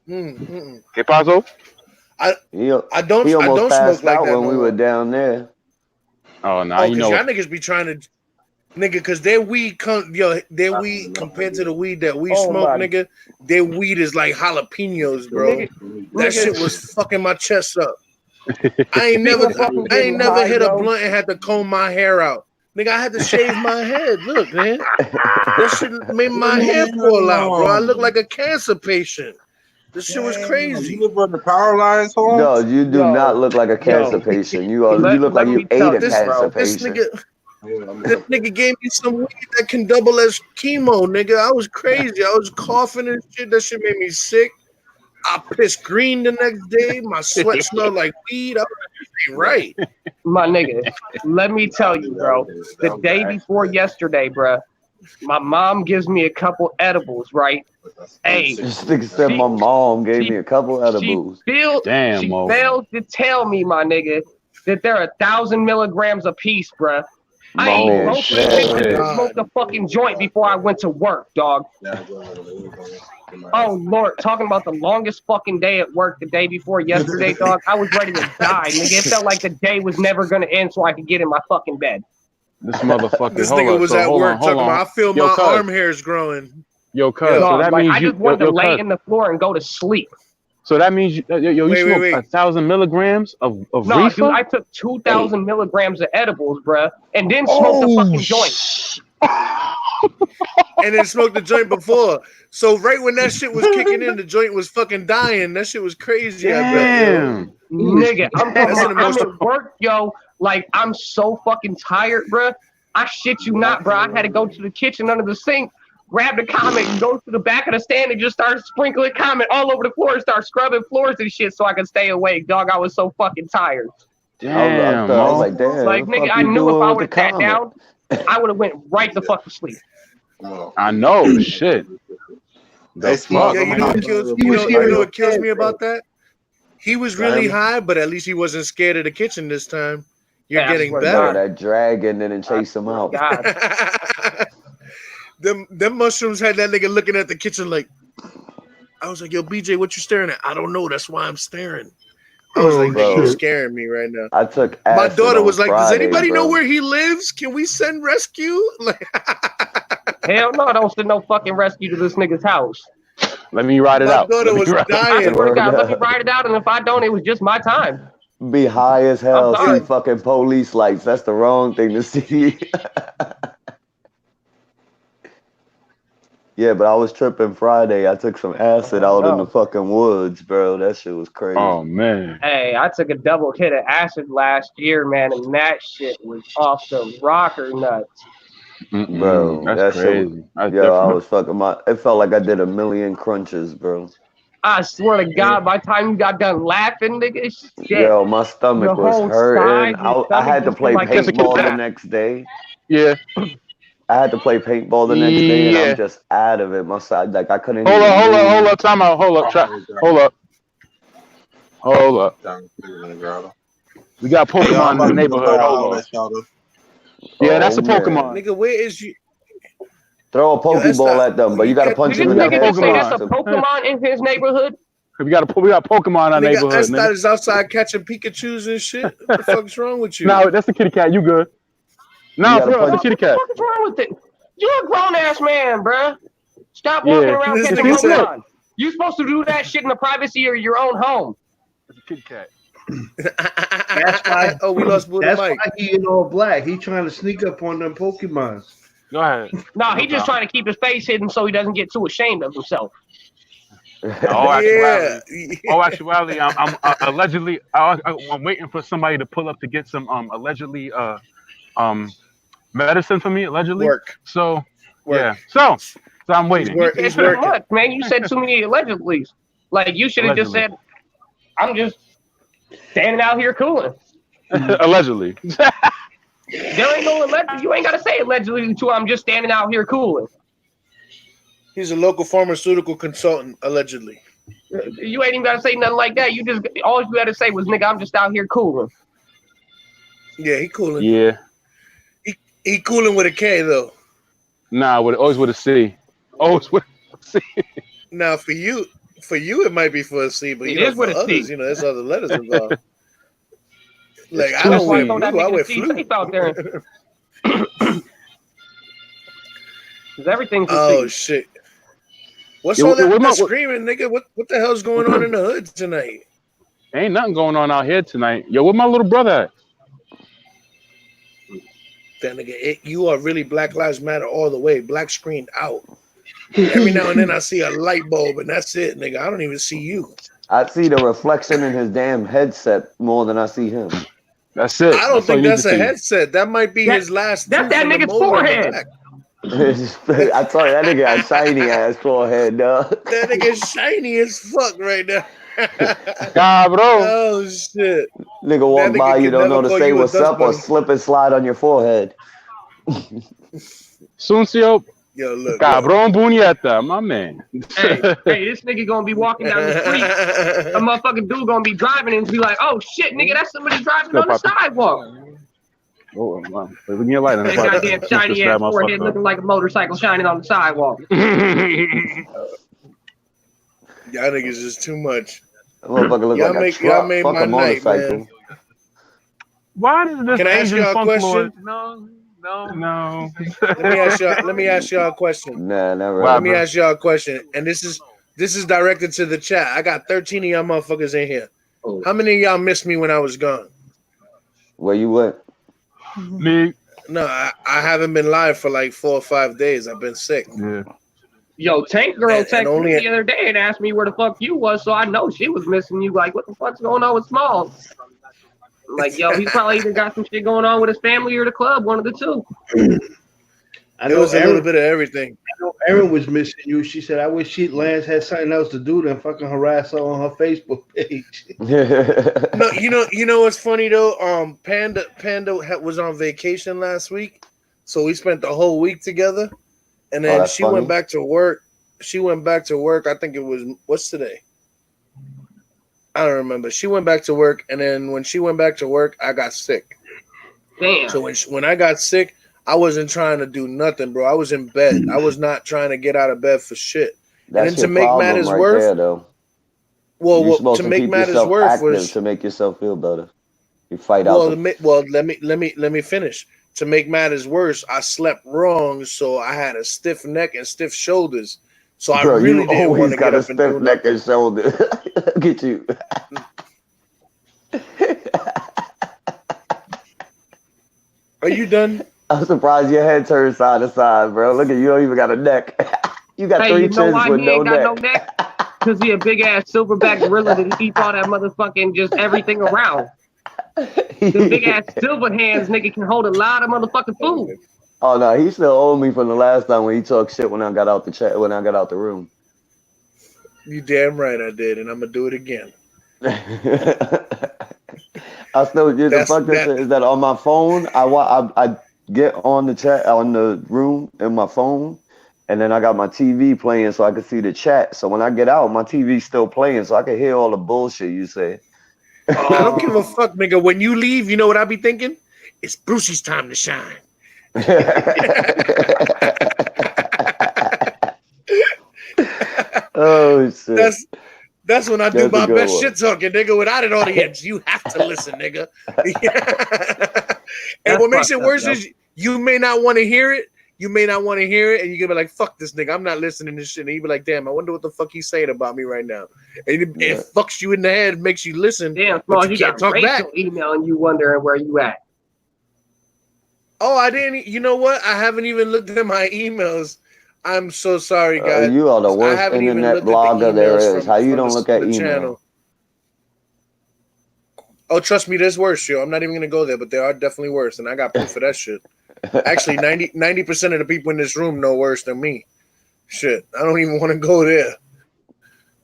Speaker 9: ¿Qué pasó?
Speaker 2: I don't
Speaker 8: almost
Speaker 2: smoke like that
Speaker 8: when we were down there.
Speaker 9: Oh, no, you know.
Speaker 2: Y'all niggas be trying to, nigga, because their weed, their weed compared to the weed that we smoke, nigga, their weed is like jalapenos, bro. That shit was fucking my chest up. I ain't never hit a blunt and had to comb my hair out. Nigga, I had to shave my head. Look, man. That shit made my hair fall out, bro. I look like a cancer patient. This shit was crazy.
Speaker 5: You run the power lines home?
Speaker 8: No, you do not look like a cancer patient. You look like you ate a cancer patient.
Speaker 2: This nigga gave me some weed that can double as chemo, nigga. I was crazy. I was coughing and shit. That shit made me sick. I pissed green the next day. My sweat smelled like weed. I was like, right.
Speaker 4: My nigga, let me tell you, bro. The day before yesterday, bro, my mom gives me a couple edibles, right? Hey,
Speaker 8: this nigga said my mom gave me a couple edibles.
Speaker 4: She failed to tell me, my nigga, that they're 1,000 milligrams a piece, bruh. I ain't smoked a fucking joint before I went to work, dog. Oh Lord, talking about the longest fucking day at work the day before yesterday, dog. I was ready to die, nigga. It felt like the day was never gonna end so I could get in my fucking bed.
Speaker 9: This motherfucker.
Speaker 2: This nigga was at work talking about, I feel my arm hairs growing.
Speaker 9: Yo, cuz, so that means
Speaker 4: I just wanted to lay in the floor and go to sleep.
Speaker 9: So that means you smoked 1,000 milligrams of reefer?
Speaker 4: Dude, I took 2,000 milligrams of edibles, bruh, and then smoked a fucking joint.
Speaker 2: And then smoked the joint before. So right when that shit was kicking in, the joint was fucking dying. That shit was crazy.
Speaker 9: Damn.
Speaker 4: Nigga, I'm at work, yo. Like, I'm so fucking tired, bruh. I shit you not, bruh. I had to go to the kitchen under the sink, grab the comic, and go to the back of the stand and just start sprinkling comic all over the floor and start scrubbing floors and shit so I could stay awake, dog. I was so fucking tired.
Speaker 9: Damn.
Speaker 8: I was like, damn.
Speaker 4: Like, nigga, I knew if I would have sat down, I would have went right the fuck to sleep.
Speaker 9: I know, shit.
Speaker 2: You know what kills me about that? He was really high, but at least he wasn't scared of the kitchen this time. You're getting better.
Speaker 8: That dragon and then chase him out.
Speaker 2: Them mushrooms had that nigga looking at the kitchen like, I was like, yo, BJ, what you staring at? I don't know. That's why I'm staring. I was like, you're scaring me right now.
Speaker 8: I took
Speaker 2: my daughter was like,
Speaker 8: Friday,
Speaker 2: does anybody know where he lives? Can we send rescue?
Speaker 4: Hell no, I don't send no fucking rescue to this nigga's house.
Speaker 9: Let me ride it out.
Speaker 2: My daughter was dying.
Speaker 4: Let me ride it out, and if I don't, it was just my time.
Speaker 8: Be high as hell, see fucking police lights. That's the wrong thing to see. Yeah, but I was tripping Friday. I took some acid out in the fucking woods, bro. That shit was crazy.
Speaker 9: Oh, man.
Speaker 4: Hey, I took a double hit of acid last year, man, and that shit was off the rocker nuts.
Speaker 8: Bro,
Speaker 9: that's crazy.
Speaker 8: I was fucking it felt like I did 1,000,000 crunches, bro.
Speaker 4: I swear to God, by the time you got done laughing, nigga, shit.
Speaker 8: Yo, my stomach was hurting. I had to play paintball the next day.
Speaker 9: Yeah.
Speaker 8: I had to play paintball the next day, and I'm just out of it. My side, like, I couldn't.
Speaker 9: Hold up, time out. Hold up. We got Pokemon in the neighborhood. Hold on. Yeah, that's a Pokemon.
Speaker 2: Nigga, where is you?
Speaker 8: Throw a Pokeball at them, but you gotta punch them in the head.
Speaker 4: Did you say there's a Pokemon in his neighborhood?
Speaker 9: We got Pokemon in our neighborhood.
Speaker 2: Estat is outside catching Pikachus and shit. What the fuck's wrong with you?
Speaker 9: No, that's the kitty cat. You good? No, bro, that's the kitty cat.
Speaker 4: What's wrong with it? You're a grown ass man, bro. Stop walking around catching Pokemon. You're supposed to do that shit in the privacy of your own home.
Speaker 9: It's a kitty cat.
Speaker 6: That's why.
Speaker 2: We lost Buddha
Speaker 6: That's
Speaker 2: Mike.
Speaker 6: why he in all black. He trying to sneak up on them Pokemons.
Speaker 9: Go ahead.
Speaker 4: No, he just trying to keep his face hidden so he doesn't get too ashamed of himself.
Speaker 9: All actuality,
Speaker 2: Yeah.
Speaker 9: all actuality, I'm allegedly. I'm waiting for somebody to pull up to get some allegedly um medicine for me allegedly.
Speaker 2: Work.
Speaker 9: So
Speaker 2: Work.
Speaker 9: yeah, so I'm waiting.
Speaker 4: You said
Speaker 2: He's
Speaker 4: too
Speaker 2: working.
Speaker 4: much, man. You said too many allegedly. Like you should have just
Speaker 9: Allegedly.
Speaker 4: said, "I'm just standing out here cooling."
Speaker 9: Allegedly.
Speaker 4: There ain't no allegedly. You ain't gotta say allegedly to. I'm just standing out here cooling.
Speaker 2: He's a local pharmaceutical consultant, allegedly.
Speaker 4: You ain't even gotta say nothing like that. You just all you had to say was, "Nigga, I'm just out here cooling."
Speaker 2: Yeah, he cooling.
Speaker 9: Yeah.
Speaker 2: He cooling with a K though.
Speaker 9: Nah, always with a C. Always with a C.
Speaker 2: Now for you it might be for a C, but
Speaker 4: It
Speaker 2: you know,
Speaker 4: is
Speaker 2: for
Speaker 4: with a
Speaker 2: others,
Speaker 4: C.
Speaker 2: you know, there's other letters involved. Like
Speaker 9: It's
Speaker 2: I don't
Speaker 9: two
Speaker 2: wear
Speaker 9: C's.
Speaker 4: Throw that
Speaker 2: blue, I
Speaker 4: nigga
Speaker 2: wear
Speaker 4: Steve
Speaker 2: flu.
Speaker 4: Safe out there. Cause everything's a
Speaker 2: Oh
Speaker 4: C.
Speaker 2: shit. What's
Speaker 9: Yeah,
Speaker 2: all that,
Speaker 9: what
Speaker 2: that screaming, nigga? What the hell's going on in the hood tonight?
Speaker 9: Ain't nothing going on out here tonight. Yo, where my little brother at?
Speaker 2: That nigga, you are really Black Lives Matter all the way. Black screened out. Every now and then I see a light bulb, and that's it, nigga. I don't even see you.
Speaker 8: I see the reflection in his damn headset more than I see him.
Speaker 9: That's it.
Speaker 2: I don't
Speaker 9: That's all
Speaker 2: think
Speaker 9: you need
Speaker 2: that's
Speaker 9: to
Speaker 2: a
Speaker 9: see.
Speaker 2: headset. That might be his last.
Speaker 4: That's that
Speaker 2: tooth in the
Speaker 4: nigga's
Speaker 2: molar in the
Speaker 4: forehead.
Speaker 2: back.
Speaker 8: I told you that nigga got shiny ass forehead, dog.
Speaker 2: That nigga's shiny as fuck right now.
Speaker 9: Cabrón.
Speaker 2: Oh shit.
Speaker 8: Nigga walk
Speaker 2: That nigga
Speaker 8: by, you
Speaker 2: can
Speaker 8: don't
Speaker 2: never
Speaker 8: know to
Speaker 2: call
Speaker 8: say
Speaker 2: you a
Speaker 8: what's
Speaker 2: dust
Speaker 8: up or
Speaker 2: bunny.
Speaker 8: slip and slide on your forehead.
Speaker 9: Suncio.
Speaker 2: Yo, look.
Speaker 9: Cabrón Buñeta, my man.
Speaker 4: Hey, this nigga gonna be walking down the street. A motherfucking dude gonna be driving and be like, "Oh shit, nigga, that's somebody driving on the sidewalk."
Speaker 9: Oh, wow. Give me a light on
Speaker 4: That
Speaker 9: the
Speaker 4: goddamn shiny ass forehead looking like a motorcycle shining on the sidewalk.
Speaker 2: Y'all niggas is too much.
Speaker 8: That motherfucker look
Speaker 2: Y'all
Speaker 8: like a
Speaker 2: make y'all
Speaker 8: truck.
Speaker 2: made
Speaker 8: Fuck
Speaker 2: my
Speaker 8: a
Speaker 2: night,
Speaker 8: motorcycle.
Speaker 2: man.
Speaker 9: Why does this
Speaker 2: Can I ask
Speaker 9: Asian
Speaker 2: y'all a
Speaker 9: funk
Speaker 2: question?
Speaker 9: lord? No.
Speaker 2: Let me ask y'all a question.
Speaker 8: Nah, never.
Speaker 2: Let me ask y'all a question. And this is directed to the chat. I got 13 of y'all motherfuckers in here. How many of y'all missed me when I was gone?
Speaker 8: Where you went?
Speaker 9: Me.
Speaker 2: No, I haven't been live for like 4 or 5 days. I've been sick.
Speaker 9: Yeah.
Speaker 4: Yo, Tank Girl
Speaker 2: And
Speaker 4: texted
Speaker 2: only-
Speaker 4: me the other day and asked me where the fuck you was, so I know she was missing you. Like, what the fuck's going on with Smallz? I'm like, yo, he probably either got some shit going on with his family or the club, one of the two.
Speaker 6: I
Speaker 2: It
Speaker 6: know
Speaker 2: was a
Speaker 6: Erin,
Speaker 2: little bit of everything.
Speaker 6: I know Erin was missing you. She said, "I wish Lance had something else to do than fucking harass her on her Facebook page."
Speaker 2: No, you know what's funny though? Panda was on vacation last week, so we spent the whole week together, and then
Speaker 8: that's
Speaker 2: she
Speaker 8: funny.
Speaker 2: went back to work. I think it was what's today? I don't remember. She went back to work, and then when she went back to work, I got sick.
Speaker 4: Damn.
Speaker 2: So when I got sick, I wasn't trying to do nothing, bro. I was in bed. I was not trying to get out of bed for shit.
Speaker 8: That's
Speaker 2: and then
Speaker 8: your
Speaker 2: to make
Speaker 8: problem
Speaker 2: matters
Speaker 8: right
Speaker 2: worse,
Speaker 8: there, though.
Speaker 2: well,
Speaker 8: You're supposed
Speaker 2: to
Speaker 8: to
Speaker 2: make
Speaker 8: keep
Speaker 2: matters
Speaker 8: yourself
Speaker 2: worse
Speaker 8: active
Speaker 2: was
Speaker 8: to make yourself feel better. You fight out.
Speaker 2: let me finish. To make matters worse, I slept wrong, so I had a stiff neck and stiff shoulders. So I
Speaker 8: Bro,
Speaker 2: really
Speaker 8: you
Speaker 2: didn't want
Speaker 8: always
Speaker 2: to
Speaker 8: got
Speaker 2: get
Speaker 8: a
Speaker 2: up and
Speaker 8: stiff
Speaker 2: do
Speaker 8: neck
Speaker 2: nothing.
Speaker 8: and shoulder. Look at you.
Speaker 2: Are you done?
Speaker 8: I'm surprised your head turned side to side, bro. Look at you, don't even got a neck. You got
Speaker 4: Hey,
Speaker 8: three
Speaker 4: you know
Speaker 8: chins
Speaker 4: why
Speaker 8: with
Speaker 4: he
Speaker 8: no
Speaker 4: ain't got
Speaker 8: neck.
Speaker 4: no neck? Because he a big ass silverback gorilla that eats all that motherfucking just everything around. The big ass silver hands nigga can hold a lot of motherfucking food.
Speaker 8: Oh no, he still owed me from the last time when he talked shit when I got out the chat when I got out the room.
Speaker 2: You damn right I did, and I'm gonna do it again.
Speaker 8: I still the fuck this is that on my phone. I get on the chat on the room in my phone, and then I got my TV playing so I can see the chat. So when I get out, my TV's still playing, so I can hear all the bullshit you say.
Speaker 2: I don't give a fuck, nigga. When you leave, you know what I be thinking? It's Brucey's time to shine.
Speaker 8: Oh shit.
Speaker 2: That's when I do
Speaker 8: That's a
Speaker 2: my
Speaker 8: good
Speaker 2: best
Speaker 8: one.
Speaker 2: shit talking, nigga. Without an audience, you have to listen, nigga. And what makes it worse is you may not want to hear it. You may not want to hear it, and you're gonna be like, "Fuck this nigga, I'm not listening to this shit." And you be like, "Damn, I wonder what the fuck he's saying about me right now." And it fucks you in the head, makes you listen.
Speaker 4: Damn,
Speaker 2: but
Speaker 4: Smallz, you
Speaker 2: can't
Speaker 4: got
Speaker 2: talk back.
Speaker 4: Rachel emailing you wondering where you at.
Speaker 2: Oh, I didn't. You know what? I haven't even looked at my emails. I'm so sorry, guys.
Speaker 8: You are the
Speaker 2: I
Speaker 8: worst
Speaker 2: haven't even
Speaker 8: internet
Speaker 2: looked at the
Speaker 8: blogger there
Speaker 2: emails
Speaker 8: is. How you
Speaker 2: from
Speaker 8: don't look at
Speaker 2: the
Speaker 8: email?
Speaker 2: channel. Oh, trust me, there's worse, yo. I'm not even gonna go there, but there are definitely worse, and I got proof of that shit. Actually, 90% of the people in this room know worse than me. Shit, I don't even want to go there.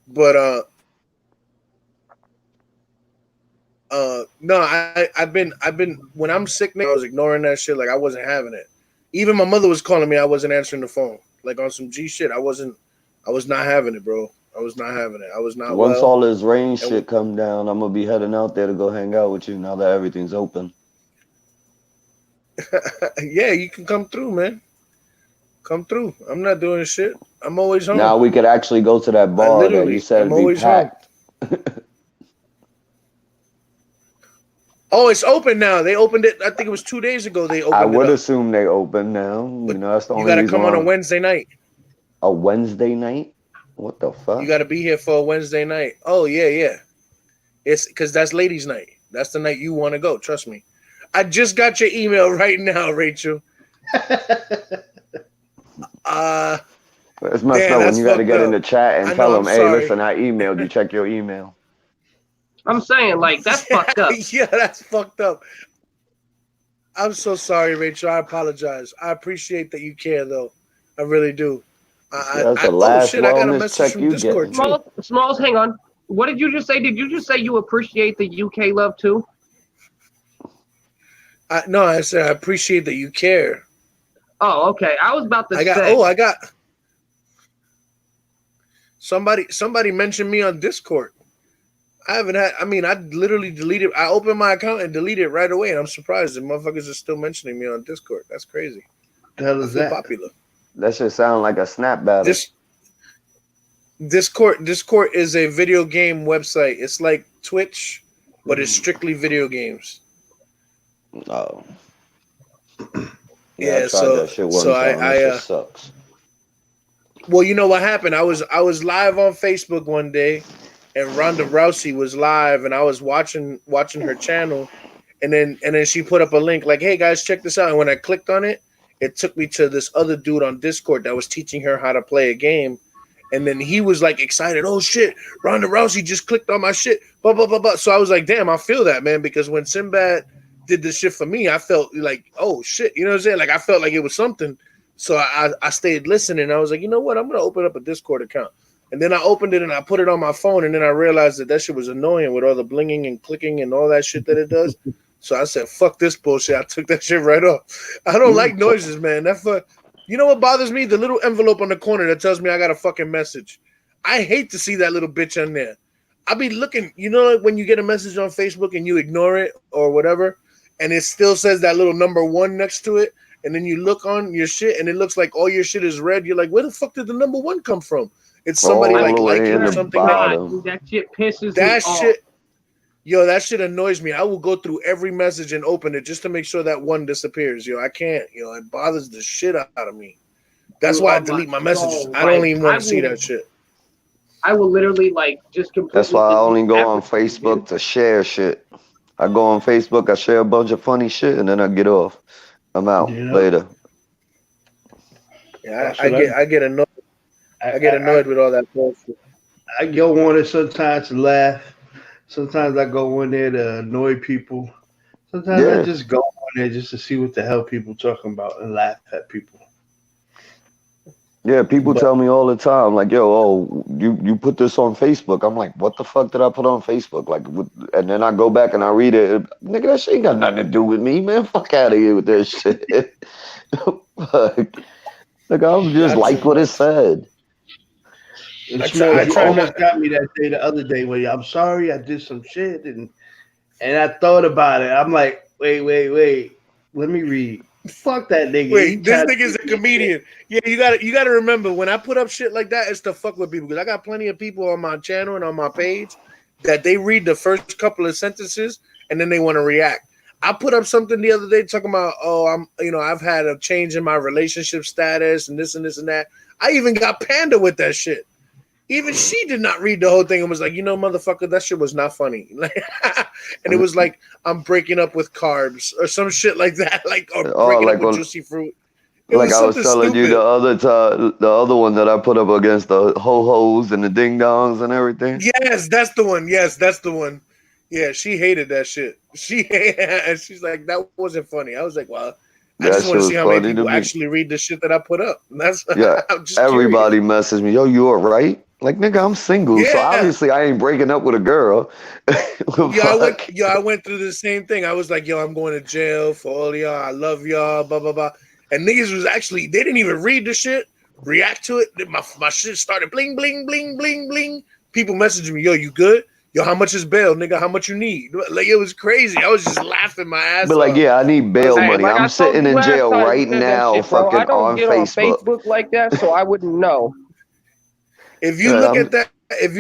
Speaker 2: But no, I've been when I'm sick, I was ignoring that shit. Like I wasn't having it. Even my mother was calling me. I wasn't answering the phone. Like on some G shit. I was not having it, bro. I was not having it. I was not.
Speaker 8: Once
Speaker 2: well.
Speaker 8: all this rain shit come down, I'm gonna be heading out there to go hang out with you now that everything's open.
Speaker 2: Yeah, you can come through, man. Come through. I'm not doing shit. I'm always home.
Speaker 8: Now we could actually go to that bar that you said
Speaker 2: I'm
Speaker 8: would be packed.
Speaker 2: Oh, it's open now. They opened it. I think it was 2 days ago. They opened it.
Speaker 8: I would
Speaker 2: up.
Speaker 8: assume they open now.
Speaker 2: But
Speaker 8: you know, that's the only
Speaker 2: you gotta
Speaker 8: reason
Speaker 2: come on a Wednesday night.
Speaker 8: A Wednesday night? What the fuck?
Speaker 2: You gotta be here for a Wednesday night. Oh yeah. It's because that's ladies' night. That's the night you want to go. Trust me. I just got your email right now, Rachel.
Speaker 8: It's messed up when you got to get in the chat and tell them, hey,
Speaker 2: sorry.
Speaker 8: listen, I emailed you. Check your email.
Speaker 4: I'm saying, like, that's fucked up.
Speaker 2: Yeah, that's fucked up. I'm so sorry, Rachel. I apologize. I appreciate that you care, though. I really do.
Speaker 8: That's the last
Speaker 2: I got a
Speaker 8: wellness
Speaker 2: message
Speaker 8: check
Speaker 2: from
Speaker 8: you
Speaker 2: Discord,
Speaker 8: get.
Speaker 4: Smallz, hang on. What did you just say? Did you just say you appreciate the UK love too?
Speaker 2: No, I said I appreciate that you care.
Speaker 4: Oh, okay. I was about to say.
Speaker 2: I got somebody mentioned me on Discord. I literally deleted. I opened my account and deleted it right away, and I'm surprised the motherfuckers are still mentioning me on Discord. That's crazy.
Speaker 6: The hell is that?
Speaker 2: Popular.
Speaker 8: That should sound like a snap battle.
Speaker 2: Discord is a video game website. It's like Twitch, but it's strictly video games.
Speaker 8: Oh.
Speaker 2: Yeah,
Speaker 8: I tried that shit one time. That shit sucks.
Speaker 2: Well, you know what happened? I was live on Facebook one day, and Ronda Rousey was live, and I was watching her channel, and then she put up a link like, "Hey guys, check this out." And when I clicked on it, it took me to this other dude on Discord that was teaching her how to play a game, and then he was like excited. Oh shit, Ronda Rousey just clicked on my shit. Blah blah blah blah. So I was like, damn, I feel that, man, because when Sinbad did this shit for me, I felt like, oh shit, you know what I'm saying? Like I felt like it was something. So I stayed listening. I was like, you know what? I'm gonna open up a Discord account. And then I opened it and I put it on my phone, and then I realized that shit was annoying with all the blinging and clicking and all that shit that it does. So I said, fuck this bullshit. I took that shit right off. I don't like noises, man. You know what bothers me? The little envelope on the corner that tells me I got a fucking message. I hate to see that little bitch on there. I be looking, you know, like when you get a message on Facebook and you ignore it or whatever, and it still says that little number 1 next to it, and then you look on your shit and it looks like all your shit is red. You're like, where the fuck did the number 1 come from? It's somebody liking or something.
Speaker 4: That shit pisses me off.
Speaker 2: Yo, that shit annoys me. I will go through every message and open it just to make sure that one disappears. Yo, I can't. Yo, it bothers the shit out of me. That's why I delete my messages. I don't even want to see that shit.
Speaker 4: I will literally just completely.
Speaker 8: That's why I only go on Facebook to share shit. I go on Facebook, I share a bunch of funny shit, and then I get off. I'm out later.
Speaker 2: Yeah, I get annoyed. I get annoyed with all that bullshit.
Speaker 6: I go on it sometimes to laugh. Sometimes I go in there to annoy people. Sometimes I just go on there just to see what the hell people talking about and laugh at people.
Speaker 8: Yeah, people tell me all the time, like, yo, you put this on Facebook. I'm like, what the fuck did I put on Facebook? Like, and then I go back and I read it. Nigga, that shit ain't got nothing to do with me, man. Fuck out of here with that shit. Like, I'm just like what it said.
Speaker 6: You almost got me that day, the other day, where I'm sorry I did some shit, and I thought about it. I'm like, wait, let me read. Fuck that nigga.
Speaker 2: Wait, this nigga's a comedian. Yeah, you gotta remember, when I put up shit like that, it's to fuck with people, because I got plenty of people on my channel and on my page that they read the first couple of sentences and then they want to react. I put up something the other day talking about, I've had a change in my relationship status and this and this and that. I even got Panda with that shit. Even she did not read the whole thing and was like, motherfucker, that shit was not funny. And it was like, I'm breaking up with carbs or some shit like that. Or breaking up with juicy fruit.
Speaker 8: Like I was telling you the other time, the other one that I put up against the ho-hos and the ding-dongs and everything.
Speaker 2: Yes, that's the one. Yes, that's the one. Yeah, she hated that shit. She's like, that wasn't funny. I was like, well, I just want to see how many people actually read the shit that I put up. And that's I'm just
Speaker 8: everybody
Speaker 2: curious.
Speaker 8: messaged me, yo, you all right? Like, nigga, I'm single, so obviously I ain't breaking up with a girl.
Speaker 2: I went through the same thing. I was like, yo, I'm going to jail for all y'all. I love y'all, blah, blah, blah. And niggas was actually, they didn't even read the shit, react to it. My shit started bling, bling, bling, bling, bling. People messaging me, yo, you good? Yo, how much is bail, nigga? How much you need? Like, it was crazy. I was just laughing my ass off.
Speaker 8: But like, yeah, I need bail money.
Speaker 4: Like
Speaker 8: I'm sitting in jail right now,
Speaker 4: shit, bro.
Speaker 8: fucking
Speaker 4: I don't
Speaker 8: on
Speaker 4: get
Speaker 8: Facebook.
Speaker 4: on Facebook like that, so I wouldn't know.
Speaker 2: If you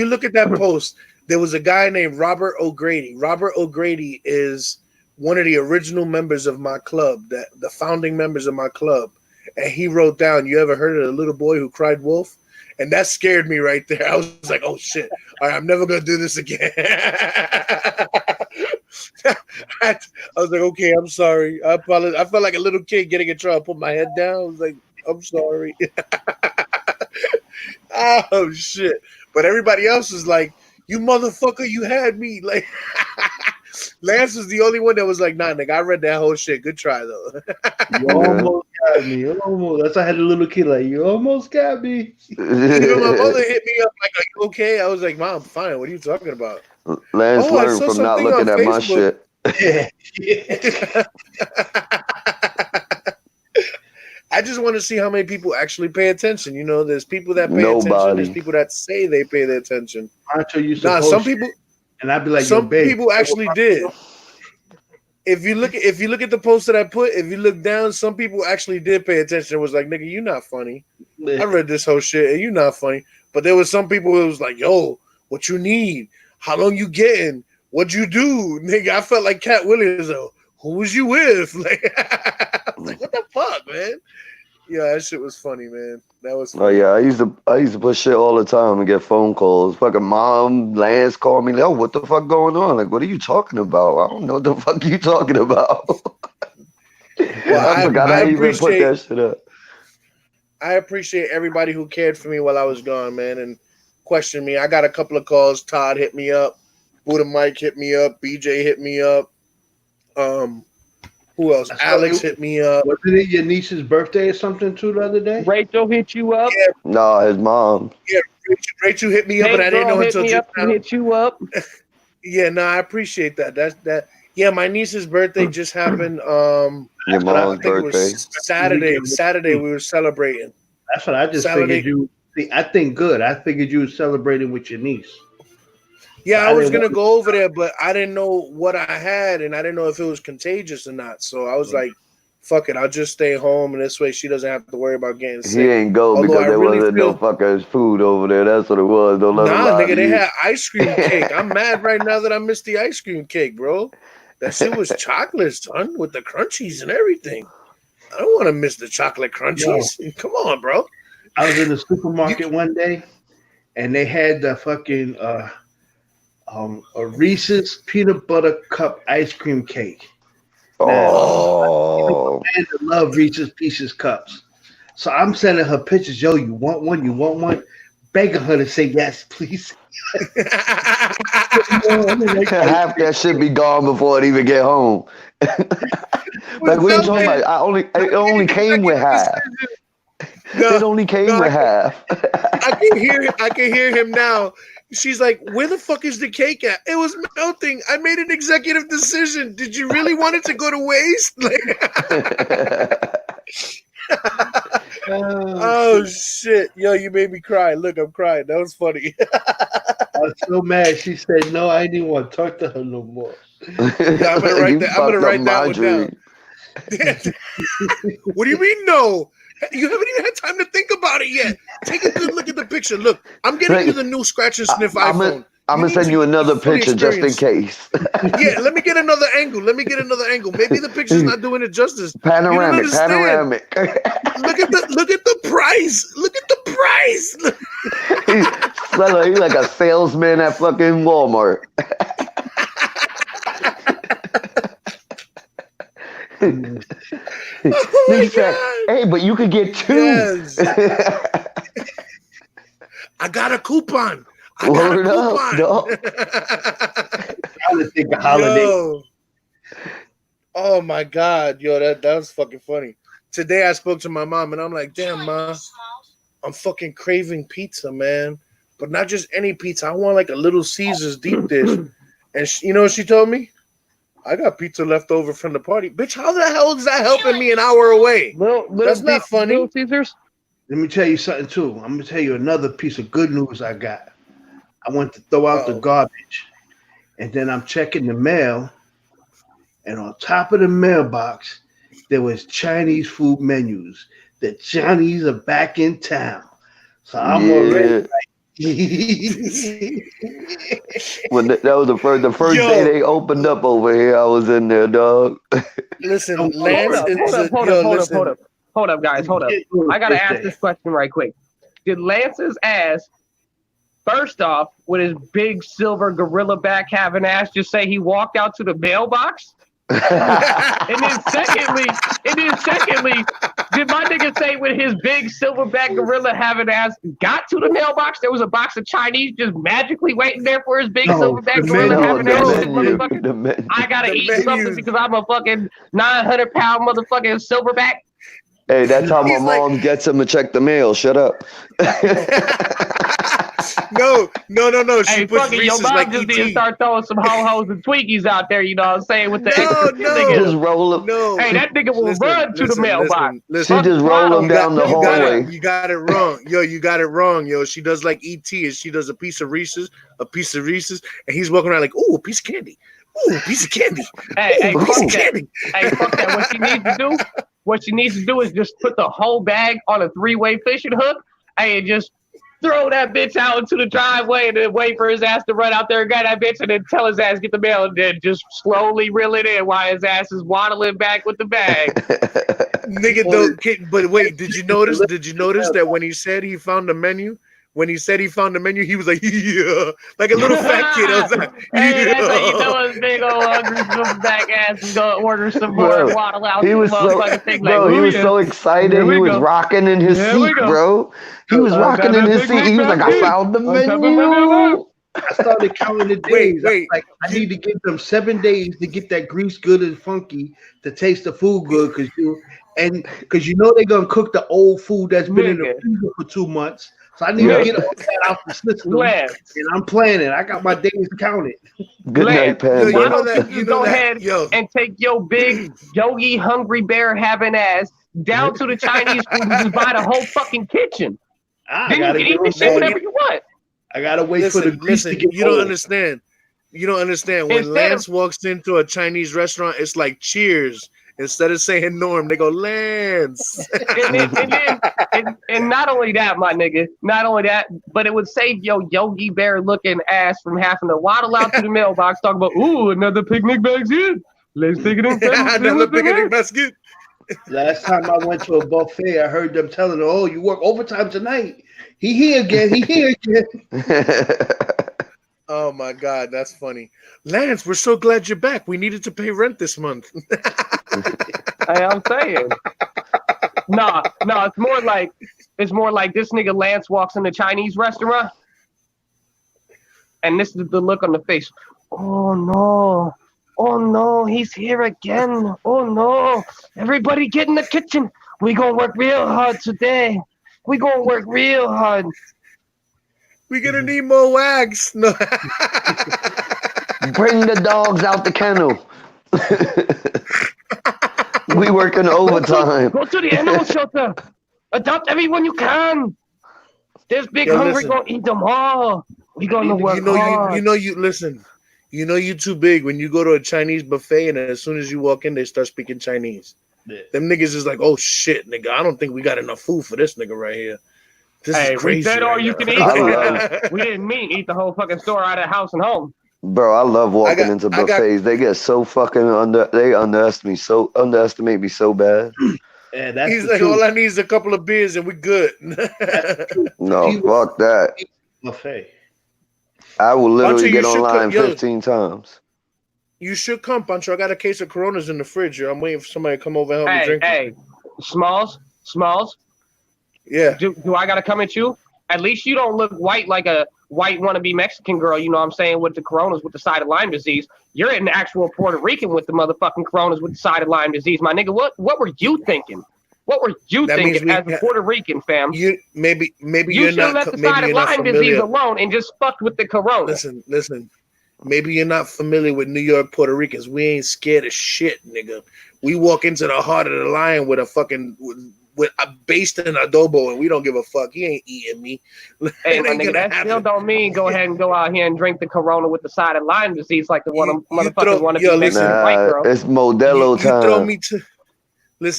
Speaker 2: look at that post, there was a guy named Robert O'Grady. Robert O'Grady is one of the original members of my club, the founding members of my club. And he wrote down, you ever heard of the little boy who cried wolf? And that scared me right there. I was like, oh shit. All right, I'm never gonna do this again. I was like, okay, I'm sorry. I apologize. I felt like a little kid getting in trouble. I put my head down. I was like, I'm sorry. Oh shit. But everybody else was like, you motherfucker, you had me. Like Lance was the only one that was like, nah, nigga, I read that whole shit. Good try though.
Speaker 6: You almost got me. Almost. That's why I had a little kid like, you almost got me.
Speaker 2: Even my mother hit me up like, are you okay? I was like, Mom, I'm fine. What are you talking about?
Speaker 8: Lance learned from not looking at my shit.
Speaker 2: I just want to see how many people actually pay attention. You know, there's people that pay attention. There's people that say they pay their attention. Some people,
Speaker 6: and I'd be like,
Speaker 2: some people actually did. If you look at the post that I put, if you look down, some people actually did pay attention. It was like, nigga, you not funny. I read this whole shit and you not funny. But there was some people who was like, yo, what you need? How long you getting? What'd you do? Nigga, I felt like Cat Williams though. Who was you with? Like, I was like, what the fuck, man? Yeah, that shit was funny, man. That was funny.
Speaker 8: Oh yeah, I used to put shit all the time and get phone calls. Fucking mom, Lance called me. Yo, what the fuck going on? Like, what are you talking about? I don't know what the fuck you talking about. Well, I forgot I even put that shit up.
Speaker 2: I appreciate everybody who cared for me while I was gone, man, and questioned me. I got a couple of calls. Todd hit me up. Buddha Mike hit me up. BJ hit me up. Who else? Alex hit me up.
Speaker 6: Wasn't it your niece's birthday or something too the other day?
Speaker 4: Rachel hit you up?
Speaker 2: Yeah.
Speaker 8: No, his mom.
Speaker 2: Yeah, Rachel hit me up, but I didn't know until just now.
Speaker 4: Hit you up.
Speaker 2: Yeah, no, I appreciate that. That. Yeah, my niece's birthday just happened.
Speaker 8: Your mom's birthday.
Speaker 2: It was Saturday. Saturday we were celebrating.
Speaker 6: That's what I just figured you. See, I think good. I figured you were celebrating with your niece.
Speaker 2: Yeah, I was gonna go over there, but I didn't know what I had, and I didn't know if it was contagious or not. So I was like, "Fuck it, I'll just stay home, and this way she doesn't have to worry about getting sick."
Speaker 8: He ain't go because there wasn't no fucking food over there. That's what it was. Don't let him lie
Speaker 2: nigga, they had ice cream cake. I'm mad right now that I missed the ice cream cake, bro. That shit was chocolate, son, with the crunchies and everything. I don't want to miss the chocolate crunchies. No. Come on, bro.
Speaker 6: I was in the supermarket one day, and they had the fucking a Reese's peanut butter cup ice cream cake.
Speaker 8: Oh,
Speaker 6: I love Reese's Pieces cups. So I'm sending her pictures. Yo, you want one? You want one? Begging her to say yes, please.
Speaker 8: Half that shit be gone before it even get home. Like, what are you talking about? It only came with half. It only came with half.
Speaker 2: I can hear him now. She's like, where the fuck is the cake at? It was melting. I made an executive decision. Did you really want it to go to waste? Oh, shit. Yo, you made me cry. Look, I'm crying. That was funny.
Speaker 6: I was so mad. She said, no, I didn't want to talk to her no more.
Speaker 2: Yeah, I'm going to write that one down. What do you mean, no? You haven't even had time to think about it yet. Take a good look at the picture. Look, I'm getting you the new scratch and sniff iPhone.
Speaker 8: I'm going to send you another picture just in case.
Speaker 2: Yeah, let me get another angle. Maybe the picture's not doing it justice.
Speaker 8: Panoramic.
Speaker 2: Look at the price. Look at the price.
Speaker 8: He's like a salesman at fucking Walmart. He said, "Hey, but you could get 2."
Speaker 2: Yes. I got a coupon.
Speaker 8: Word up, dog.
Speaker 6: Trying to think of holiday.
Speaker 2: Yo. Oh my God, yo, that was fucking funny. Today I spoke to my mom and I'm like, damn, ma, I'm fucking craving pizza, man. But not just any pizza. I want like a Little Caesars deep dish. And you know what she told me? I got pizza left over from the party. Bitch, how the hell is that helping me an hour away? That's not funny.
Speaker 4: Little Caesars.
Speaker 6: Let me tell you something too. I'm gonna tell you another piece of good news I got. I went to throw out the garbage, and then I'm checking the mail, and on top of the mailbox, there was Chinese food menus. The Chinese are back in town, so I'm already.
Speaker 8: When that was the first day they opened up over here, I was in there, dog.
Speaker 2: Listen,
Speaker 4: Hold up, guys. Hold up. I gotta ask this question right quick. Did Lance's ass, first off, with his big silver gorilla back having ass, just say he walked out to the mailbox? and then secondly, did my nigga say with his big silverback gorilla having ass got to the mailbox? There was a box of Chinese just magically waiting there for his big silverback gorilla having ass. I gotta eat something because I'm a fucking 900-pound motherfucking silverback.
Speaker 8: Hey, that's how my mom gets him to check the mail. Shut up.
Speaker 2: No. She
Speaker 4: Hey,
Speaker 2: puts
Speaker 4: fucking
Speaker 2: Reese's
Speaker 4: your mom
Speaker 2: like
Speaker 4: just
Speaker 2: ET.
Speaker 4: need to start throwing some ho-hos and Twinkies out there, you know what I'm saying? With the
Speaker 8: Just roll them.
Speaker 2: No.
Speaker 4: Hey, that nigga will run to the mailbox.
Speaker 8: She just roll them down the hallway.
Speaker 2: You got it wrong. Yo, you got it wrong, yo. She does like ET, and she does a piece of Reese's, and he's walking around like, ooh, a piece of candy. Ooh, a piece of candy.
Speaker 4: Hey,
Speaker 2: fuck
Speaker 4: that. Hey, fuck that. What she needs to do is just put the whole bag on a 3-way fishing hook, and just throw that bitch out into the driveway and then wait for his ass to run out there and get that bitch and then tell his ass get the mail and then just slowly reel it in while his ass is waddling back with the bag.
Speaker 2: Nigga, don't. But wait, did you notice that when he said he found the menu? When he said he found the menu, he was like, yeah, like a little fat kid. I was like,
Speaker 4: hey, that's how you know his big old hungry back ass is gonna order some more and waddle out.
Speaker 8: He was so excited. He was rocking in his seat, bro. He was rocking in his seat. He was like, I found the menu.
Speaker 6: I started counting the days. Wait. Like, I need to give them 7 days to get that grease good and funky to taste the food good, because you know they're gonna cook the old food that's been in the freezer for 2 months. So I need to get all that out the system, and I'm planning. I got my days counted.
Speaker 8: Good night, Pam.
Speaker 4: You go ahead and take your big Yogi Hungry Bear having ass down to the Chinese food and just buy the whole fucking kitchen. Then you can eat this shit whenever you want.
Speaker 6: I gotta wait for the grease to get
Speaker 2: don't understand. You don't understand. When Lance walks into a Chinese restaurant, it's like cheers. Instead of saying Norm, they go Lance.
Speaker 4: and not only that, my nigga, but it would save your Yogi Bear looking ass from having to waddle out to the mailbox talking about, ooh, another picnic basket. Let's take it in.
Speaker 2: Another picnic basket.
Speaker 6: Last time I went to a buffet, I heard them telling her, oh, you work overtime tonight. He here again.
Speaker 2: Oh my God, that's funny. Lance, we're so glad you're back. We needed to pay rent this month.
Speaker 4: Hey, I'm saying. No, it's more like this nigga Lance walks in the Chinese restaurant, and this is the look on the face. Oh no, he's here again. Oh no, everybody get in the kitchen. We gonna work real hard today. We gonna work real hard.
Speaker 2: We're gonna need more wax. No.
Speaker 8: Bring the dogs out the kennel. We working overtime.
Speaker 4: Go to the animal shelter. Adopt everyone you can. This big hungry gonna eat them all. We gonna work hard.
Speaker 2: You know you too big when you go to a Chinese buffet and as soon as you walk in, they start speaking Chinese. Yeah. Them niggas is like, oh shit, nigga, I don't think we got enough food for this nigga right here. This is crazy.
Speaker 4: We said all you can eat. We didn't mean eat the whole fucking store out of house and home.
Speaker 8: Bro, I love walking into buffets. They get so fucking underestimate me so bad.
Speaker 6: Yeah, that's
Speaker 2: He's like, truth. All I need is a couple of beers and we good.
Speaker 8: No, fuck that.
Speaker 6: Buffet.
Speaker 8: I will literally get online 15 times.
Speaker 2: You should come, Pancho. I got a case of Coronas in the fridge. Yo. I'm waiting for somebody to come over and help me drink.
Speaker 4: Hey, Smallz.
Speaker 2: Yeah.
Speaker 4: Do I gotta come at you? At least you don't look white like a white wannabe Mexican girl. You know what I'm saying, with the Coronas with the side of Lyme disease. You're an actual Puerto Rican with the motherfucking Coronas with the side of Lyme disease, my nigga. What were you thinking? What were you thinking as a Puerto Rican, fam?
Speaker 2: Maybe
Speaker 4: you
Speaker 2: you're
Speaker 4: should
Speaker 2: not.
Speaker 4: have left the side of Lyme disease alone and just fucked with the Corona.
Speaker 2: Listen. Maybe you're not familiar with New York Puerto Ricans. We ain't scared of shit, nigga. We walk into the heart of the lion with a fucking with a based in adobo, and we don't give a fuck. He ain't eating me.
Speaker 4: Hey, my nigga, that still don't mean go ahead and go out here and drink the Corona with the side of Lyme disease like the one motherfuckers want to be Mexican white girl.
Speaker 8: It's Modelo time.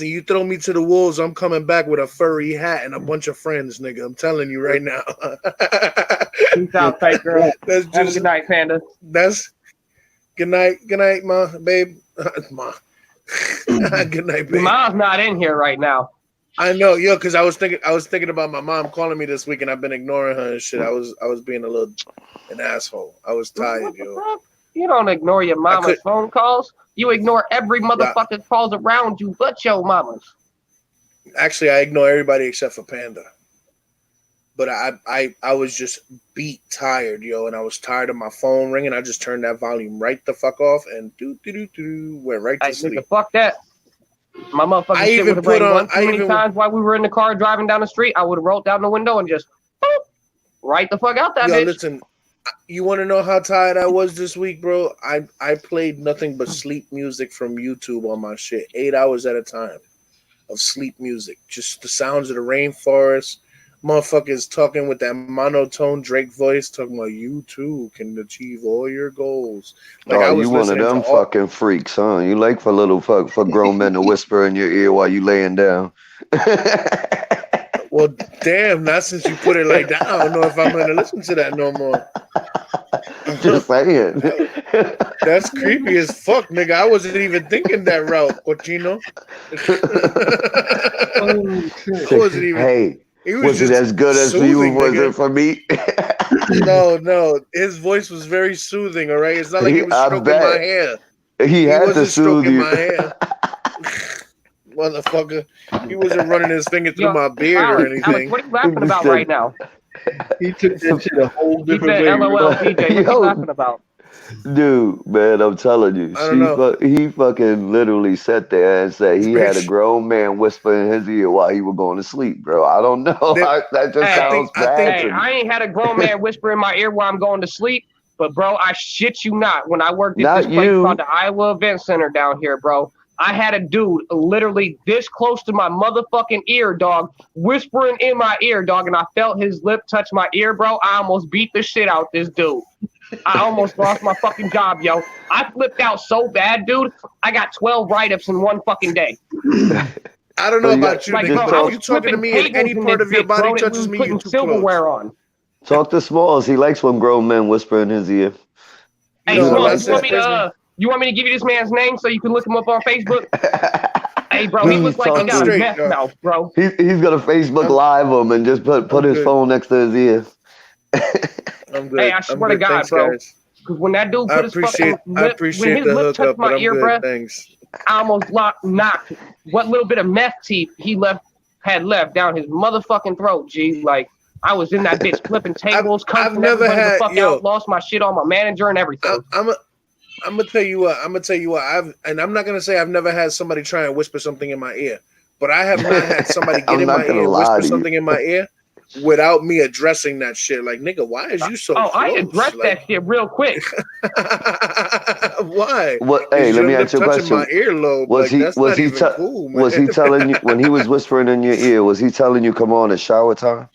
Speaker 2: You throw me to the wolves, I'm coming back with a furry hat and a bunch of friends, nigga. I'm telling you right now.
Speaker 4: Peace out, fake girl. Have a good night, Panda.
Speaker 2: Good night, ma, babe. Ma. Good night, babe.
Speaker 4: Your mom's not in here right now.
Speaker 2: I know, yo, because I was thinking about my mom calling me this week, and I've been ignoring her and shit. I was being an asshole. I was tired, yo.
Speaker 4: You don't ignore your mama's phone calls. You ignore every motherfucker calls around you but your mama's.
Speaker 2: Actually, I ignore everybody except for Panda. But I was just beat tired, yo, and I was tired of my phone ringing. I just turned that volume right the fuck off and went right to sleep.
Speaker 4: Nigga, fuck that. My motherfucking shit would have rang one too many times while we were in the car driving down the street. I would have rolled down the window and just boop, right the fuck out that bitch.
Speaker 2: Listen, you want to know how tired I was this week, bro? I played nothing but sleep music from YouTube on my shit, 8 hours at a time of sleep music. Just the sounds of the rainforest. Motherfuckers talking with that monotone Drake voice, talking about you too can achieve all your goals. Like, I was
Speaker 8: you one of them fucking freaks, huh? You like for grown men to whisper in your ear while you laying down.
Speaker 2: Well, damn, not since you put it like that. I don't know if I'm going to listen to that no more.
Speaker 8: Just saying.
Speaker 2: That's creepy as fuck, nigga. I wasn't even thinking that route, cochino. I wasn't even.
Speaker 8: Hey. Was it as good as for you? Was it for me?
Speaker 2: No. His voice was very soothing. All right, it's not like he was stroking my hair.
Speaker 8: He had to soothe you.
Speaker 2: My hair. Motherfucker, he wasn't running his finger through my beard or anything.
Speaker 4: Alex, what are you laughing about right now?
Speaker 6: He took that shit a whole different way.
Speaker 4: LOL, DJ, what are you laughing about?
Speaker 8: Dude, man, I'm telling you, he fucking literally sat there and said he had a grown man whisper in his ear while he was going to sleep, bro. I don't know. That just sounds bad.
Speaker 4: I ain't had a grown man whisper in my ear while I'm going to sleep, but bro, I shit you not. When I worked at this place called the Iowa Event Center down here, bro, I had a dude literally this close to my motherfucking ear, dog, whispering in my ear, dog, and I felt his lip touch my ear, bro. I almost beat the shit out this dude. I almost lost my fucking job, yo. I flipped out so bad, dude. I got 12 write-ups in one fucking day.
Speaker 2: I don't know about you, nigga,
Speaker 4: bro,
Speaker 2: if you talking to me and any part of your body touches me, you're too
Speaker 4: silverware on.
Speaker 8: Talk to Smallz. He likes when grown men whisper in his ear.
Speaker 4: Hey, Smallz, you want me to give you this man's name so you can look him up on Facebook? Hey, bro, he looks like he got a meth mouth, bro.
Speaker 8: He's gonna Facebook Live him and just put his phone next to his ear.
Speaker 2: I'm good.
Speaker 4: Hey, I swear to God, bro. Because when that dude put his fucking lip, when his lip touched my ear, bro, I almost knocked what little bit of meth teeth he had left down his motherfucking throat, G. Like, I was in that bitch flipping tables, coming everybody the fuck out, lost my shit on my manager and everything.
Speaker 2: I'm gonna tell you what. I'm not gonna say I've never had somebody try and whisper something in my ear, but I have not had somebody get in my ear and whisper something in my ear without me addressing that shit. Like, nigga, why is you so close?
Speaker 4: I addressed that shit real quick.
Speaker 2: Why?
Speaker 8: Hey, let me ask you a question.
Speaker 2: My earlobe.
Speaker 8: Was he telling you when he was whispering in your ear? Was he telling you, "Come on, it's shower time"?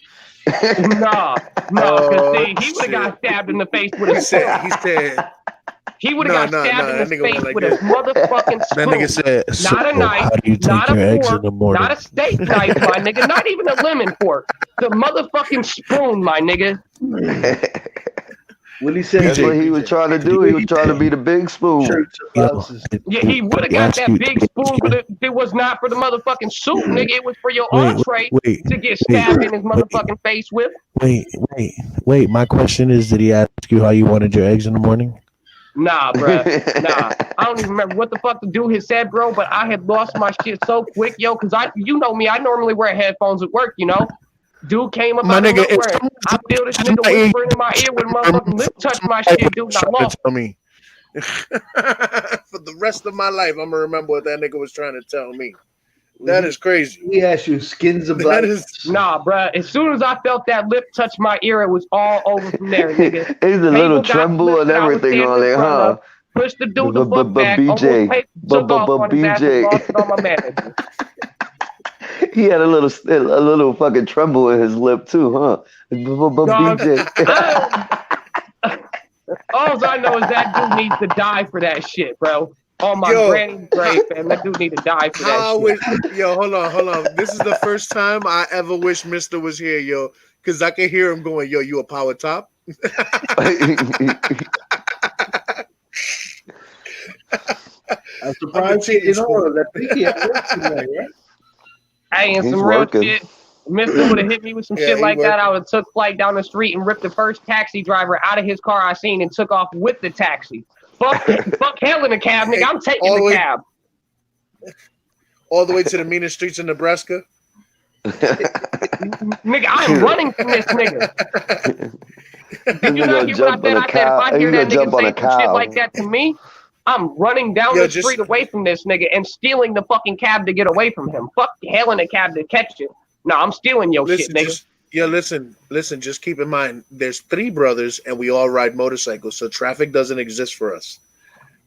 Speaker 4: No. Cause he would have got stabbed in the face with his.
Speaker 2: He said.
Speaker 4: He would have got stabbed in the face with his motherfucking spoon.
Speaker 10: That nigga said,
Speaker 4: not a knife, not a fork, not a steak knife, my nigga, not even a lemon fork. The motherfucking spoon, my nigga.
Speaker 6: What he said?
Speaker 8: That's what he was trying to do. He was trying to be the big spoon.
Speaker 4: Yeah, he would have got that big spoon, but it was not for the motherfucking soup, nigga. It was for your entree to get stabbed in his motherfucking face with.
Speaker 10: Wait. My question is, did he ask you how you wanted your eggs in the morning?
Speaker 4: Nah, bruh. Nah. I don't even remember what the fuck the dude had said, bro, but I had lost my shit so quick, yo, because you know me, I normally wear headphones at work, you know? Dude came up
Speaker 2: My
Speaker 4: out of
Speaker 2: nigga,
Speaker 4: nowhere. I feel this nigga whispering in my ear when motherfucking lip touch my shit, dude, and I lost
Speaker 2: tell me. For the rest of my life, I'm gonna remember what that nigga was trying to tell me. That is crazy.
Speaker 6: We asked you skins of black.
Speaker 4: Nah, bruh. As soon as I felt that lip touch my ear, it was all over from there, nigga.
Speaker 8: It's a little tremble and everything on it, huh?
Speaker 4: Pushed the dude the fuck back,
Speaker 8: BJ,
Speaker 4: took off on his ass and lost it on my manager.
Speaker 8: He had a little fucking tremble in his lip too, huh? BJ.
Speaker 4: All I know is that dude needs to die for that shit, bro. On my granny's grave, fam. That dude need to die for that shit.
Speaker 2: Yo, hold on. This is the first time I ever wish Mister was here, yo. Because I can hear him going, yo, you a power top?
Speaker 6: I'm surprised you know that Pinky at work tonight, right?
Speaker 4: Hey, and some real shit. Mister would have hit me with some shit like that. I would have took flight down the street and ripped the first taxi driver out of his car I seen and took off with the taxi. Fuck hell in the cab, nigga. I'm taking the cab.
Speaker 2: All the way to the meanest streets in Nebraska?
Speaker 4: Nigga, I'm running from this nigga. Did you not hear what I said? I said if I hear that nigga say some shit like that to me, I'm running down the street away from this nigga and stealing the fucking cab to get away from him. Fuck hell in the cab to catch you. No, I'm stealing your shit, nigga.
Speaker 2: Listen, just keep in mind, there's 3 brothers and we all ride motorcycles, so traffic doesn't exist for us.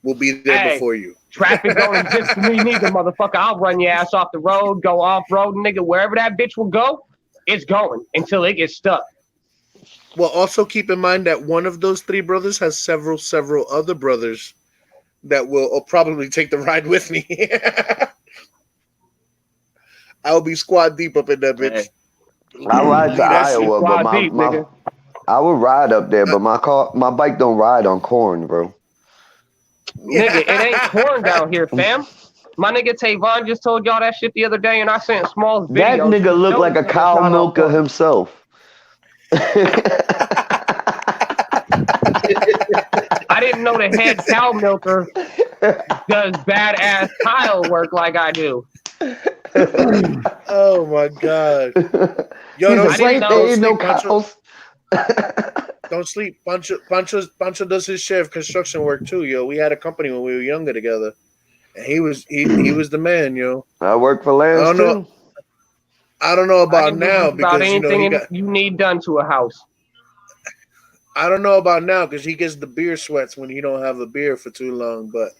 Speaker 2: We'll be there before you.
Speaker 4: Traffic don't exist for me neither, motherfucker. I'll run your ass off the road, go off-road, nigga. Wherever that bitch will go, it's going until it gets stuck.
Speaker 2: Well, also keep in mind that one of those 3 brothers has several other brothers that will probably take the ride with me. I'll be squad deep up in that bitch.
Speaker 8: I ride to Iowa, but I would ride up there, but my bike don't ride on corn, bro.
Speaker 4: Nigga, it ain't corn down here, fam. My nigga Tavon just told y'all that shit the other day, and I sent Smallz videos.
Speaker 8: That nigga look like a cow milker himself.
Speaker 4: I didn't know the head cow milker does badass tile work like I do.
Speaker 2: Oh my god. Yo, don't sleep. Pancho does his share of construction work too, yo. We had a company when we were younger together. And he was the man, yo.
Speaker 8: I work for Lance too.
Speaker 2: I don't know about now because
Speaker 4: anything you need done to a house.
Speaker 2: I don't know about now because he gets the beer sweats when he don't have a beer for too long. But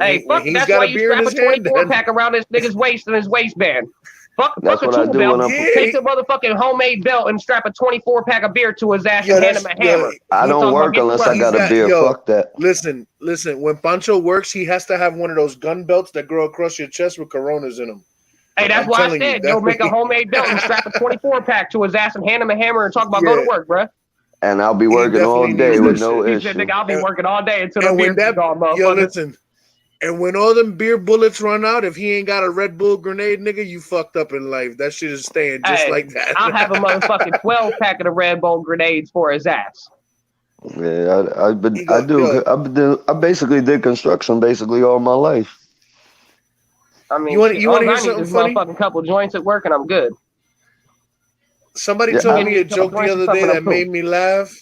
Speaker 4: hey, fuck, that's why you strap a 24-pack around this nigga's waist and his waistband. Fuck a tool belt. Take the motherfucking homemade belt and strap a 24-pack of beer to his ass and hand him a hammer.
Speaker 8: I don't work unless I got a beer. Fuck that.
Speaker 2: Listen. When Pancho works, he has to have one of those gun belts that grow across your chest with Coronas in them.
Speaker 4: Hey, that's why I said, yo, make a homemade belt and strap a 24-pack to his ass and hand him a hammer and talk about go to work, bruh.
Speaker 8: And I'll be working all day with no issue.
Speaker 4: He said, nigga, I'll be working all day until the beer's gone, motherfucker.
Speaker 2: Yo, listen. And when all them beer bullets run out, if he ain't got a Red Bull grenade, nigga, you fucked up in life. That shit is staying just like that.
Speaker 4: I'll have a motherfucking 12-pack of the Red Bull grenades for his ass.
Speaker 8: Yeah, I basically did construction basically all my life.
Speaker 4: I mean,
Speaker 2: you want to hear something funny?
Speaker 4: Motherfucking couple joints at work and I'm good.
Speaker 2: Somebody told me a joke the other day that made me laugh.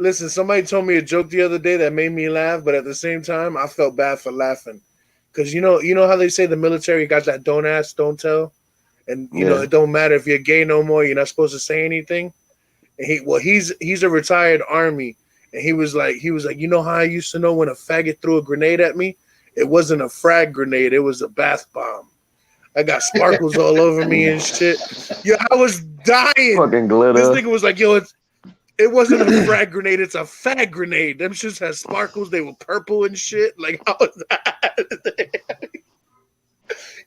Speaker 2: Listen, somebody told me a joke the other day that made me laugh, but at the same time, I felt bad for laughing. Because you know how they say the military got that don't ask, don't tell? And you know, it don't matter if you're gay no more, you're not supposed to say anything. And he's a retired army. And he was like, you know how I used to know when a faggot threw a grenade at me? It wasn't a frag grenade, it was a bath bomb. I got sparkles all over me and shit. Yo, I was dying.
Speaker 8: Fucking glitter.
Speaker 2: This nigga was like, yo, it wasn't a frag grenade, it's a fag grenade. Them shits had sparkles, they were purple and shit. Like, how was that?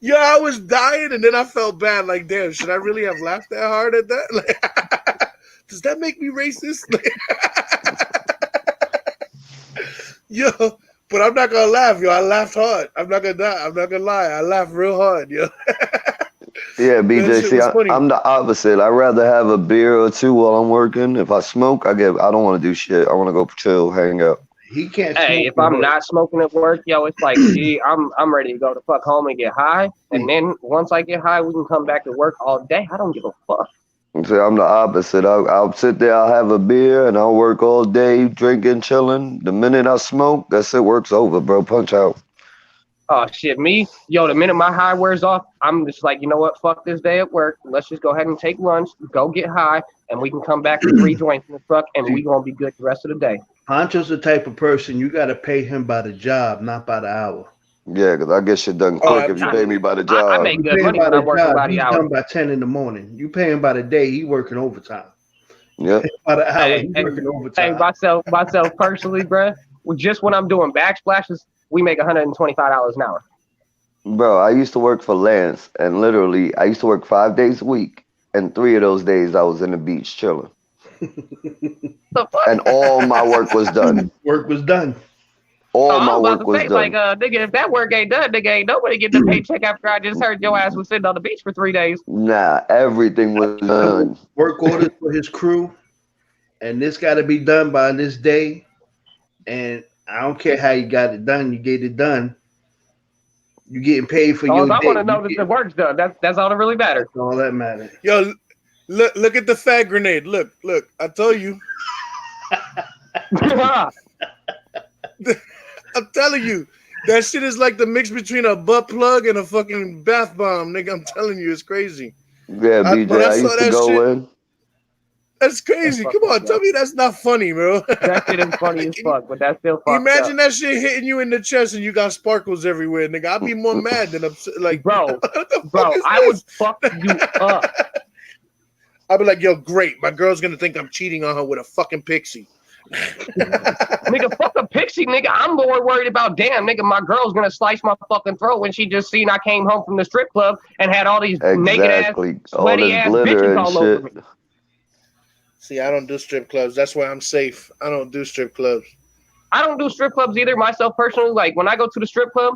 Speaker 2: Yo, I was dying, and then I felt bad. Like, damn, should I really have laughed that hard at that? Like, does that make me racist? Yo, but I'm not gonna laugh, yo. I laughed hard. I'm not gonna lie. I laughed real hard, yo.
Speaker 8: Yeah, BJ. See, I'm the opposite. I'd rather have a beer or two while I'm working. If I smoke, I don't want to do shit. I want to go chill, hang out.
Speaker 6: He can't.
Speaker 4: Hey, if I'm not smoking at work, yo, it's like, gee, I'm ready to go to fuck home and get high. And then once I get high, we can come back to work all day. I don't give a fuck.
Speaker 8: See, I'm the opposite. I'll sit there, I'll have a beer, and I'll work all day, drinking, chilling. The minute I smoke, that's it. Work's over, bro. Punch out.
Speaker 4: Oh shit, me, yo, the minute my high wears off, I'm just like, you know what, fuck this day at work. Let's just go ahead and take lunch, go get high, and we can come back with 3 joints in the truck, and we gonna be good the rest of the day.
Speaker 6: Poncho's the type of person you gotta pay him by the job, not by the hour.
Speaker 8: Yeah, because I get shit done quick if you pay me by the job.
Speaker 4: I make good money when I work by the hour.
Speaker 6: He's done by 10 in the morning. You pay him by the day, he working overtime.
Speaker 8: Yeah.
Speaker 6: By the hour, he working overtime.
Speaker 4: Hey, myself personally, bruh, just when I'm doing backsplashes, we make $125 an hour.
Speaker 8: Bro, I used to work for Lance, and literally, I used to work 5 days a week, and 3 of those days I was in the beach chilling. And all my work was done.
Speaker 6: Work was done.
Speaker 8: All my work was done.
Speaker 4: Like, nigga, if that work ain't done, nigga, ain't nobody getting the paycheck after I just heard your ass was sitting on the beach for 3 days.
Speaker 8: Nah, everything was done.
Speaker 6: Work orders for his crew, and this got to be done by this day. And I don't care how you got it done, you get it done. You getting paid for your day.
Speaker 4: I want to know that the work's done. That's all that really matters.
Speaker 6: That's all that matters.
Speaker 2: Yo, look at the fat grenade. Look. I told you. I'm telling you, that shit is like the mix between a butt plug and a fucking bath bomb, nigga. I'm telling you, it's crazy.
Speaker 8: Yeah, BJ, I used to go in.
Speaker 2: That's crazy. Come on, tell me that's not funny, bro.
Speaker 4: That shit is funny as fuck, but that's still fucked
Speaker 2: Imagine
Speaker 4: up.
Speaker 2: that shit hitting you in the chest and you got sparkles everywhere, nigga. I'd be more mad than upset. Like,
Speaker 4: bro, I would fuck you up.
Speaker 2: I'd be like, yo, great. My girl's gonna think I'm cheating on her with a fucking pixie.
Speaker 4: Nigga, fuck a pixie, nigga. I'm more worried about, damn, nigga, my girl's gonna slice my fucking throat when she just seen I came home from the strip club and had all these naked ass, sweaty ass bitches all over me.
Speaker 2: See, I don't do strip clubs. That's why I'm safe. I don't do strip clubs.
Speaker 4: I don't do strip clubs either, myself personally. Like, when I go to the strip club,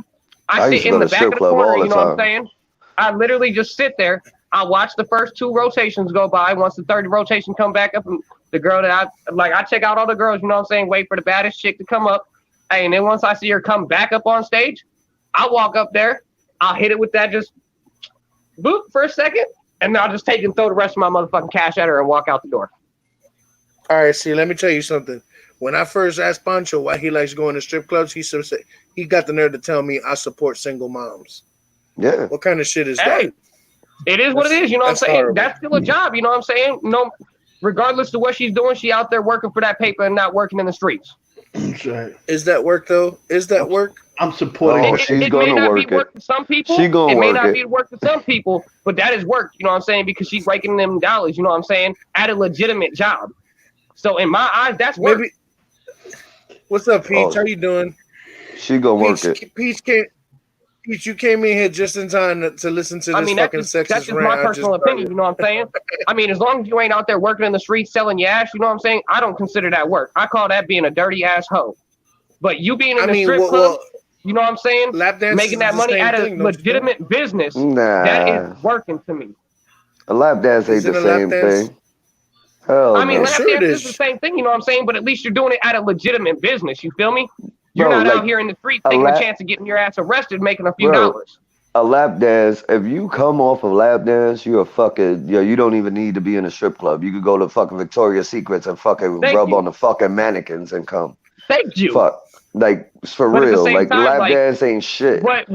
Speaker 4: I sit in the back of the corner, you know what I'm saying? I literally just sit there. I watch the first 2 rotations go by. Once the third rotation come back up, and the girl that I check out all the girls, you know what I'm saying? Wait for the baddest chick to come up. Hey, and then once I see her come back up on stage, I'll walk up there. I'll hit it with that just boop for a second, and then I'll just take and throw the rest of my motherfucking cash at her and walk out the door.
Speaker 2: All right, see, let me tell you something. When I first asked Pancho why he likes going to strip clubs, he got the nerve to tell me I support single moms.
Speaker 8: Yeah.
Speaker 2: What kind of shit is
Speaker 4: that? It is what it is, you know what I'm saying?
Speaker 2: Horrible.
Speaker 4: That's still a job, you know what I'm saying? No, regardless of what she's doing, she out there working for that paper and not working in the streets.
Speaker 2: Is that work though? Is that work?
Speaker 6: I'm supporting.
Speaker 8: Oh, she's going to work
Speaker 4: it. For some people.
Speaker 8: She gonna
Speaker 4: it may
Speaker 8: work
Speaker 4: not
Speaker 8: it.
Speaker 4: be work for some people, but that is work, you know what I'm saying? Because she's raking them dollars, you know what I'm saying? At a legitimate job. So in my eyes, that's work.
Speaker 2: Maybe. What's up, Peach? How you doing?
Speaker 8: She gonna work it.
Speaker 2: Peach, you came in here just in time to listen to this fucking sexist rant.
Speaker 4: That's just my personal opinion, you know what I'm saying? I mean, as long as you ain't out there working in the streets selling your ass, you know what I'm saying? I don't consider that work. I call that being a dirty ass hoe. But you being in a strip club, you know what I'm saying?
Speaker 2: Lap dance
Speaker 4: making that money at a legitimate business, that is working to me.
Speaker 8: A lap dance ain't the same thing. Hell
Speaker 4: I mean,
Speaker 8: no.
Speaker 4: lap dance is the same thing, you know what I'm saying? But at least you're doing it at a legitimate business, you feel me? You're not out here in the street taking a chance of getting your ass arrested, making a few dollars.
Speaker 8: A lap dance, if you come off of lap dance, you're a fucking, you don't even need to be in a strip club. You could go to fucking Victoria's Secrets and fucking rub on the fucking mannequins and come.
Speaker 4: Thank you.
Speaker 8: Fuck. Like, for real. Like, lap dance ain't shit.
Speaker 4: What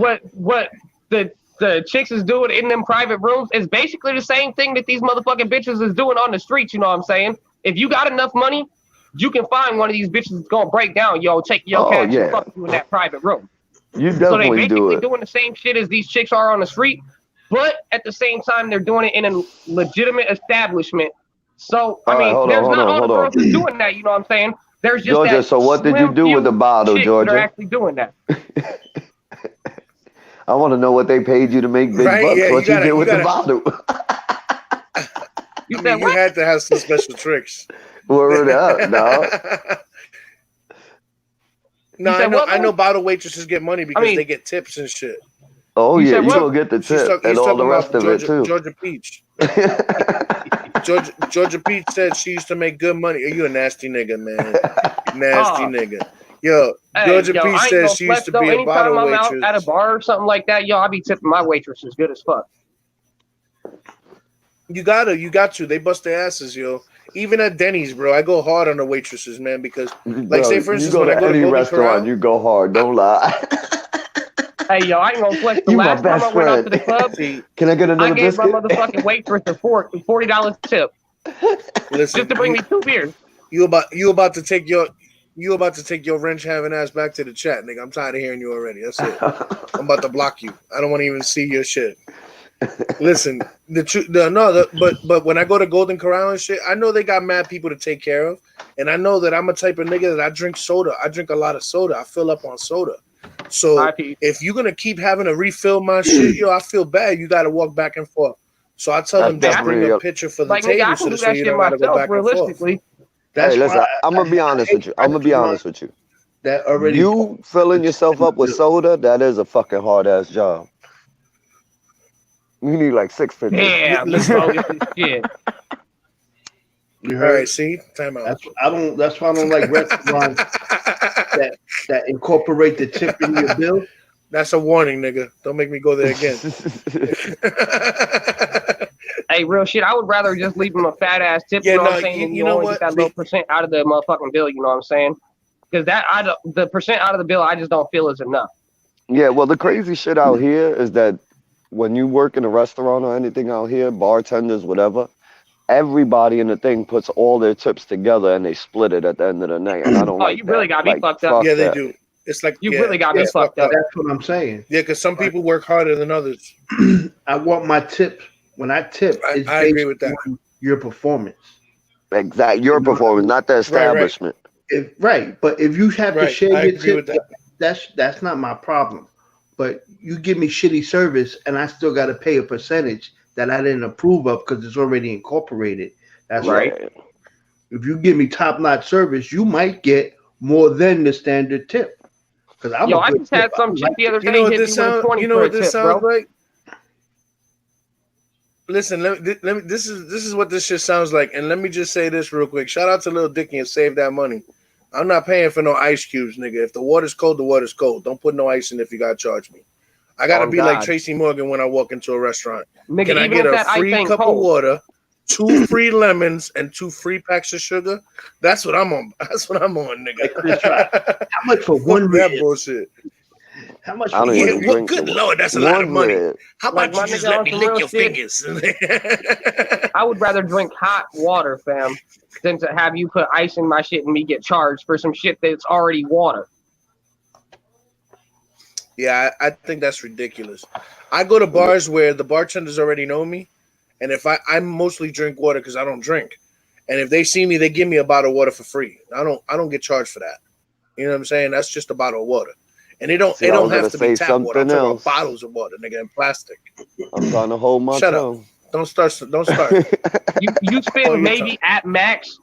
Speaker 4: the chicks is doing in them private rooms is basically the same thing that these motherfucking bitches is doing on the streets, you know what I'm saying? If you got enough money, you can find one of these bitches that's gonna break down, take your cash and fuck you in that private room.
Speaker 8: You definitely
Speaker 4: so they basically
Speaker 8: do
Speaker 4: doing the same shit as these chicks are on the street, but at the same time they're doing it in a legitimate establishment. So I mean, there's not all the girls that's doing that, you know what I'm saying? There's just
Speaker 8: Georgia,
Speaker 4: that
Speaker 8: so what did you do with the bottle, Georgia?
Speaker 4: They're actually doing that.
Speaker 8: I want to know what they paid you to make big bucks.
Speaker 2: Yeah,
Speaker 8: what you did with the bottle?
Speaker 2: You had to have some special tricks.
Speaker 8: Word up, dog.
Speaker 2: No, I know bottle waitresses get money because they get tips and shit.
Speaker 8: Oh yeah, you gonna get the tip and all the rest of it too.
Speaker 2: Georgia Peach. Georgia Peach said she used to make good money. Are you a nasty nigga, man? Nasty nigga. Yo,
Speaker 4: Hey,
Speaker 2: Georgia
Speaker 4: yo,
Speaker 2: P
Speaker 4: I ain't
Speaker 2: says
Speaker 4: gonna
Speaker 2: she used
Speaker 4: flex
Speaker 2: to
Speaker 4: though.
Speaker 2: be a
Speaker 4: Anytime
Speaker 2: bottle
Speaker 4: I'm out
Speaker 2: waitress.
Speaker 4: at a bar or something like that, yo, I be tipping my waitresses good as fuck.
Speaker 2: You got to. They bust their asses, yo. Even at Denny's, bro, I go hard on the waitresses, man, because, like,
Speaker 8: Bro,
Speaker 2: say for
Speaker 8: you
Speaker 2: instance,
Speaker 8: go
Speaker 2: when I
Speaker 8: to
Speaker 2: go to
Speaker 8: any
Speaker 2: Golden
Speaker 8: restaurant,
Speaker 2: Corral,
Speaker 8: you go hard. Don't lie.
Speaker 4: Hey, yo, I ain't gonna flex. The
Speaker 8: You my
Speaker 4: last time I
Speaker 8: best
Speaker 4: went out to
Speaker 8: friend.
Speaker 4: the club,
Speaker 2: see,
Speaker 8: Can I get
Speaker 4: I
Speaker 8: another
Speaker 4: gave my
Speaker 8: biscuit?
Speaker 4: motherfucking waitress a $40 tip
Speaker 2: listen,
Speaker 4: just to bring me 2 beers.
Speaker 2: you about to take your wrench having ass back to the chat, nigga. I'm tired of hearing you already. That's it. I'm about to block you. I don't want to even see your shit. Listen, but when I go to Golden Corral and shit, I know they got mad people to take care of, and I know that I'm a type of nigga that I drink soda. I drink a lot of soda. I fill up on soda. So if you're gonna keep having to refill my shit, yo, I feel bad. You got to walk back and forth. So I tell them just bring a pitcher for the
Speaker 4: Like, nigga,
Speaker 2: table,
Speaker 4: I can do
Speaker 2: so
Speaker 4: that
Speaker 2: you
Speaker 4: shit
Speaker 2: don't got to go
Speaker 4: myself,
Speaker 2: back and forth.
Speaker 4: realistically.
Speaker 6: That's
Speaker 8: hey, listen,
Speaker 6: why
Speaker 8: I'm gonna be honest with you. I'm gonna be honest with you.
Speaker 6: That already
Speaker 8: You filling yourself up with soda, that is a fucking hard ass job. You need like 6 pitchers.
Speaker 4: Damn,
Speaker 2: Listen.
Speaker 4: bogus as shit.
Speaker 6: You
Speaker 2: All
Speaker 6: heard?
Speaker 2: right, see, time out.
Speaker 6: That's why I don't like restaurants that incorporate the tip in your bill.
Speaker 2: That's a warning, nigga. Don't make me go there again.
Speaker 4: Hey, real shit. I would rather just leave them a fat ass tip.
Speaker 2: Yeah,
Speaker 4: You know what
Speaker 2: no,
Speaker 4: I'm saying? And
Speaker 2: you
Speaker 4: you
Speaker 2: know
Speaker 4: only
Speaker 2: what?
Speaker 4: get that little percent out of the motherfucking bill. You know what I'm saying? Because the percent out of the bill, I just don't feel is enough.
Speaker 8: Yeah, well, the crazy shit out here is that when you work in a restaurant or anything out here, bartenders, whatever, everybody in the thing puts all their tips together and they split it at the end of the night. And I don't like
Speaker 4: you really
Speaker 8: that.
Speaker 4: got me
Speaker 8: Like,
Speaker 4: fucked up.
Speaker 2: Yeah, they
Speaker 8: that.
Speaker 2: do. It's like
Speaker 4: You really got me
Speaker 2: it's
Speaker 4: fucked up.
Speaker 6: That's what I'm saying.
Speaker 2: Yeah, because some people work harder than others.
Speaker 6: I want my tip. When I tip, it's
Speaker 2: I agree with that.
Speaker 6: on your performance.
Speaker 8: Exactly. Your performance, not the establishment.
Speaker 6: Right. But if you have to share
Speaker 2: I
Speaker 6: your
Speaker 2: agree
Speaker 6: tip,
Speaker 2: with that.
Speaker 6: that's not my problem. But you give me shitty service and I still got to pay a percentage that I didn't approve of because it's already incorporated. That's right. If you give me top-notch service, you might get more than the standard tip. Because I just had some shit the other day.
Speaker 2: You know what this sounds? You know what this sounds like? Listen, let me. This is what this shit sounds like, and let me just say this real quick. Shout out to Lil Dicky and Save That Money. I'm not paying for no ice cubes, nigga. If the water's cold, the water's cold. Don't put no ice in if you gotta charge me. I gotta be like Tracy Morgan when I walk into a restaurant.
Speaker 4: Nigga,
Speaker 2: can I get a free cup of water, 2 free lemons, and 2 free packs of sugar? That's what I'm on. That's what I'm on, nigga.
Speaker 6: How much for one
Speaker 2: that bullshit?
Speaker 6: How much?
Speaker 8: I don't even drink
Speaker 2: good
Speaker 8: the
Speaker 2: Lord, that's a lot of money.
Speaker 8: red.
Speaker 2: How about you just let me lick your fingers?
Speaker 4: I would rather drink hot water, fam, than to have you put ice in my shit and me get charged for some shit that's already water.
Speaker 2: Yeah, I think that's ridiculous. I go to bars where the bartenders already know me, and if I mostly drink water because I don't drink, and if they see me, they give me a bottle of water for free. I don't get charged for that. You know what I'm saying? That's just a bottle of water. And it don't have to be tap water. I'm talking about bottles of water, nigga, in plastic.
Speaker 8: I'm trying to hold my tongue.
Speaker 2: Up. Don't start.
Speaker 4: You spend maybe at max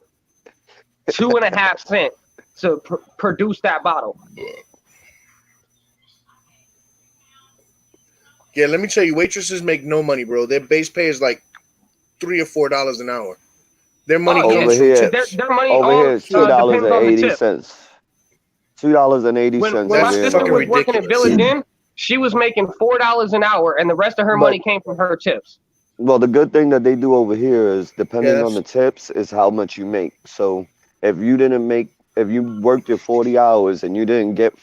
Speaker 4: 2.5 cents to produce that bottle.
Speaker 2: Yeah, let me tell you, waitresses make no money, bro. Their base pay is like $3 or $4 an hour. Their money comes from tips.
Speaker 4: Their money
Speaker 8: over here is $2.80. $2.80.
Speaker 4: When my sister was working at Village Inn, she was making $4 an hour, and the rest of her money came from her tips.
Speaker 8: Well, the good thing that they do over here is, depending on the tips, is how much you make. So if you worked your 40 hours and you didn't get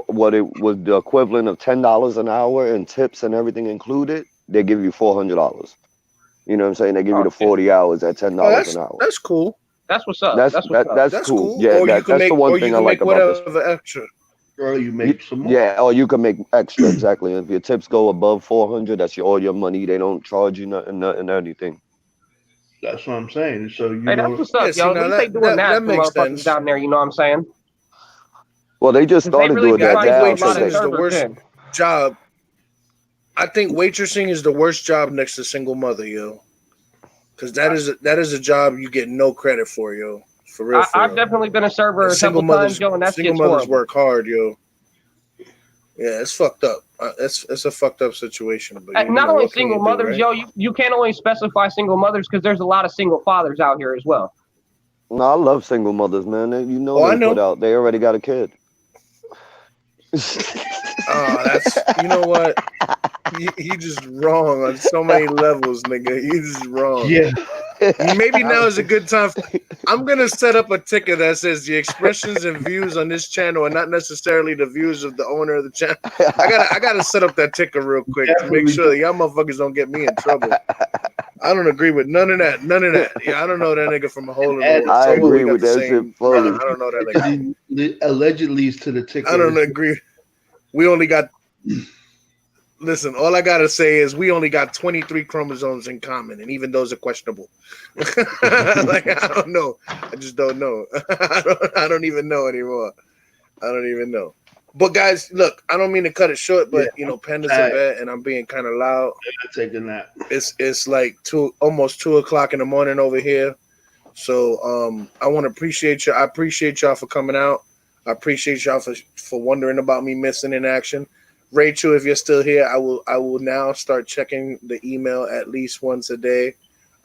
Speaker 8: what it was the equivalent of $10 an hour and tips and everything included, they give you $400. You know what I'm saying? They give you the 40 hours at $10 an hour.
Speaker 2: That's cool.
Speaker 4: That's what's up.
Speaker 8: That's cool. Yeah, that's the one thing I like about this.
Speaker 2: Extra.
Speaker 6: Or you make some more.
Speaker 8: Yeah, or you can make extra, exactly. If your tips go above 400, that's all your money. They don't charge you nothing, anything.
Speaker 6: That's what I'm saying. So you
Speaker 4: that's what's up, yo. At least they doing that makes sense down there. You know what I'm saying?
Speaker 8: Well, they just started doing that now.
Speaker 2: Waitressing is the worst job. I think waitressing is the worst job next to single mother, yo. Because that is a job you get no credit for, yo. For real.
Speaker 4: I've definitely been a server a couple times, yo, and that's
Speaker 2: single mothers work hard, yo. Yeah, it's fucked up. It's a fucked up situation. But
Speaker 4: not only single mothers, yo. You can't only specify single mothers because there's a lot of single fathers out here as well.
Speaker 8: No, I love single mothers, man. You know
Speaker 2: Oh, I
Speaker 8: they
Speaker 2: know.
Speaker 8: put out. They already got a kid.
Speaker 2: Oh, that's you know what? He just wrong on so many levels, nigga. He's just wrong.
Speaker 6: Yeah.
Speaker 2: Maybe now is a good time. I'm gonna set up a ticker that says the expressions and views on this channel are not necessarily the views of the owner of the channel. I gotta set up that ticker real quick to make sure that y'all motherfuckers don't get me in trouble. I don't agree with none of that. None of that. Yeah, I don't know that nigga from a hole in the wall.
Speaker 8: I
Speaker 2: So what, we
Speaker 8: agree
Speaker 2: got
Speaker 8: with
Speaker 2: the
Speaker 8: that
Speaker 2: same
Speaker 8: shit fully.
Speaker 2: brother. I don't know that nigga.
Speaker 6: Allegedly to the ticket.
Speaker 2: I don't agree. We only got. Listen, all I gotta say is we only got 23 chromosomes in common, and even those are questionable. Like I don't know. I just don't know. I don't even know anymore. I don't even know. But guys, look, I don't mean to cut it short, but you know, Panda's in bed, and I'm being kind of loud.
Speaker 6: I'm taking that.
Speaker 2: It's like almost 2 o'clock in the morning over here. So I want to appreciate you. I appreciate y'all for coming out. I appreciate y'all for wondering about me missing in action. Rachel, if you're still here, I will now start checking the email at least once a day.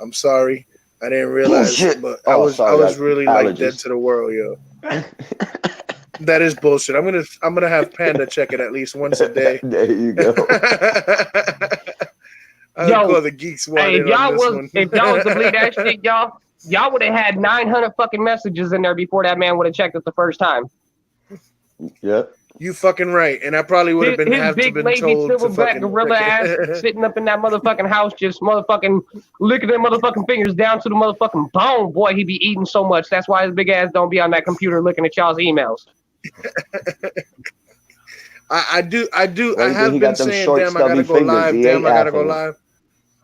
Speaker 2: I'm sorry, I didn't realize it, but I was really like dead to the world, yo. That is bullshit. I'm gonna have Panda check it at least once a day.
Speaker 8: There you go.
Speaker 2: I'll call the geeks one.
Speaker 4: Hey, if y'all was to believe that shit, y'all would have had 900 fucking messages in there before that man would have checked it the first time.
Speaker 8: Yep.
Speaker 2: You fucking right, and I probably would have been
Speaker 4: his big
Speaker 2: been
Speaker 4: lazy
Speaker 2: told to
Speaker 4: silverback
Speaker 2: fucking
Speaker 4: gorilla ass sitting up in that motherfucking house, just motherfucking licking them motherfucking fingers down to the motherfucking bone. Boy, he be eating so much. That's why his big ass don't be on that computer looking at y'all's emails.
Speaker 2: I do. I
Speaker 8: Well,
Speaker 2: have
Speaker 8: he
Speaker 2: been
Speaker 8: got them
Speaker 2: saying,
Speaker 8: short,
Speaker 2: damn, I gotta
Speaker 8: stubby
Speaker 2: go
Speaker 8: fingers.
Speaker 2: live.
Speaker 8: He
Speaker 2: Damn,
Speaker 8: ain't
Speaker 2: I gotta go
Speaker 8: affing.
Speaker 2: live.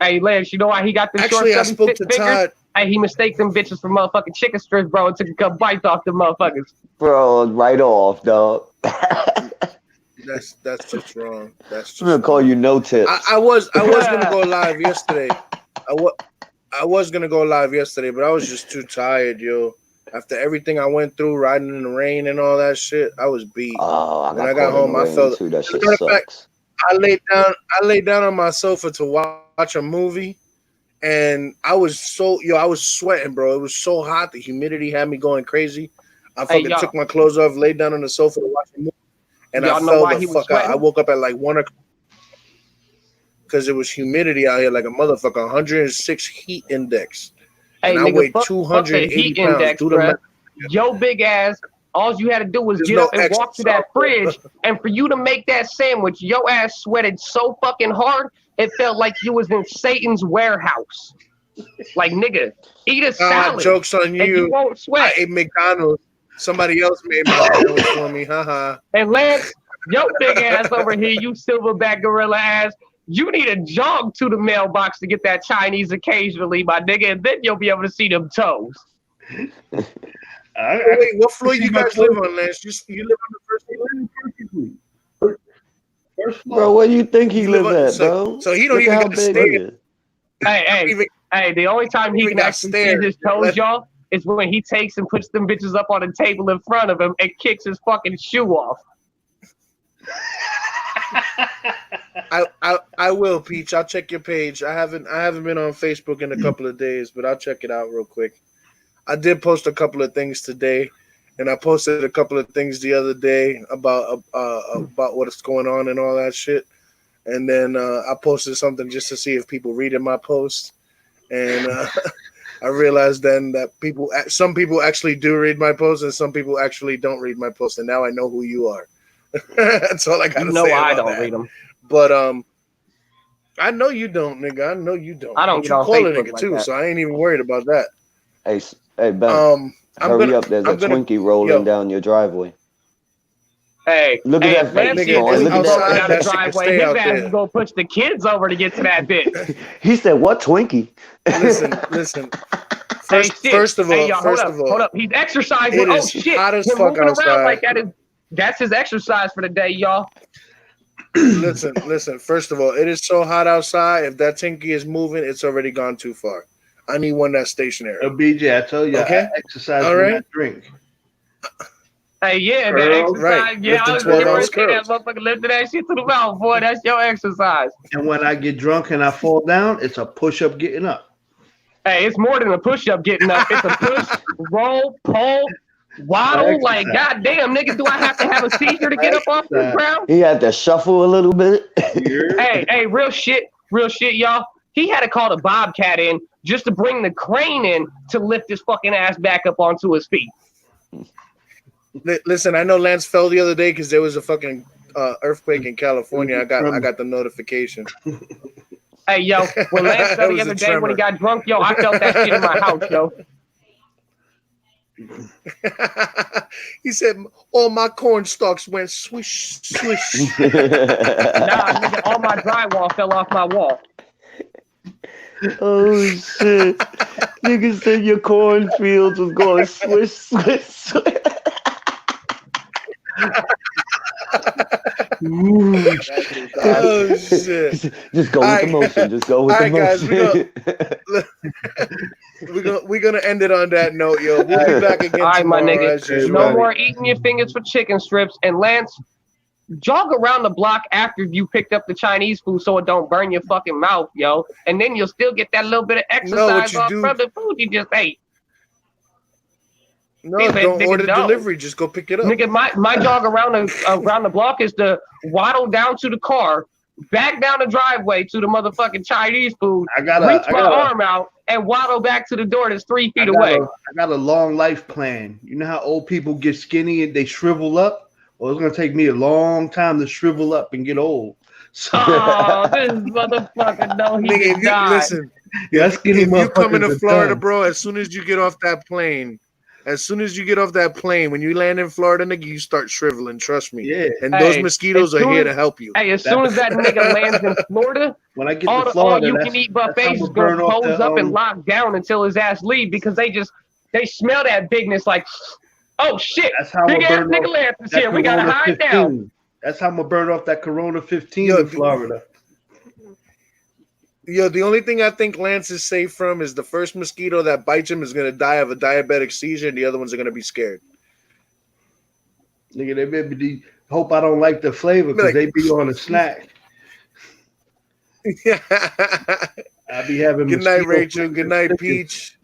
Speaker 4: Hey, Lance, you know why he got them
Speaker 2: Actually, I
Speaker 4: short,
Speaker 2: spoke to
Speaker 4: fingers?
Speaker 2: Todd.
Speaker 4: Hey, he mistaked them bitches for motherfucking chicken strips, bro, and took a couple bites off them motherfuckers.
Speaker 8: Bro, right off, dog.
Speaker 2: That's just wrong. That's just
Speaker 8: I'm gonna call you no tips.
Speaker 2: I was gonna go live yesterday. I was gonna go live yesterday, but I was just too tired, yo. After everything I went through, riding in the rain and all that shit, I was beat.
Speaker 8: Oh,
Speaker 2: when I got home, I felt
Speaker 8: too. That shit
Speaker 2: matter of
Speaker 8: sucks.
Speaker 2: fact, I laid down on my sofa to watch a movie, and I was sweating, bro. It was so hot. The humidity had me going crazy. I fucking took my clothes off, laid down on the sofa to watch a movie, and I fell the fuck out. I woke up at like 1 o'clock because it was humidity out here like a motherfucker. 106 heat index.
Speaker 4: Hey,
Speaker 2: and I weighed 280 pounds.
Speaker 4: Index, yo, big ass. All you had to do was get up and walk to that fridge, and for you to make that sandwich, your ass sweated so fucking hard, it felt like you was in Satan's warehouse. Like, nigga, eat a salad.
Speaker 2: Joke's on you.
Speaker 4: And you won't sweat.
Speaker 2: I ate McDonald's. Somebody else made my sandwich for me. Haha.
Speaker 4: And Lance, yo big ass over here, you silverback gorilla ass. You need a jog to the mailbox to get that Chinese occasionally, my nigga, and then you'll be able to see them toes.
Speaker 2: Wait, what floor you guys live on, Lance? You live on the
Speaker 6: first floor.
Speaker 8: Bro, where do you think he lives at, bro?
Speaker 2: So he don't even got to stay.
Speaker 4: Hey, the only time he can actually see his toes, y'all, is when he takes and puts them bitches up on a table in front of him and kicks his fucking shoe off.
Speaker 2: I will, Peach. I'll check your page. I haven't been on Facebook in a couple of days, but I'll check it out real quick. I did post a couple of things today, and I posted a couple of things the other day about what's going on and all that shit. And then I posted something just to see if people reading my post, and I realized then that some people actually do read my post, and some people actually don't read my post. And now I know who you are. That's all I gotta say.
Speaker 4: I don't read them.
Speaker 2: But I know you don't, nigga. I know you don't.
Speaker 4: I don't
Speaker 2: get on
Speaker 4: Facebook
Speaker 2: a nigga
Speaker 4: like
Speaker 2: too,
Speaker 4: that.
Speaker 2: so I ain't even worried about that.
Speaker 8: Hey, Ben. Hurry up! There's a Twinkie rolling down your driveway.
Speaker 4: Hey,
Speaker 8: look at that face.
Speaker 4: Look at
Speaker 2: that
Speaker 4: that driveway. His ass is gonna push the kids over to get to that bitch.
Speaker 8: He said, "What Twinkie?"
Speaker 2: Listen. First of all,
Speaker 4: hold up. He's exercising.
Speaker 2: It is hot as fuck outside.
Speaker 4: Like that's his exercise for the day, y'all.
Speaker 2: Listen. First of all, it is so hot outside. If that Tinky is moving, it's already gone too far. I need one that's stationary.
Speaker 6: BJ, I told you, okay? I exercise when I drink.
Speaker 4: Hey, yeah, that exercise. Right. Yeah, I was going to say that motherfucker lifting that shit to the mouth, boy. That's your exercise.
Speaker 6: And when I get drunk and I fall down, it's a push-up getting up.
Speaker 4: Hey, it's more than a push-up getting up. It's a push, roll, pull, waddle. Like, goddamn, nigga, do I have to have a seizure to get up off the ground?
Speaker 8: He had to shuffle a little bit.
Speaker 4: Hey, real shit, y'all. He had to call the Bobcat in just to bring the crane in to lift his fucking ass back up onto his feet.
Speaker 2: Listen, I know Lance fell the other day because there was a fucking earthquake in California. I got the notification.
Speaker 4: Hey, yo, when Lance fell the other day when he got drunk, yo, I felt that shit in my house, yo.
Speaker 2: He said, all my corn stalks went swish, swish.
Speaker 4: Nah, nigga, all my drywall fell off my wall.
Speaker 8: Oh, shit. Nigga said your cornfields was going swish, swish, swish.
Speaker 2: Oh, shit.
Speaker 8: Just go with the motion. Just go with the motion.
Speaker 2: Guys, we're gonna end it on that note, yo. We'll be back again tomorrow,
Speaker 4: my nigga.
Speaker 2: as usual.
Speaker 4: No more eating your fingers for chicken strips. And Lance, jog around the block after you picked up the Chinese food so it don't burn your fucking mouth, yo. And then you'll still get that little bit of exercise off from the food you just ate.
Speaker 2: No, don't order delivery. Just go pick it up.
Speaker 4: Nigga, my jog around the block is to waddle down to the car, back down the driveway to the motherfucking Chinese food, reach my arm out, and waddle back to the door that's 3 feet away.
Speaker 6: I got a long life plan. You know how old people get skinny and they shrivel up? Well, it's going to take me a long time to shrivel up and get old. So,
Speaker 4: this motherfucker, no, he
Speaker 2: nigga,
Speaker 4: died.
Speaker 2: Listen, if you come into Florida, bro, as soon as you get off that plane, when you land in Florida, nigga, you start shriveling. Trust me. Yeah. And those mosquitoes are here to help you.
Speaker 4: Hey, as soon as that nigga lands in Florida,
Speaker 6: when I get to Florida,
Speaker 4: all you can eat buffets is going to pose up and lock down until his ass leave because they smell that bigness like, oh shit, big ass nigga Lance is here. We gotta hide down.
Speaker 6: That's how I'm gonna burn off that Corona 15 in Florida.
Speaker 2: Yo, the only thing I think Lance is safe from is the first mosquito that bites him is gonna die of a diabetic seizure, and the other ones are gonna be scared.
Speaker 6: Nigga, they maybe hope I don't like the flavor because they be on a snack.
Speaker 2: Yeah.
Speaker 6: I be having.
Speaker 2: Good night, Rachel. Good night, Peach.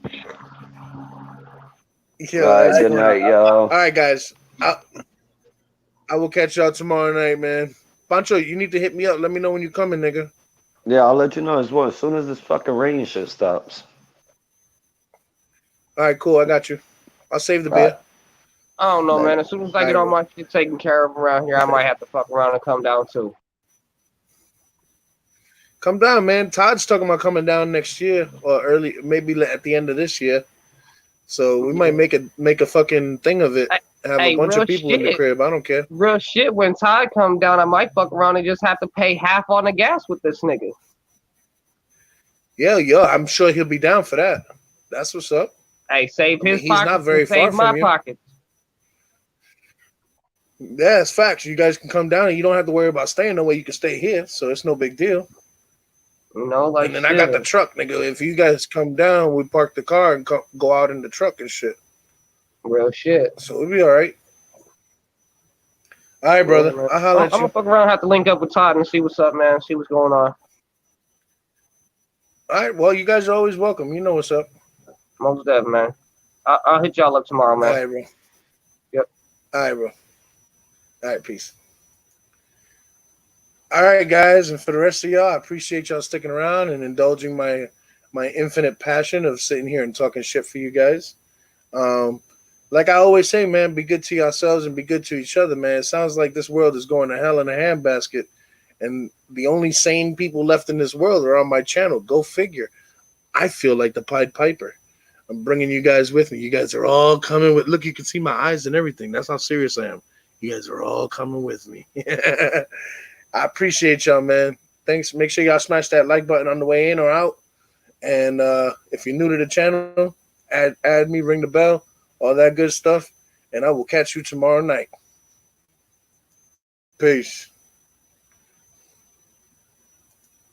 Speaker 8: Yeah, good night, yo.
Speaker 2: All right, guys. I will catch y'all tomorrow night, man. Pancho, you need to hit me up. Let me know when you coming, nigga.
Speaker 8: Yeah, I'll let you know as well as soon as this fucking rain shit stops.
Speaker 2: All right, cool. I got you. I'll save the beer.
Speaker 4: I don't know, man. As soon as I get all my shit taken care of around here, I might have to fuck around and come down too.
Speaker 2: Come down, man. Todd's talking about coming down next year or early, maybe at the end of this year. So we might make a fucking thing of it. Have a bunch of people in the crib. I don't care.
Speaker 4: Real shit. When Todd come down, I might fuck around and just have to pay half on the gas with this nigga.
Speaker 2: Yeah, I'm sure he'll be down for that. That's what's up.
Speaker 4: Hey, save his
Speaker 2: he's not very far
Speaker 4: save
Speaker 2: from
Speaker 4: my
Speaker 2: you.
Speaker 4: pockets.
Speaker 2: Yeah, it's facts. You guys can come down and you don't have to worry about staying nowhere. You can stay here, so it's no big deal.
Speaker 4: You know, like.
Speaker 2: And then I got the truck, nigga. If you guys come down, we park the car and go out in the truck and shit.
Speaker 4: Real shit.
Speaker 2: So it'll be all right. All right, brother. I'll holler at you.
Speaker 4: I'm gonna fuck around, have to link up with Todd and see what's up, man. See what's going on.
Speaker 2: All right. Well, you guys are always welcome. You know what's up.
Speaker 4: Most definitely, man. I'll hit y'all up tomorrow, man.
Speaker 2: All right, bro.
Speaker 4: Yep.
Speaker 2: All right, bro. All right, peace. All right, guys, and for the rest of y'all, I appreciate y'all sticking around and indulging my infinite passion of sitting here and talking shit for you guys. Like I always say, man, be good to yourselves and be good to each other, man. It sounds like this world is going to hell in a handbasket, and the only sane people left in this world are on my channel. Go figure. I feel like the Pied Piper. I'm bringing you guys with me. You guys are all coming with. Look, you can see my eyes and everything. That's how serious I am. You guys are all coming with me. I appreciate y'all, man. Thanks. Make sure y'all smash that like button on the way in or out. And if you're new to the channel, add me, ring the bell, all that good stuff. And I will catch you tomorrow night. Peace.